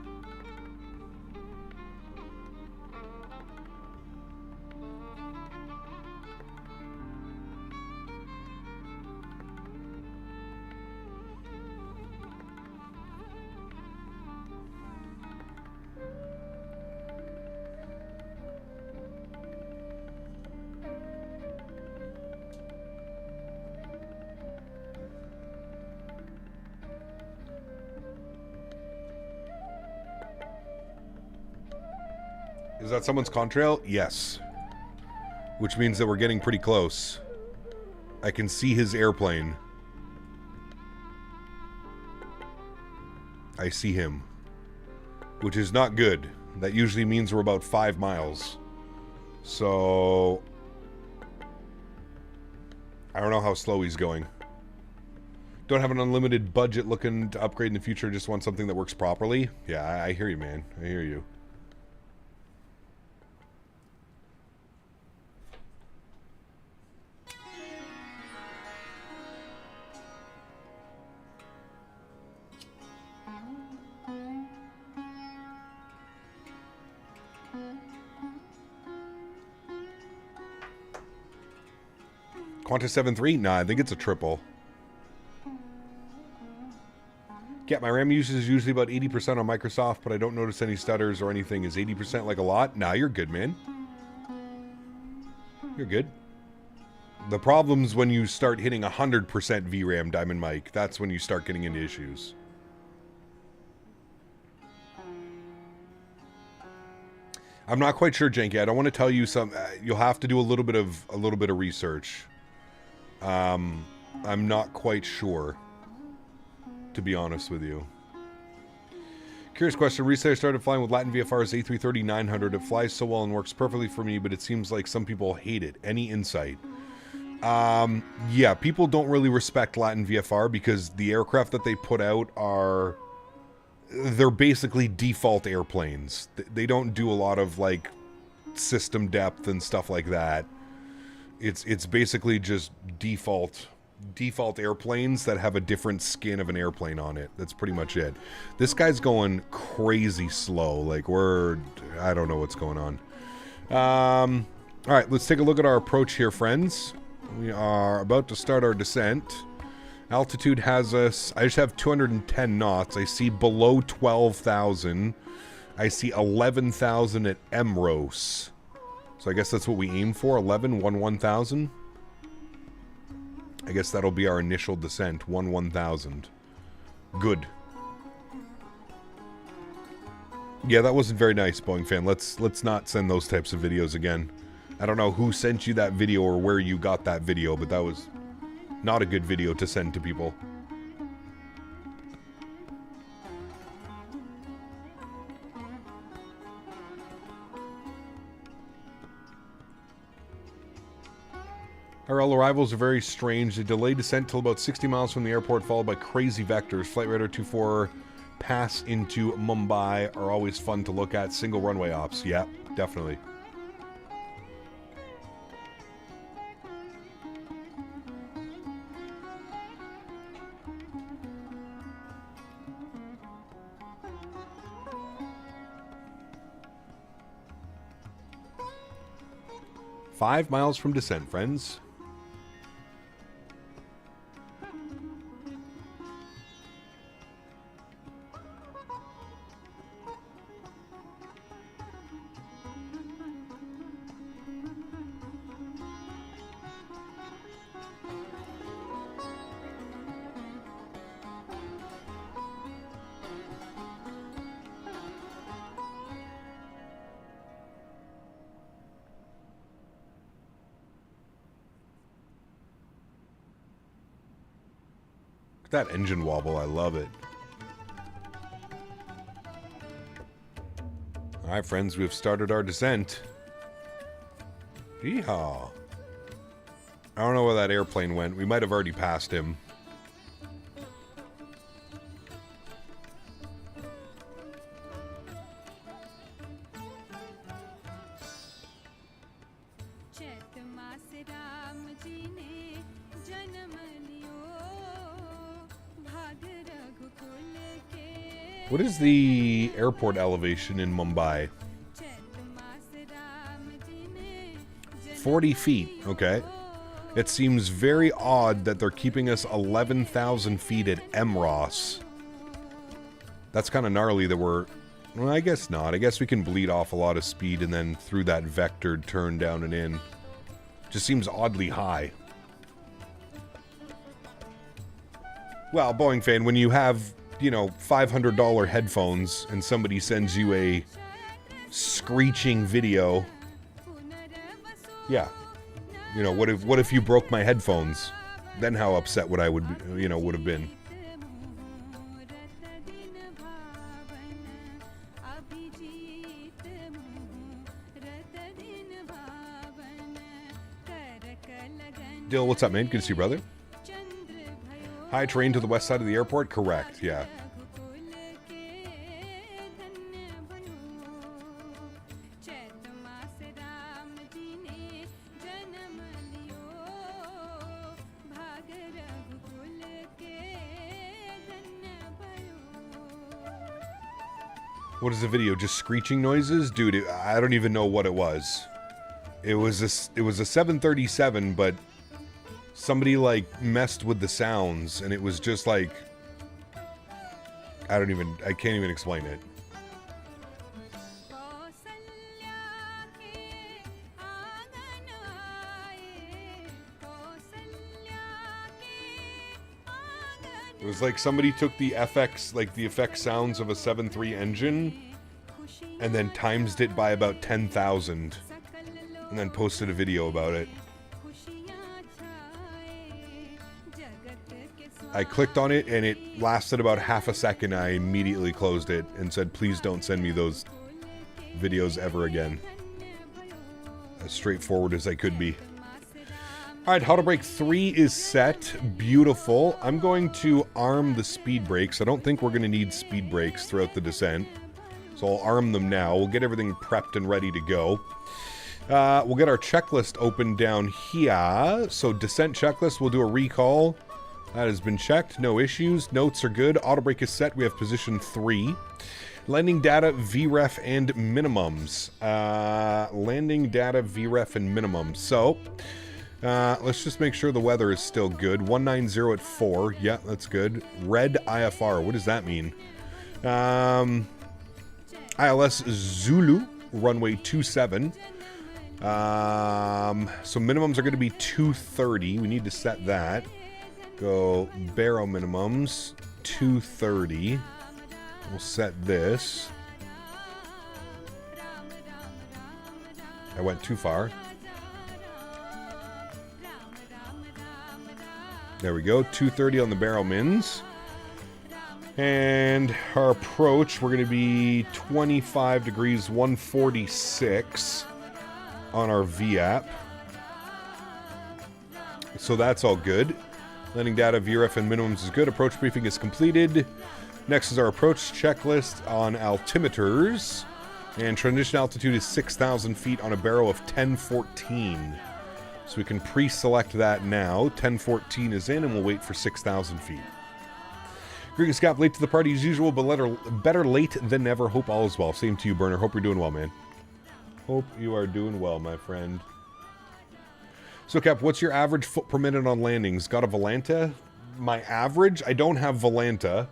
Is that someone's contrail? Yes. Which means that we're getting pretty close. I can see his airplane. I see him. Which is not good. That usually means we're about 5 miles. So... I don't know how slow he's going. Don't have an unlimited budget looking to upgrade in the future. Just want something that works properly. Yeah, I hear you, man. I hear you. Qantas 7.3? Nah, I think it's a triple. Yeah, my RAM usage is usually about 80% on Microsoft, but I don't notice any stutters or anything. Is 80% like a lot? Nah, you're good, man. You're good. The problem's when you start hitting 100% VRAM, Diamond Mike. That's when you start getting into issues. I'm not quite sure, Janky. I don't want to tell you some. You'll have to do a little bit of research. I'm not quite sure, to be honest with you. Curious question. Recently I started flying with Latin VFR's A330-900. It flies so well and works perfectly for me, but it seems like some people hate it. Any insight? Yeah, people don't really respect Latin VFR because the aircraft that they put out are... They're basically default airplanes. They don't do a lot of, like, system depth and stuff like that. It's basically just default airplanes that have a different skin of an airplane on it. That's pretty much it. This guy's going crazy slow. Like, I don't know what's going on. All right, let's take a look at our approach here, friends. We are about to start our descent. Altitude has us... I just have 210 knots. I see below 12,000. I see 11,000 at MROS. So I guess that's what we aim for. 1,000. I guess that'll be our initial descent. 1,000. Good. Yeah, that wasn't very nice, Boeing fan. Let's not send those types of videos again. I don't know who sent you that video or where you got that video, but that was not a good video to send to people. RL arrivals are very strange. They delay descent till about 60 miles from the airport, followed by crazy vectors. Flight Radar 24 pass into Mumbai are always fun to look at. Single runway ops. Yeah, definitely. Five miles from descent, friends. That engine wobble, I love it. Alright, friends, we've started our descent. Yeehaw. I don't know where that airplane went. We might have already passed him. What is the airport elevation in Mumbai? 40 feet, okay. It seems very odd that they're keeping us 11,000 feet at MROS. That's kind of gnarly that we're... Well, I guess not. I guess we can bleed off a lot of speed and then through that vectored turn down and in. Just seems oddly high. Well, Boeing fan, when you have, you know, $500 headphones and somebody sends you a screeching video... Yeah. You know, what if you broke my headphones? Then how upset would I would have been. Dill, what's up, man? Good to see you, brother. High terrain to the west side of the airport? Correct, yeah. What is the video? Just screeching noises? Dude, I don't even know what it was. It was a 737, but somebody, like, messed with the sounds, and it was just, like... I can't even explain it. It was like somebody took the FX, like the effect sounds of a 7.3 engine, and then times it by about 10,000, and then posted a video about it. I clicked on it, and it lasted about half a second. I immediately closed it and said, please don't send me those videos ever again. As straightforward as I could be. Alright, How to Brake 3 is set. Beautiful. I'm going to arm the speed brakes. I don't think we're going to need speed brakes throughout the descent. So I'll arm them now. We'll get everything prepped and ready to go. We'll get our checklist open down here. So descent checklist, we'll do a recall. That has been checked. No issues. Notes are good. Auto brake is set. We have position 3. Landing data, VREF, and minimums. Landing data, VREF, and minimums. So... let's just make sure the weather is still good. 190 at 4. Yeah, that's good. Red IFR. What does that mean? ILS Zulu, runway 27. So minimums are going to be 230. We need to set that. Go barrow minimums, 230. We'll set this. I went too far. There we go, 230 on the barrel mins. And our approach, we're going to be 25 degrees, 146 on our VAP. So that's all good. Landing data, VRF, and minimums is good. Approach briefing is completed. Next is our approach checklist on altimeters. And transition altitude is 6,000 feet on a barrow of 1014. So we can pre-select that now. 1014 is in, and we'll wait for 6,000 feet. Greetings, Scott. Late to the party as usual, but better late than never. Hope all is well. Same to you, Burner. Hope you're doing well, man. Hope you are doing well, my friend. So, Cap, what's your average foot per minute on landings? Got a Volanta? My average? I don't have Volanta.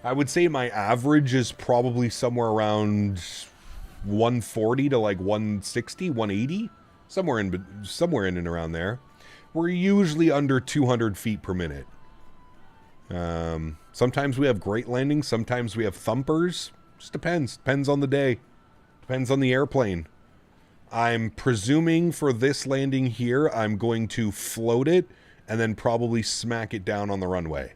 I would say my average is probably somewhere around 140 to like 160, 180. Somewhere in and around there. We're usually under 200 feet per minute. Sometimes we have great landings. Sometimes we have thumpers. Just depends. Depends on the day. Depends on the airplane. I'm presuming for this landing here, I'm going to float it and then probably smack it down on the runway.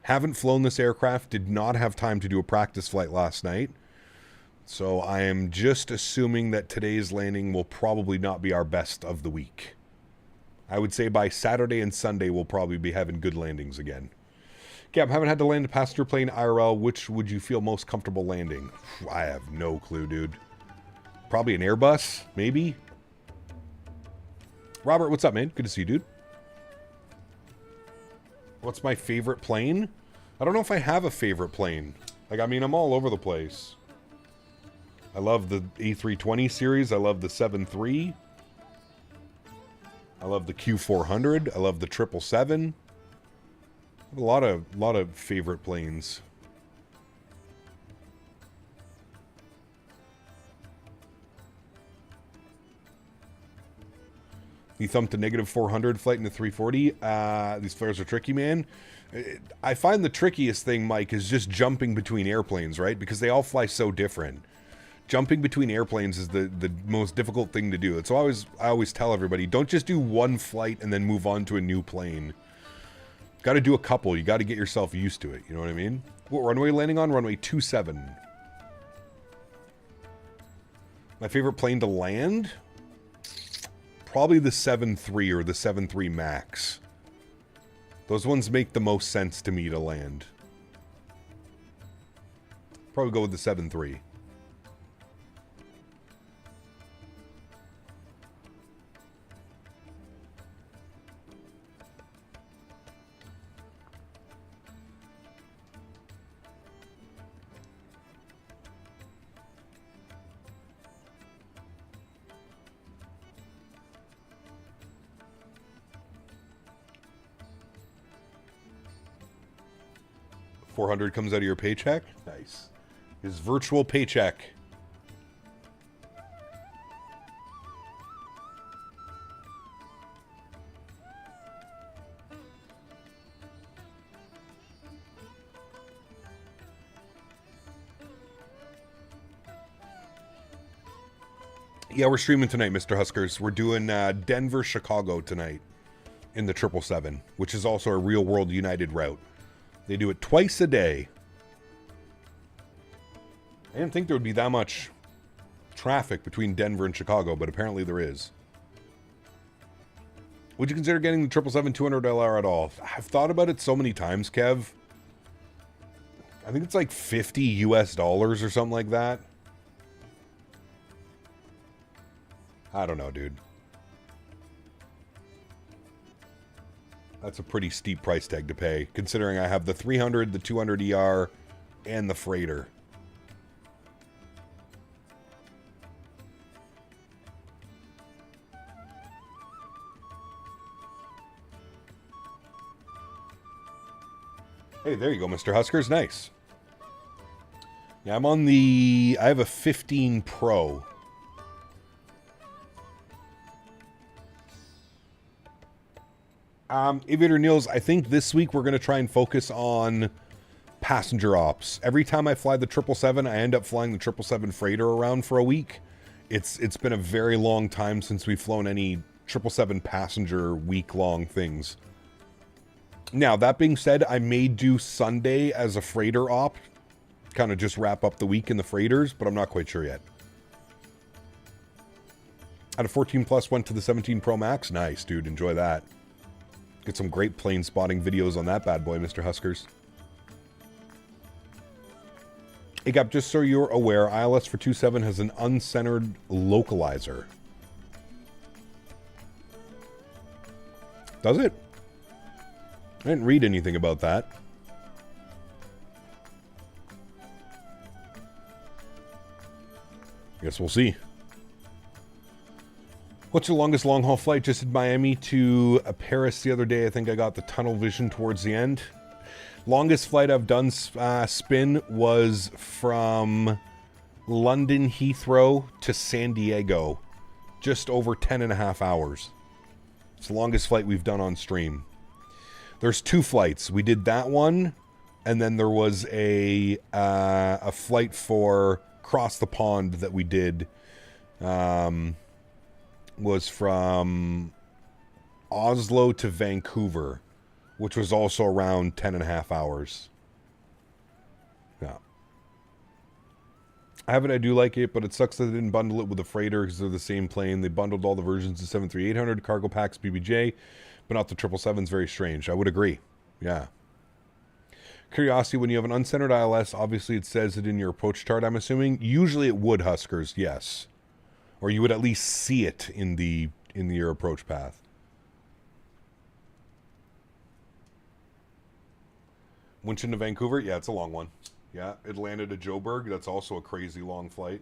Haven't flown this aircraft, did not have time to do a practice flight last night. So I am just assuming that today's landing will probably not be our best of the week. I would say by Saturday and Sunday we'll probably be having good landings again. Gab, haven't had to land a passenger plane IRL. Which would you feel most comfortable landing? I have no clue, dude. Probably an Airbus, maybe. Robert, what's up, man? Good to see you, dude. What's my favorite plane? I don't know if I have a favorite plane. Like, I mean, I'm all over the place. I love the A320 series. I love the 737. I love the Q400. I love the 777. I have a lot of favorite planes. You thumped a negative 400 flight in the 340. These flares are tricky, man. I find the trickiest thing, Mike, is just jumping between airplanes, right? Because they all fly so different. Jumping between airplanes is the most difficult thing to do. It's always, I always tell everybody, don't just do one flight and then move on to a new plane. Got to do a couple. You got to get yourself used to it. You know what I mean? What runway landing on? Runway 27. My favorite plane to land? Probably the 7.3 or the 7.3 Max. Those ones make the most sense to me to land. Probably go with the 7.3. $400 comes out of your paycheck? Nice. His virtual paycheck. Yeah, we're streaming tonight, Mr. Huskers. We're doing Denver, Chicago tonight in the 777, which is also a real-world United route. They do it twice a day. I didn't think there would be that much traffic between Denver and Chicago, but apparently there is. Would you consider getting the 777 200LR at all? I've thought about it so many times, Kev. I think it's like $50 US or something like that. I don't know, dude. That's a pretty steep price tag to pay, considering I have the 300, the 200ER, and the freighter. Hey, there you go, Mr. Huskers. Nice. Yeah, I'm on the... I have a 15 Pro. Aviator Niels, I think this week we're going to try and focus on passenger ops. Every time I fly the 777, I end up flying the 777 freighter around for a week. It's been a very long time since we've flown any 777 passenger week-long things. Now, that being said, I may do Sunday as a freighter op. Kind of just wrap up the week in the freighters, but I'm not quite sure yet. Out of 14 Plus, went to the 17 Pro Max. Nice, dude. Enjoy that. Get some great plane spotting videos on that bad boy, Mr. Huskers. Hey, Gap, just so you're aware, ILS for 27 has an uncentered localizer. Does it? I didn't read anything about that. Guess we'll see. What's your longest long-haul flight? Just did Miami to Paris the other day. I think I got the tunnel vision towards the end. Longest flight I've done spin was from London Heathrow to San Diego. Just over 10.5 hours. It's the longest flight we've done on stream. There's 2 flights. We did that one, and then there was a flight for Cross the Pond that we did. Was from Oslo to Vancouver. which was also around 10.5 hours. Yeah. I have it, I do like it, but it sucks that they didn't bundle it with the freighter because they're the same plane. They bundled all the versions of 73800, cargo packs, BBJ, but not the 777s. Very strange. I would agree. Yeah. Curiosity, when you have an uncentered ILS, obviously it says it in your approach chart, I'm assuming. Usually it would, Huskers, yes. Or you would at least see it in your approach path. Winchton to Vancouver? Yeah, it's a long one. Yeah, Atlanta to Joburg. That's also a crazy long flight.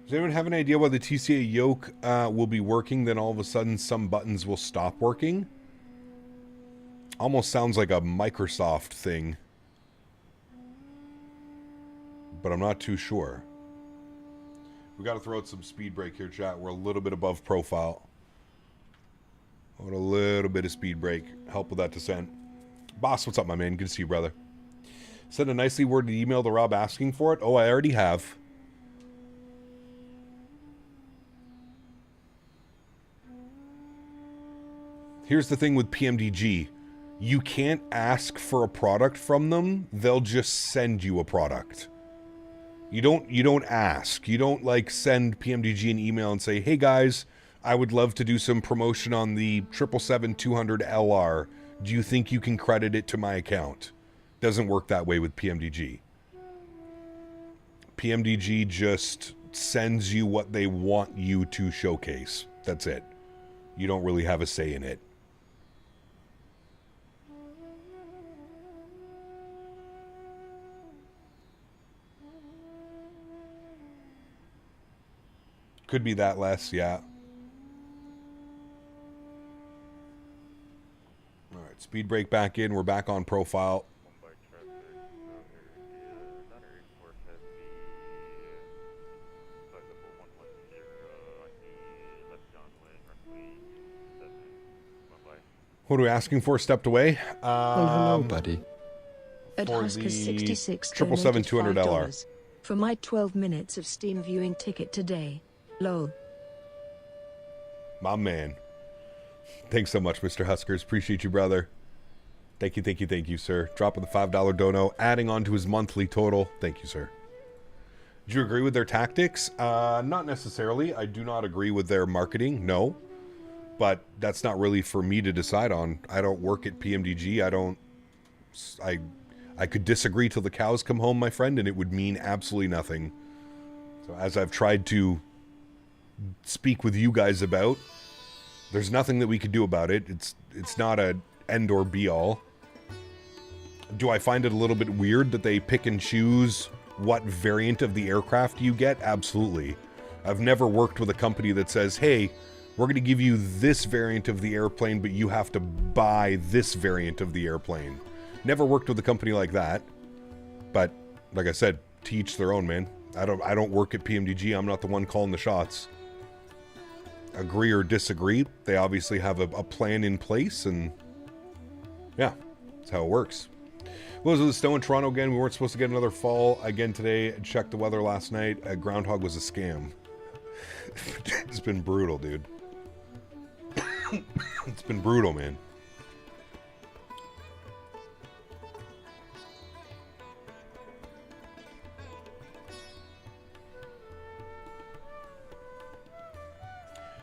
Does anyone have an idea why the TCA yoke will be working, then all of a sudden some buttons will stop working? Almost sounds like a Microsoft thing. But I'm not too sure. We got to throw out some speed brake here, chat. We're a little bit above profile. Want a little bit of speed brake. Help with that descent. Boss, what's up, my man? Good to see you, brother. Send a nicely worded email to Rob asking for it. Oh, I already have. Here's the thing with PMDG. You can't ask for a product from them. They'll just send you a product. You don't ask. You don't like send PMDG an email and say, "Hey guys, I would love to do some promotion on the 777-200 LR. Do you think you can credit it to my account?" Doesn't work that way with PMDG. PMDG just sends you what they want you to showcase. That's it. You don't really have a say in it. Could be that less, yeah. Alright, speed brake back in. We're back on profile. Mumbai traffic, Honorary Port has the flight level 110 on the left downwind, runway 7, Mumbai. What are we asking for? Stepped away? Hello, buddy. At for Husker the 66 777-200 LR. $5 for my 12 minutes of Steam viewing ticket today. Lol. My man. Thanks so much, Mr. Huskers. Appreciate you, brother. Thank you, sir. Dropping the $5 dono, adding on to his monthly total. Thank you, sir. Do you agree with their tactics? Not necessarily. I do not agree with their marketing, no. But that's not really for me to decide on. I don't work at PMDG. I could disagree till the cows come home, my friend, and it would mean absolutely nothing. So as I've tried to speak with you guys about, there's nothing that we could do about it. It's not a end or be all. Do I find it a little bit weird that they pick and choose what variant of the aircraft you get? Absolutely. I've never worked with a company that says, "Hey, we're going to give you this variant of the airplane, but you have to buy this variant of the airplane." Never worked with a company like that. But like I said, to each their own, man. I don't work at PMDG. I'm not the one calling the shots. Agree or disagree, they obviously have a plan in place, and yeah, that's how it works. What was with the snow in Toronto again? We weren't supposed to get another fall again today. I checked the weather last night. Groundhog was a scam. It's been brutal, dude. It's been brutal, man.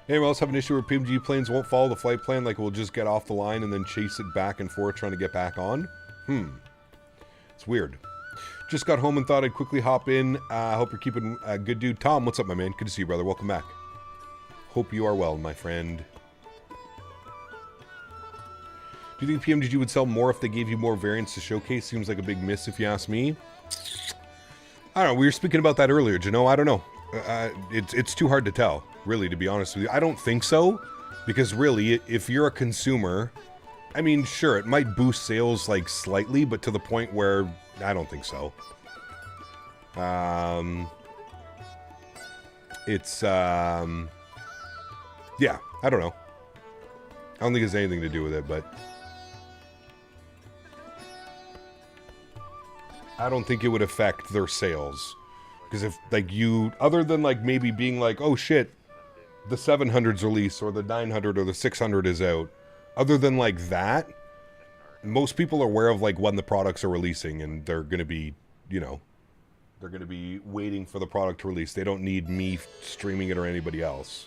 Anyone else have an issue where PMG planes won't follow the flight plan, like we'll just get off the line and then chase it back and forth trying to get back on? It's weird. Just got home and thought I'd quickly hop in. Hope you're keeping a good, dude. Tom, what's up, my man? Good to see you, brother. Welcome back. Hope you are well, my friend. Do you think PMDG would sell more if they gave you more variants to showcase? Seems like a big miss if you ask me. I don't know. We were speaking about that earlier, Jano. I don't know. It's too hard to tell, really, to be honest with you. I don't think so, because really, if you're a consumer, I mean, sure, it might boost sales like slightly, but to the point where I don't think so. Yeah, I don't know. I don't think it has anything to do with it, but I don't think it would affect their sales. Because if, like, you, other than, like, maybe being like, oh shit, the 700's released, or the 900 or the 600 is out, other than, like, that, most people are aware of, like, when the products are releasing, and they're going to be, you know, they're going to be waiting for the product to release. They don't need me streaming it or anybody else.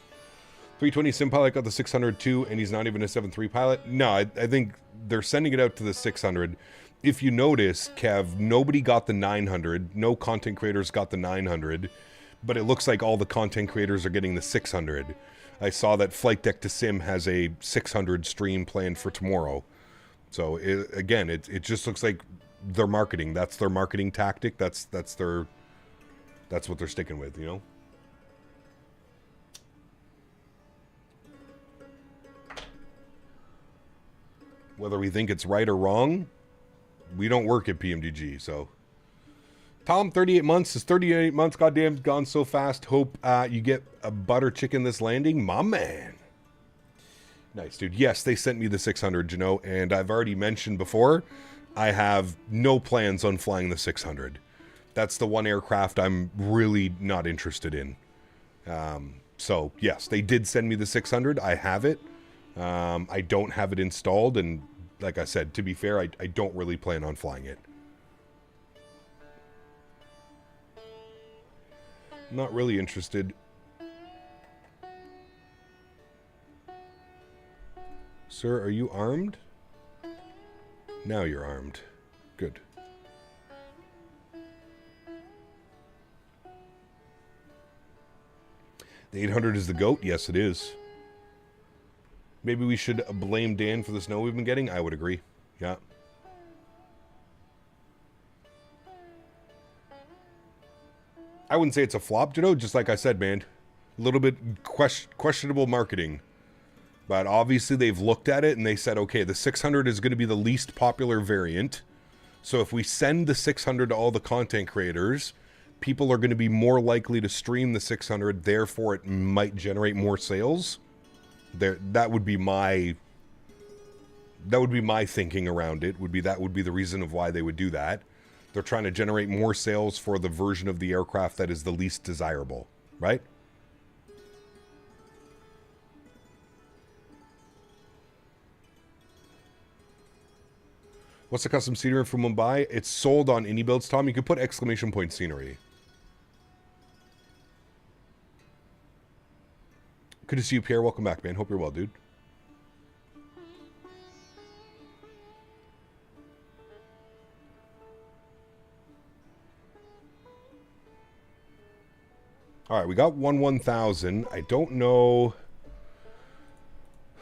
320 Sim Pilot got the 600 too, and he's not even a 7.3 pilot. No, I think they're sending it out to the 600. If you notice, Kev, nobody got the 900. No content creators got the 900. But it looks like all the content creators are getting the 600. I saw that Flight Deck to Sim has a 600 stream planned for tomorrow. So, it just looks like their marketing. That's their marketing tactic. That's what they're sticking with, you know? Whether we think it's right or wrong, we don't work at PMDG, so. Tom, 38 months. Is 38 months goddamn gone so fast? Hope you get a butter chicken this landing. My man. Nice, dude. Yes, they sent me the 600, you know, and I've already mentioned before, I have no plans on flying the 600. That's the one aircraft I'm really not interested in. So, yes, they did send me the 600. I have it. I don't have it installed, and like I said, to be fair, I don't really plan on flying it. Not really interested. Sir, are you armed? Now you're armed. Good. The 800 is the GOAT? Yes, it is. Maybe we should blame Dan for the snow we've been getting? I would agree. Yeah. I wouldn't say it's a flop, you know, just like I said, man. A little bit questionable marketing. But obviously they've looked at it and they said, okay, the 600 is going to be the least popular variant. So if we send the 600 to all the content creators, people are going to be more likely to stream the 600, therefore it might generate more sales. That would be my thinking around it. That would be the reason of why they would do that. They're trying to generate more sales for the version of the aircraft that is the least desirable, right? What's the custom scenery from Mumbai? It's sold on iniBuilds, Tom. You could put exclamation point scenery. Good to see you, Pierre. Welcome back, man. Hope you're well, dude. All right, we got 1,000. I don't know.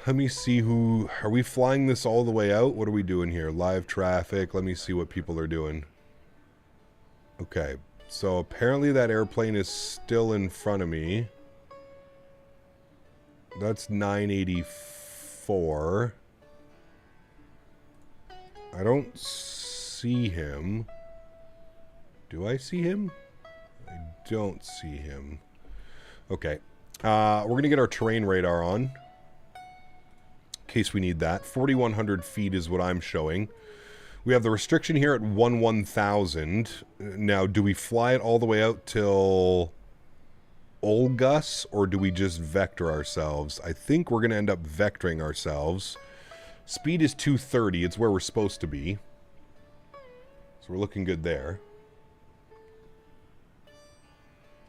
Let me see who... Are we flying this all the way out? What are we doing here? Live traffic. Let me see what people are doing. Okay, so apparently that airplane is still in front of me. That's 984. I don't see him. Do I see him? I don't see him. Okay. We're going to get our terrain radar on. In case we need that. 4,100 feet is what I'm showing. We have the restriction here at 1,000. Now, do we fly it all the way out till Olgus, or do we just vector ourselves? I think we're going to end up vectoring ourselves. Speed is 230. It's where we're supposed to be. So we're looking good there.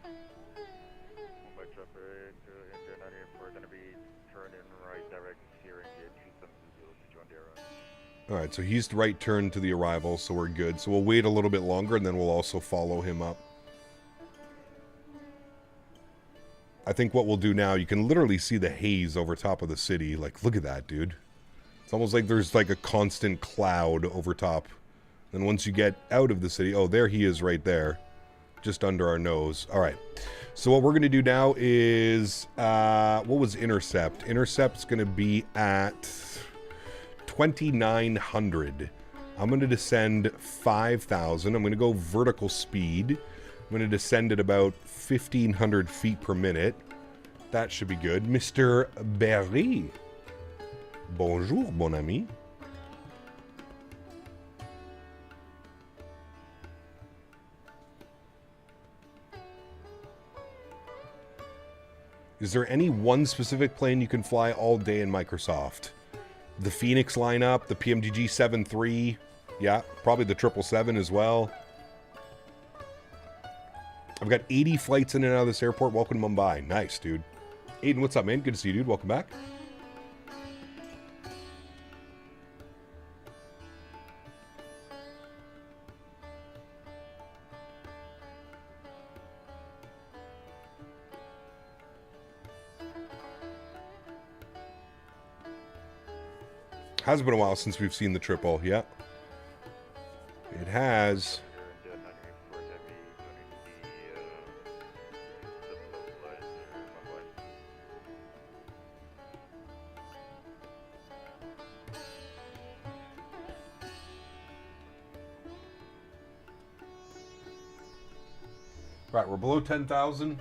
Mumbai traffic to India 98, we're going to be turning right direct steering gate 270 to join the Erin. Alright, so he's right turn to the arrival, so we're good. So we'll wait a little bit longer, and then we'll also follow him up. I think what we'll do now, you can literally see the haze over top of the city. Like, look at that, dude. It's almost like there's like a constant cloud over top. Then once you get out of the city, oh, there he is right there. Just under our nose. All right. So what we're going to do now is, what was intercept? Intercept's going to be at 2,900. I'm going to descend 5,000. I'm going to go vertical speed. I'm going to descend at about 1,500 feet per minute. That should be good. Mr. Berry. Bonjour, bon ami. Is there any one specific plane you can fly all day in Microsoft? The Phoenix lineup, the PMDG 7-3, yeah, probably the 777 as well. I've got 80 flights in and out of this airport. Welcome to Mumbai. Nice, dude. Aiden, what's up, man? Good to see you, dude. Welcome back. Has been a while since we've seen the triple, yeah. It has. Right, we're below 10,000.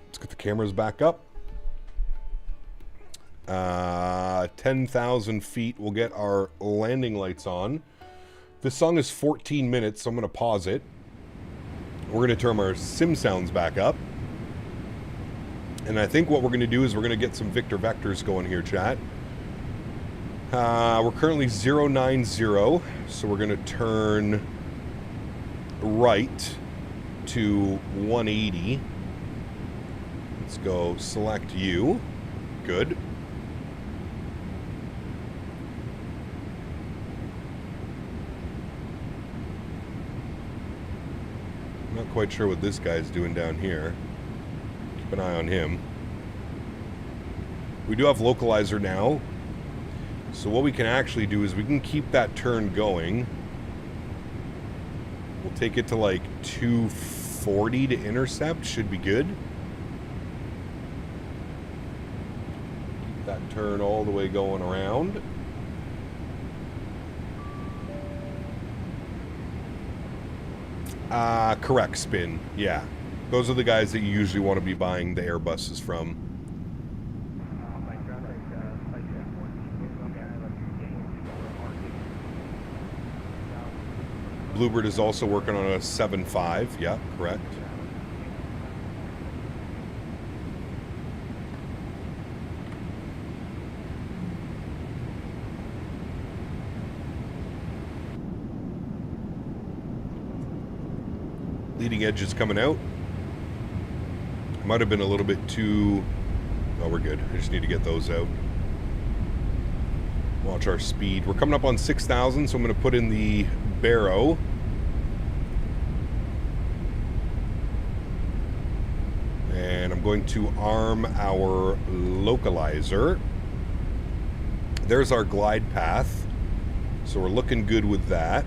Let's get the cameras back up. 10,000 feet, we'll get our landing lights on. This song is 14 minutes, so I'm going to pause it. We're going to turn our sim sounds back up. And I think what we're going to do is we're going to get some Victor Vectors going here, chat. We're currently 090, so we're going to turn right to 180. Let's go select you. Good. Not quite sure what this guy's doing down here. Keep an eye on him. We do have localizer now. So what we can actually do is we can keep that turn going. We'll take it to like 240 to intercept. Should be good. Keep that turn all the way going around. Correct, Spin. Yeah. Those are the guys that you usually want to be buying the Airbuses from. Bluebird is also working on a 7.5. Yeah, correct. Leading edge is coming out. Might have been a little bit too... Oh, we're good. I just need to get those out. Watch our speed. We're coming up on 6,000, so I'm going to put in the Barrow. And I'm going to arm our localizer. There's our glide path. So we're looking good with that.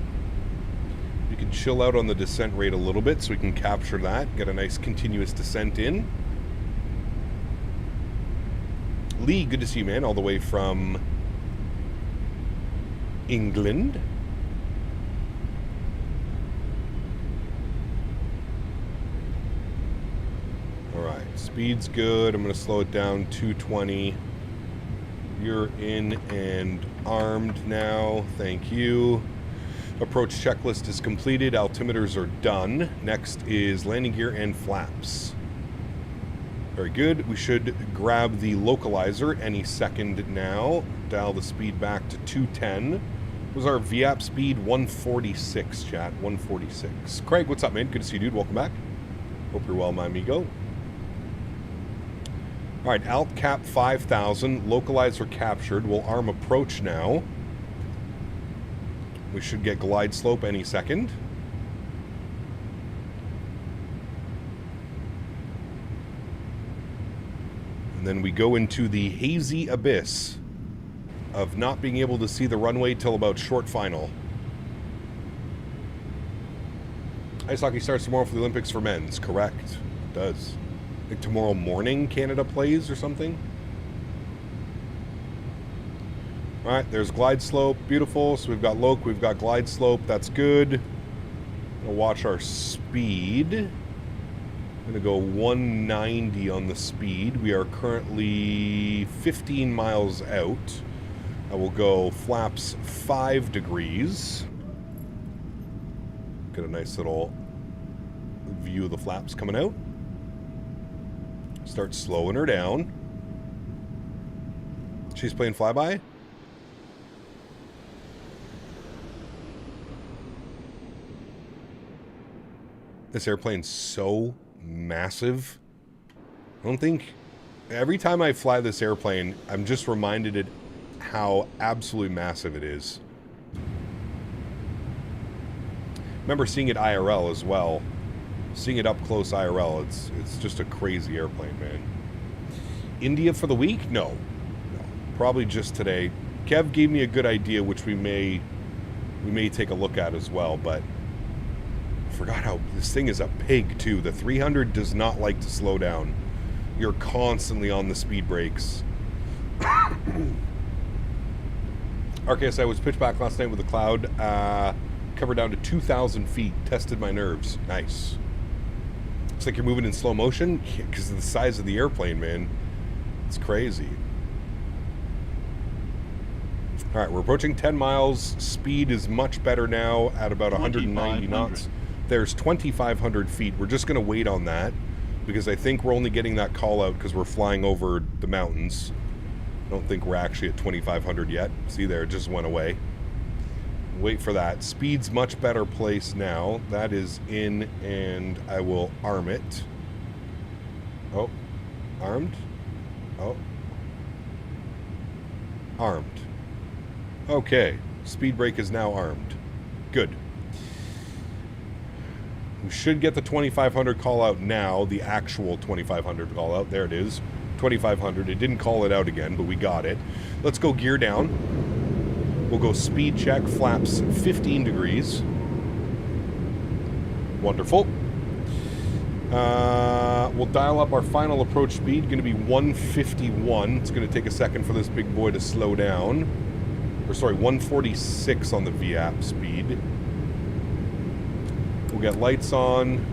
We can chill out on the descent rate a little bit so we can capture that. Get a nice continuous descent in. Lee, good to see you, man, all the way from England. Alright, speed's good. I'm going to slow it down 220. You're in and armed now. Thank you. Approach checklist is completed. Altimeters are done. Next is landing gear and flaps. Very good. We should grab the localizer any second now. Dial the speed back to 210. Was our VAP speed 146, chat? 146. Craig, what's up, man? Good to see you, dude. Welcome back. Hope you're well, my amigo. All right, alt cap 5,000. Localizer captured. We'll arm approach now. We should get glide slope any second. And then we go into the hazy abyss of not being able to see the runway till about short final. Ice hockey starts tomorrow for the Olympics for men's. Correct. It does. I think tomorrow morning Canada plays or something. All right, there's glide slope. Beautiful. So we've got loc, we've got glide slope. That's good. We'll watch our speed. I'm going to go 190 on the speed. We are currently 15 miles out. I will go flaps 5 degrees. Get a nice little view of the flaps coming out. Start slowing her down. She's playing flyby. This airplane's so massive. I don't think... Every time I fly this airplane, I'm just reminded of how absolutely massive it is. Remember seeing it IRL as well. Seeing it up close IRL, it's just a crazy airplane, man. India for the week? No. Probably just today. Kev gave me a good idea, which we may take a look at as well, but I forgot how this thing is a pig too. The 300 does not like to slow down. You're constantly on the speed brakes. RKSI was pitched back last night with a cloud. Covered down to 2,000 feet. Tested my nerves. Nice. Looks like you're moving in slow motion. Yeah, because of the size of the airplane, man. It's crazy. All right, we're approaching 10 miles. Speed is much better now at about 190 knots. There's 2,500 feet. We're just going to wait on that because I think we're only getting that call out because we're flying over the mountains. I don't think we're actually at 2,500 yet. See there, it just went away. Wait for that. Speed's much better place now. That is in, and I will arm it. Oh, armed? Oh. Armed. Okay, speed brake is now armed. Good. We should get the 2,500 call out now, the actual 2,500 call out. There it is, 2,500. It didn't call it out again, but we got it. Let's go gear down. We'll go speed check, flaps 15 degrees. Wonderful. We'll dial up our final approach speed, going to be 151. It's going to take a second for this big boy to slow down. Or sorry, 146 on the VAP speed. We'll get lights on.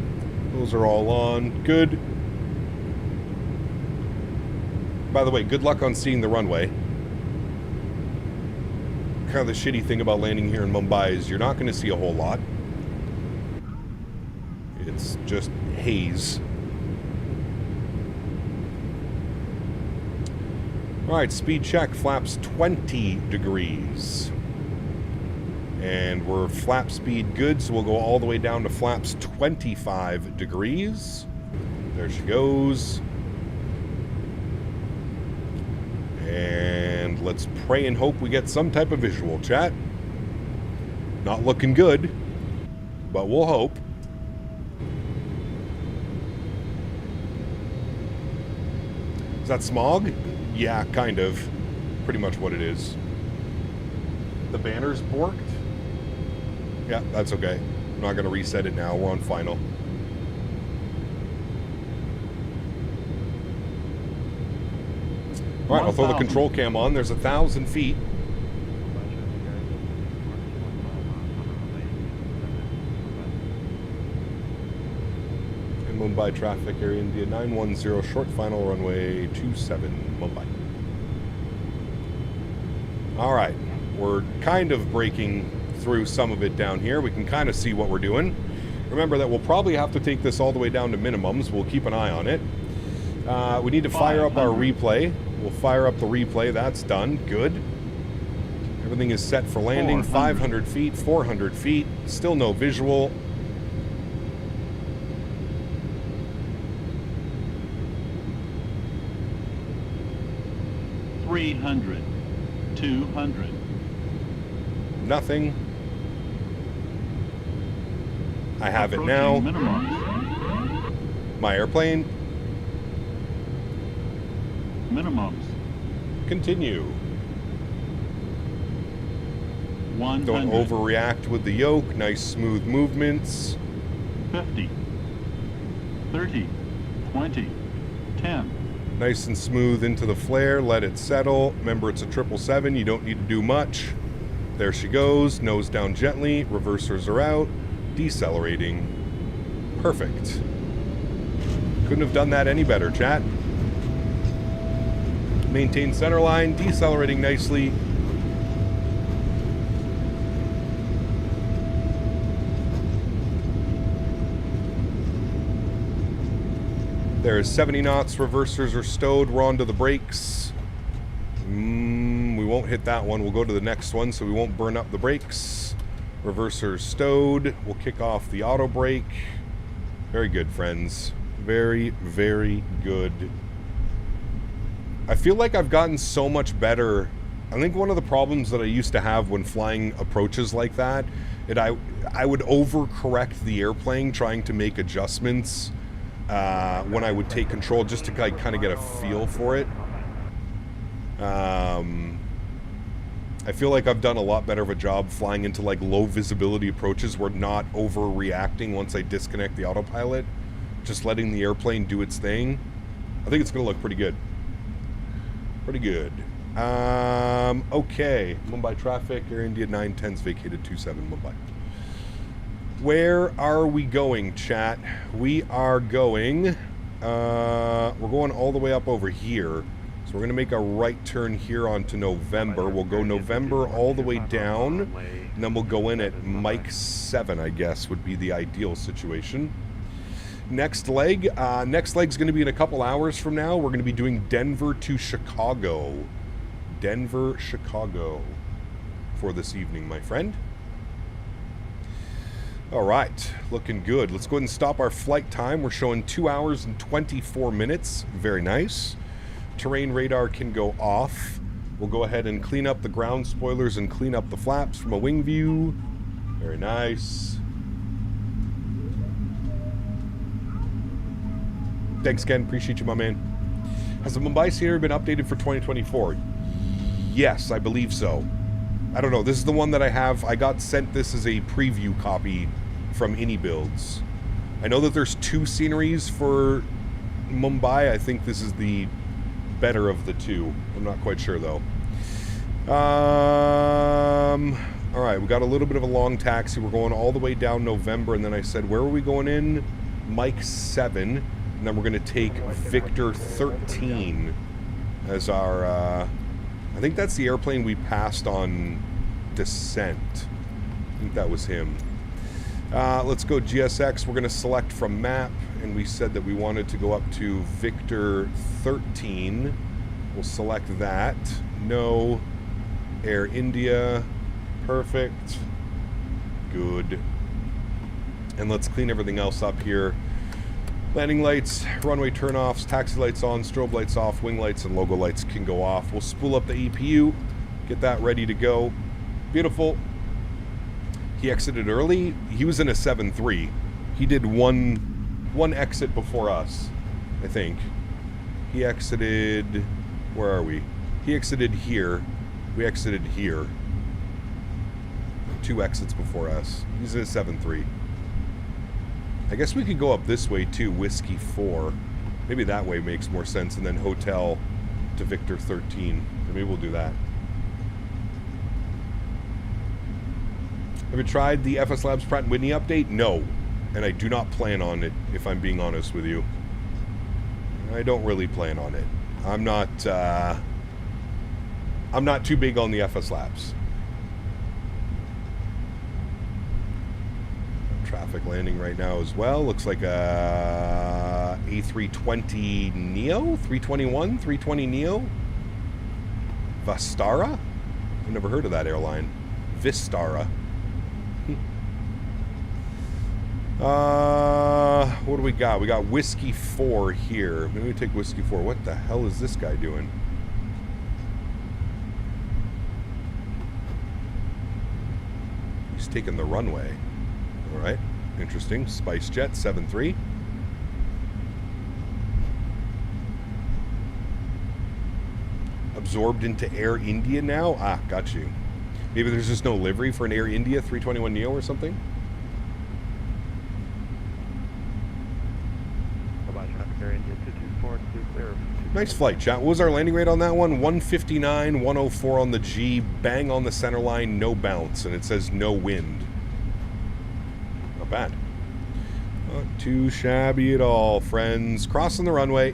Those are all on. Good. By the way, good luck on seeing the runway. Kind of the shitty thing about landing here in Mumbai is you're not going to see a whole lot. It's just haze. Alright, speed check, flaps 20 degrees. And we're flap speed good, so we'll go all the way down to flaps 25 degrees. There she goes. And let's pray and hope we get some type of visual, chat. Not looking good, but we'll hope. Is that smog? Yeah, kind of. Pretty much what it is. The banner's borked? Yeah, that's okay. I'm not going to reset it now. We're on final. All right, I'll throw the control cam on. There's 1,000 feet. In Mumbai traffic area, India 910, short final runway 27, Mumbai. All right, we're kind of breaking through some of it down here. We can kind of see what we're doing. Remember that we'll probably have to take this all the way down to minimums. We'll keep an eye on it. We need to fire up our replay. We'll fire up the replay. That's done. Good. Everything is set for landing. 500 feet, 400 feet. Still no visual. $300, $200. Nothing. I have it now. My airplane. Minimums. Continue. 100. Don't overreact with the yoke. Nice smooth movements. 50, 30, 20, 10. Nice and smooth into the flare. Let it settle. Remember, it's a 777. You don't need to do much. There she goes. Nose down gently. Reversers are out. Decelerating. Perfect. Couldn't have done that any better, chat. Maintain center line. Decelerating nicely. There's 70 knots. Reversers are stowed. We're onto the brakes. We won't hit that one. We'll go to the next one so we won't burn up the brakes. Reversers stowed. We'll kick off the auto brake. Very good, friends. Very, very good. I feel like I've gotten so much better. I think one of the problems that I used to have when flying approaches like that, I would overcorrect the airplane trying to make adjustments when I would take control just to like, kind of get a feel for it. I feel like I've done a lot better of a job flying into like low visibility approaches where not overreacting once I disconnect the autopilot, just letting the airplane do its thing. I think it's going to look pretty good. Pretty good. Okay. Mumbai traffic, Air India 910's vacated 27 Mumbai. Where are we going, chat? We are going, we're going all the way up over here. So we're going to make a right turn here onto November. We'll go November all the way down, and then we'll go in at Mike 7, I guess, would be the ideal situation. Next leg's going to be in a couple hours from now. We're going to be doing Denver to Chicago. Denver, Chicago for this evening, my friend. All right, looking good. Let's go ahead and stop our flight time. We're showing 2 hours and 24 minutes. Very nice. Terrain radar can go off. We'll go ahead and clean up the ground spoilers and clean up the flaps from a wing view. Very nice. Thanks, Ken. Appreciate you, my man. Has the Mumbai scenery been updated for 2024? Yes, I believe so. I don't know. This is the one that I have. I got sent this as a preview copy from iniBuilds. I know that there's 2 sceneries for Mumbai. I think this is the better of the 2. I'm not quite sure, though. All right, we got a little bit of a long taxi. We're going all the way down November, and then I said, where are we going in? Mike 7. And then we're going to take Victor 13 as our, I think that's the airplane we passed on descent. I think that was him. Let's go GSX. We're going to select from map, and we said that we wanted to go up to Victor 13. We'll select that. No. Air India. Perfect. Good. And let's clean everything else up here. Landing lights, runway turnoffs, taxi lights on, strobe lights off, wing lights and logo lights can go off. We'll spool up the EPU, get that ready to go. Beautiful. He exited early. He was in a 7-3. He did one exit before us, I think. He exited, where are we? He exited here. We exited here. 2 exits before us. He's in a 7-3. I guess we could go up this way too, Whiskey 4. Maybe that way makes more sense, and then hotel to Victor 13. Or maybe we'll do that. Have you tried the FS Labs Pratt & Whitney update? No. And I do not plan on it, if I'm being honest with you. I don't really plan on it. I'm not too big on the FS Labs. Traffic landing right now as well. Looks like a A320 Neo? 321? 320 Neo? Vistara? I've never heard of that airline. Vistara. What do we got? We got Whiskey 4 here. Maybe we take Whiskey 4. What the hell is this guy doing? He's taking the runway. Alright, interesting. SpiceJet 7-3. Absorbed into Air India now? Ah, got you. Maybe there's just no livery for an Air India 321 Neo or something? Nice flight, chat. What was our landing rate on that one? 159, 104 on the G, bang on the center line, no bounce, and it says no wind. Not bad. Not too shabby at all, friends. Crossing the runway.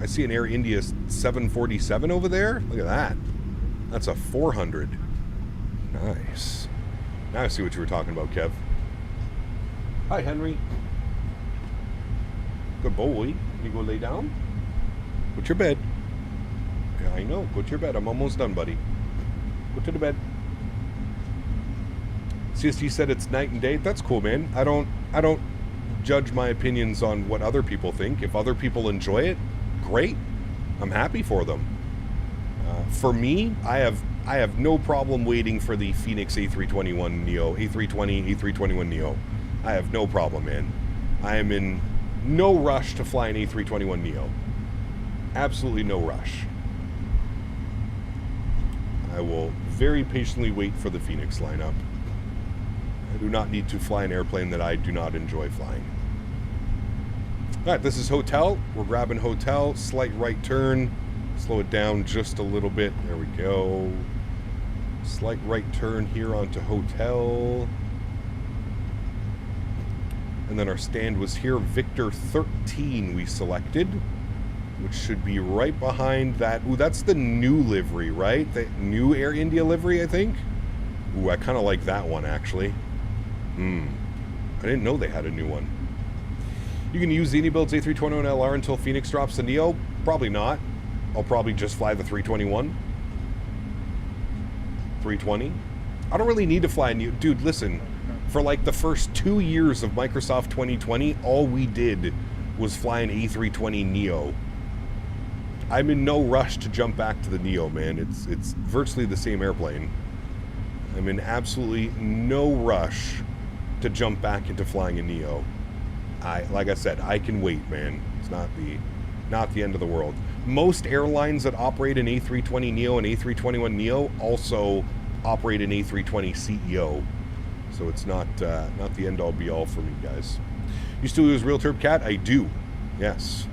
I see an Air India 747 over there. Look at that. That's a 400. Nice. Now I see what you were talking about, Kev. Hi, Henry. Good boy. You go lay down? Go to your bed. Yeah, I know. Go to your bed. I'm almost done, buddy. Go to the bed. CST said it's night and day. That's cool, man. I don't judge my opinions on what other people think. If other people enjoy it, great. I'm happy for them. For me, I have no problem waiting for the Phoenix A321neo, A320, A321neo. I have no problem, man. I am in no rush to fly an A321neo. Absolutely no rush. I will very patiently wait for the Phoenix lineup. I do not need to fly an airplane that I do not enjoy flying. Alright, this is hotel. We're grabbing hotel. Slight right turn. Slow it down just a little bit. There we go. Slight right turn here onto hotel. And then our stand was here. Victor 13 we selected, which should be right behind that. Ooh, that's the new livery, right? The new Air India livery, I think. Ooh, I kind of like that one, actually. I didn't know they had a new one. You can use the iniBuilds A321LR until Phoenix drops the Neo? Probably not. I'll probably just fly the 321. 320. I don't really need to fly a Neo. Dude, listen. For like the first 2 years of Microsoft 2020, all we did was fly an A320 Neo. I'm in no rush to jump back to the Neo, man. It's virtually the same airplane. I'm in no rush to jump back into flying a Neo. Like I said, I can wait, man. It's not the end of the world. Most airlines that operate an A320 Neo and A321 Neo also operate an A320 CEO. So it's not the end all be all for me, guys. You still use Real Turb Cat? I do. Yes.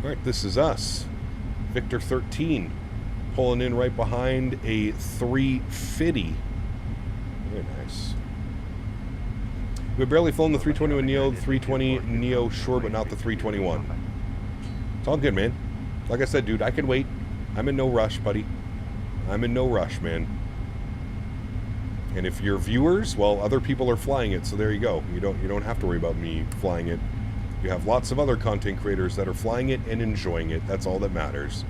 All right, this is us. Victor 13 pulling in right behind a 350. Very nice. We've barely flown the 321 Neo, the 320 Neo, sure, but not the 321. It's all good, man. Like I said, dude, I can wait. I'm in no rush, buddy. I'm in no rush, man. And if you're viewers, well, other people are flying it, so there you go. You don't have to worry about me flying it. You have lots of other content creators that are flying it and enjoying it. That's all that matters.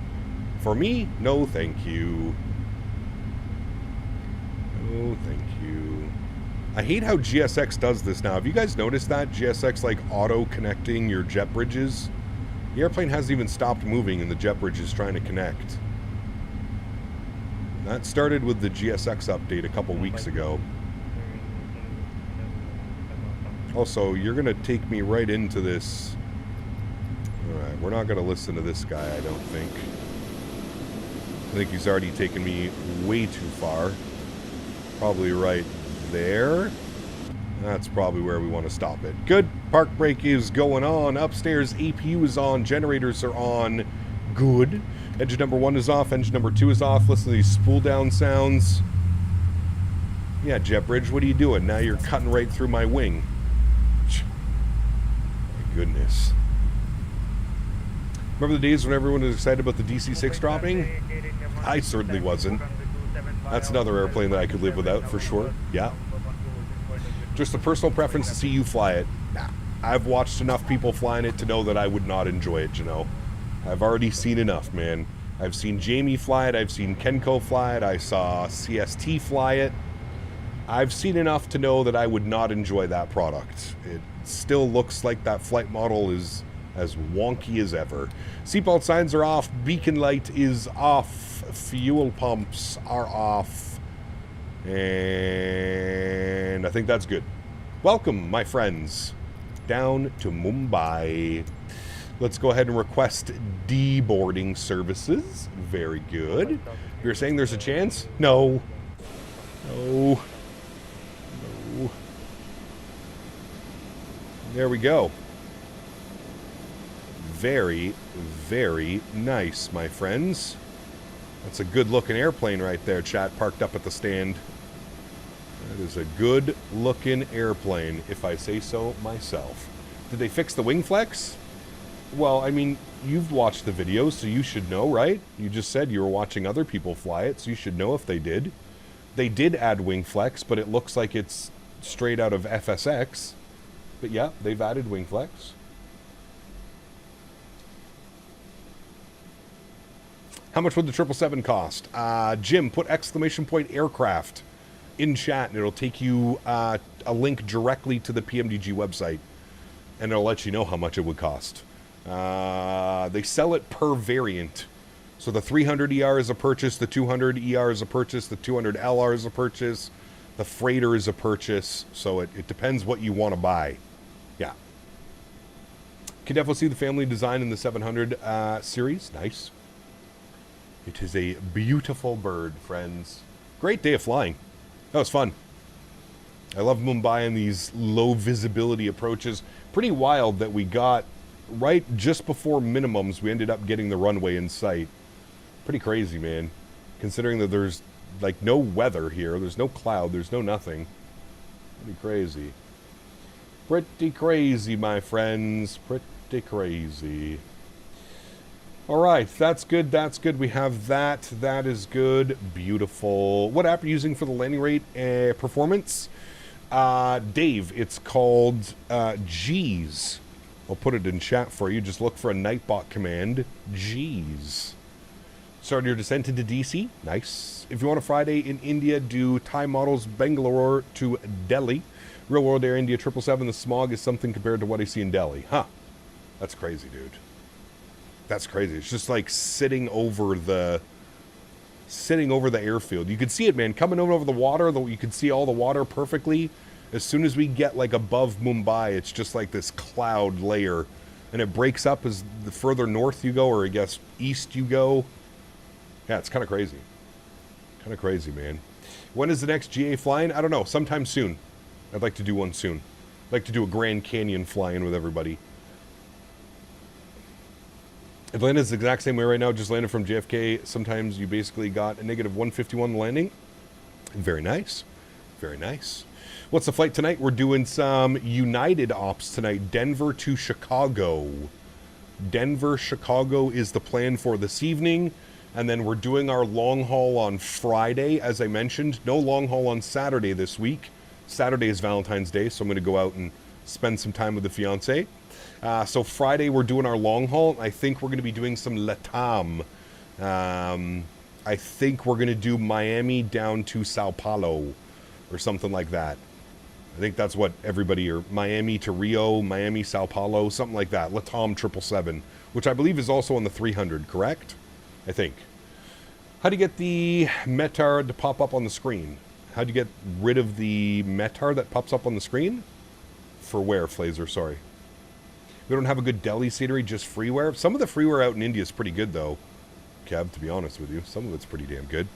For me, no thank you. No thank you. I hate how GSX does this now. Have you guys noticed that? GSX like auto-connecting your jet bridges? The airplane hasn't even stopped moving and the jet bridge is trying to connect. That started with the GSX update a couple weeks ago. Also, you're going to take me right into this. Alright, we're not going to listen to this guy, I don't think. I think he's already taken me way too far. Probably right there. That's probably where we want to stop it. Good. Park brake is going on. Upstairs, APU is on. Generators are on. Good. Engine number 1 is off. Engine number 2 is off. Listen to these spool down sounds. Yeah, jet bridge, what are you doing? Now you're cutting right through my wing. My goodness. Remember the days when everyone was excited about the DC-6 dropping? I certainly wasn't. That's another airplane that I could live without, for sure. Yeah. Just a personal preference to see you fly it. I've watched enough people flying it to know that I would not enjoy it, you know. I've already seen enough, man. I've seen Jamie fly it. I've seen Kenko fly it. I saw CST fly it. I've seen enough to know that I would not enjoy that product. It still looks like that flight model is as wonky as ever. Seatbelt signs are off. Beacon light is off. Fuel pumps are off. And I think that's good. Welcome, my friends, down to Mumbai. Let's go ahead and request deboarding services. Very good. You're saying there's a chance? No. No. No. There we go. Very, very nice, my friends. That's a good-looking airplane right there, chat, parked up at the stand. That is a good-looking airplane, if I say so myself. Did they fix the wing flex? Well, I mean, you've watched the videos, so you should know, right? You just said you were watching other people fly it, so you should know if they did. They did add wing flex, but it looks like it's straight out of FSX. But yeah, they've added wing flex. How much would the 777 cost? Jim, put exclamation point aircraft in chat, and it'll take you a link directly to the PMDG website, and it'll let you know how much it would cost. They sell it per variant. So the 300 ER is a purchase, the 200 ER is a purchase, the 200 LR is a purchase, the freighter is a purchase. So it depends what you want to buy. Yeah. Can definitely see the family design in the 700 series. Nice. It is a beautiful bird, friends. Great day of flying. That was fun. I love Mumbai and these low visibility approaches. Pretty wild that we got right just before minimums, we ended up getting the runway in sight. Pretty crazy, man. Considering that there's like no weather here. There's no cloud. There's no nothing. Pretty crazy. Pretty crazy, my friends. Pretty crazy. All right, that's good. That's good. We have that. That is good. Beautiful. What app are you using for the landing rate performance? Dave, it's called G's. I'll put it in chat for you. Just look for a Nightbot command. G's. Start your descent into DC. Nice. If you want a Friday in India, do Thai models Bangalore to Delhi. Real world Air India 777. The smog is something compared to what I see in Delhi. Huh. That's crazy, dude. That's crazy. It's just like sitting over the airfield. You could see it, man, coming over the water. You could see all the water perfectly. As soon as we get like above Mumbai, it's just like this cloud layer, and it breaks up as the further north you go, or I guess east you go. Yeah, it's kind of crazy. Kind of crazy, man. When is the next GA flying? I don't know. Sometime soon. I'd like to do one soon. I'd like to do a Grand Canyon fly-in with everybody. Atlanta's the exact same way right now. Just landed from JFK. Sometimes you basically got a negative 151 landing. Very nice. Very nice. What's the flight tonight? We're doing some United ops tonight. Denver to Chicago. Denver, Chicago is the plan for this evening. And then we're doing our long haul on Friday, as I mentioned. No long haul on Saturday this week. Saturday is Valentine's Day, so I'm going to go out and spend some time with the fiancé. So Friday we're doing our long haul. I think we're going to be doing some LATAM. I think we're going to do Miami down to Sao Paulo or something like that. I think that's what everybody, or Miami to Rio, Miami, Sao Paulo, something like that. LATAM 777, which I believe is also on the 300, correct? I think. How do you get the METAR to pop up on the screen? How do you get rid of the METAR that pops up on the screen? For where, Flazer? Sorry. We don't have a good Delhi scenery, just freeware. Some of the freeware out in India is pretty good, though, Kev, to be honest with you. Some of it's pretty damn good.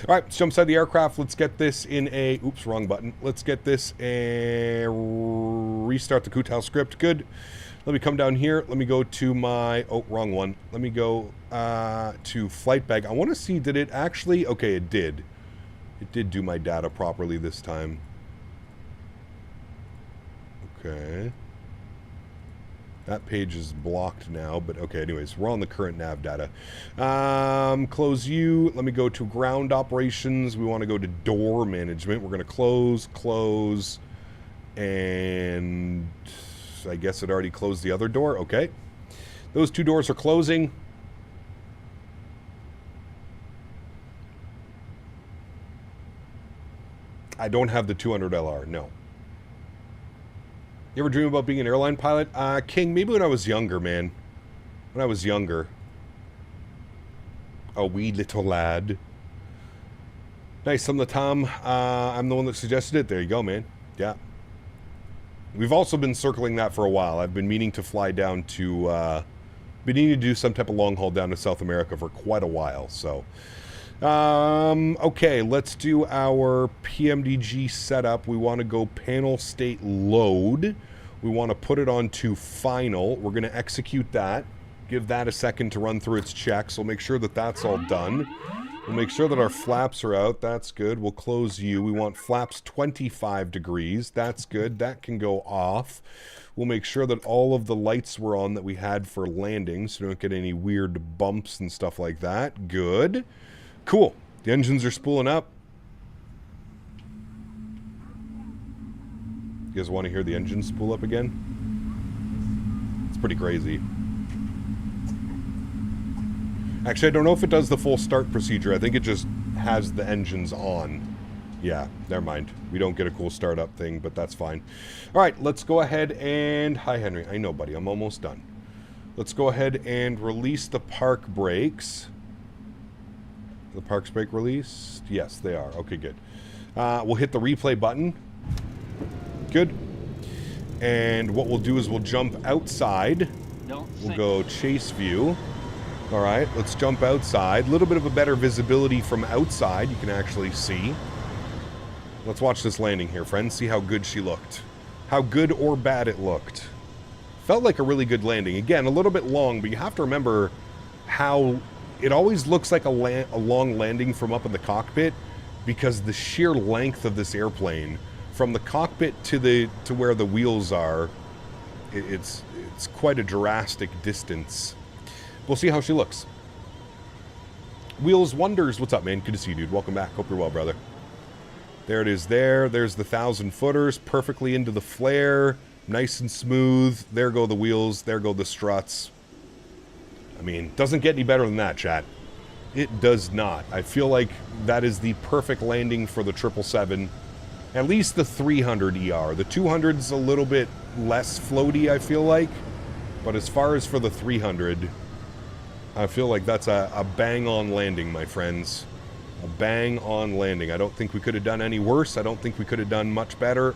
All right, let's jump inside the aircraft. Let's get this in a... Oops, wrong button. Let's get this and restart the Kutal script. Good. Let me come down here. Let me go to my... Oh, wrong one. Let me go to flight bag. I want to see, did it actually... Okay, it did. It did do my data properly this time. Okay. That page is blocked now, but okay, anyways, we're on the current nav data. Close you. Let me go to ground operations. We want to go to door management. We're going to close, and I guess it already closed the other door. Okay. Those two doors are closing. I don't have the 200 LR, no. You ever dream about being an airline pilot? King, maybe when I was younger, man. When I was younger. A wee little lad. Nice, I'm the Tom. I'm the one that suggested it. There you go, man. Yeah. We've also been circling that for a while. I've been meaning to fly down to... been needing to do some type of long haul down to South America for quite a while, so... okay, let's do our PMDG setup. We want to go panel state load. We want to put it onto final. We're going to execute that. Give that a second to run through its checks. We'll make sure that that's all done. We'll make sure that our flaps are out. That's good. We'll close you. We want flaps 25 degrees. That's good. That can go off. We'll make sure that all of the lights were on that we had for landing, so we don't get any weird bumps and stuff like that. Good. Cool. The engines are spooling up. You guys want to hear the engines spool up again? It's pretty crazy. Actually, I don't know if it does the full start procedure. I think it just has the engines on. Yeah, never mind. We don't get a cool startup thing, but that's fine. All right, let's go ahead and... Hi, Henry. I know, buddy. I'm almost done. Let's go ahead and release the park brakes. The parks brake released? Yes, they are. Okay, good. We'll hit the replay button. Good. And what we'll do is we'll jump outside. We'll go chase view. All right, let's jump outside. A little bit of a better visibility from outside. You can actually see. Let's watch this landing here, friends. See how good she looked. How good or bad it looked. Felt like a really good landing. Again, a little bit long, but you have to remember how it always looks like a long landing from up in the cockpit because the sheer length of this airplane from the cockpit to where the wheels are, it's quite a drastic distance. We'll see how she looks. Wheels Wonders, what's up, man? Good to see you, dude. Welcome back. Hope you're well, brother. There it is there. There's the 1,000 footers, perfectly into the flare. Nice and smooth. There go the wheels. There go the struts. I mean, doesn't get any better than that, chat. It does not. I feel like that is the perfect landing for the 777. At least the 300 ER. The 200's a little bit less floaty, I feel like. But as far as for the 300, I feel like that's a bang-on landing, my friends. A bang-on landing. I don't think we could have done any worse. I don't think we could have done much better.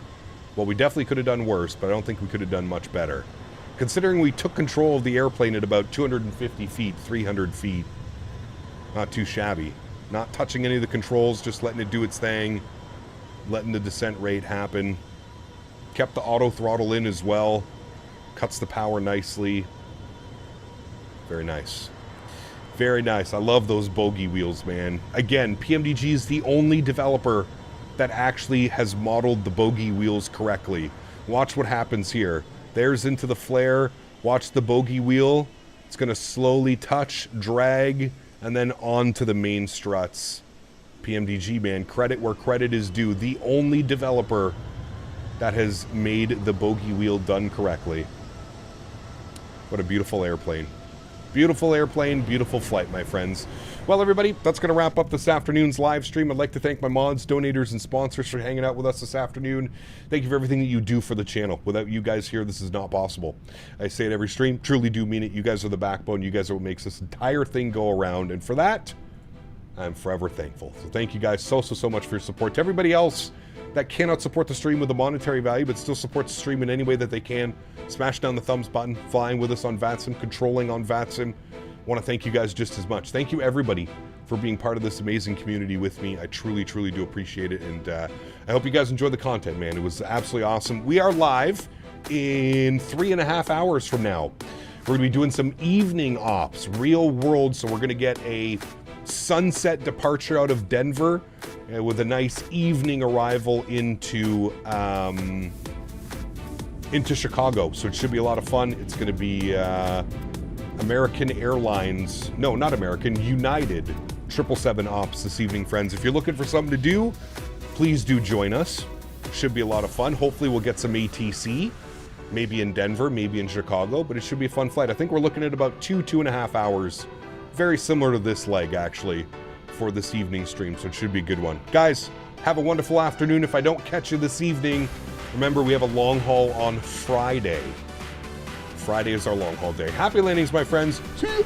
Well, we definitely could have done worse, but I don't think we could have done much better. Considering we took control of the airplane at about 250 feet, 300 feet. Not too shabby. Not touching any of the controls, just letting it do its thing. Letting the descent rate happen. Kept the auto throttle in as well. Cuts the power nicely. Very nice. Very nice. I love those bogey wheels, man. Again, PMDG is the only developer that actually has modeled the bogey wheels correctly. Watch what happens here. There's into the flare. Watch the bogey wheel. It's going to slowly touch, drag, and then onto the main struts. PMDG, man, credit where credit is due. The only developer that has made the bogey wheel done correctly. What a beautiful airplane. Beautiful airplane, beautiful flight, my friends. Well, everybody, that's going to wrap up this afternoon's live stream. I'd like to thank my mods, donators, and sponsors for hanging out with us this afternoon. Thank you for everything that you do for the channel. Without you guys here, this is not possible. I say it every stream, truly do mean it. You guys are the backbone. You guys are what makes this entire thing go around. And for that, I'm forever thankful. So thank you guys so much for your support. To everybody else that cannot support the stream with a monetary value, but still supports the stream in any way that they can, smash down the thumbs button, flying with us on VATSIM, controlling on VATSIM. Want to thank you guys just as much. Thank you, everybody, for being part of this amazing community with me. I truly do appreciate it, and I hope you guys enjoy the content, man. It was absolutely awesome. We are live in 3.5 hours from now. We're going to be doing some evening ops, real world, so we're going to get a sunset departure out of Denver with a nice evening arrival into Chicago. So it should be a lot of fun. It's going to be American Airlines, no, not American, United 777 ops this evening, friends. If you're looking for something to do, please do join us. Should be a lot of fun. Hopefully we'll get some ATC, maybe in Denver, maybe in Chicago, but it should be a fun flight. I think we're looking at about 2.5 hours. Very similar to this leg, actually, for this evening stream, so it should be a good one. Guys, have a wonderful afternoon. If I don't catch you this evening, remember we have a long haul on Friday. Friday is our long haul day. Happy landings, my friends. See you.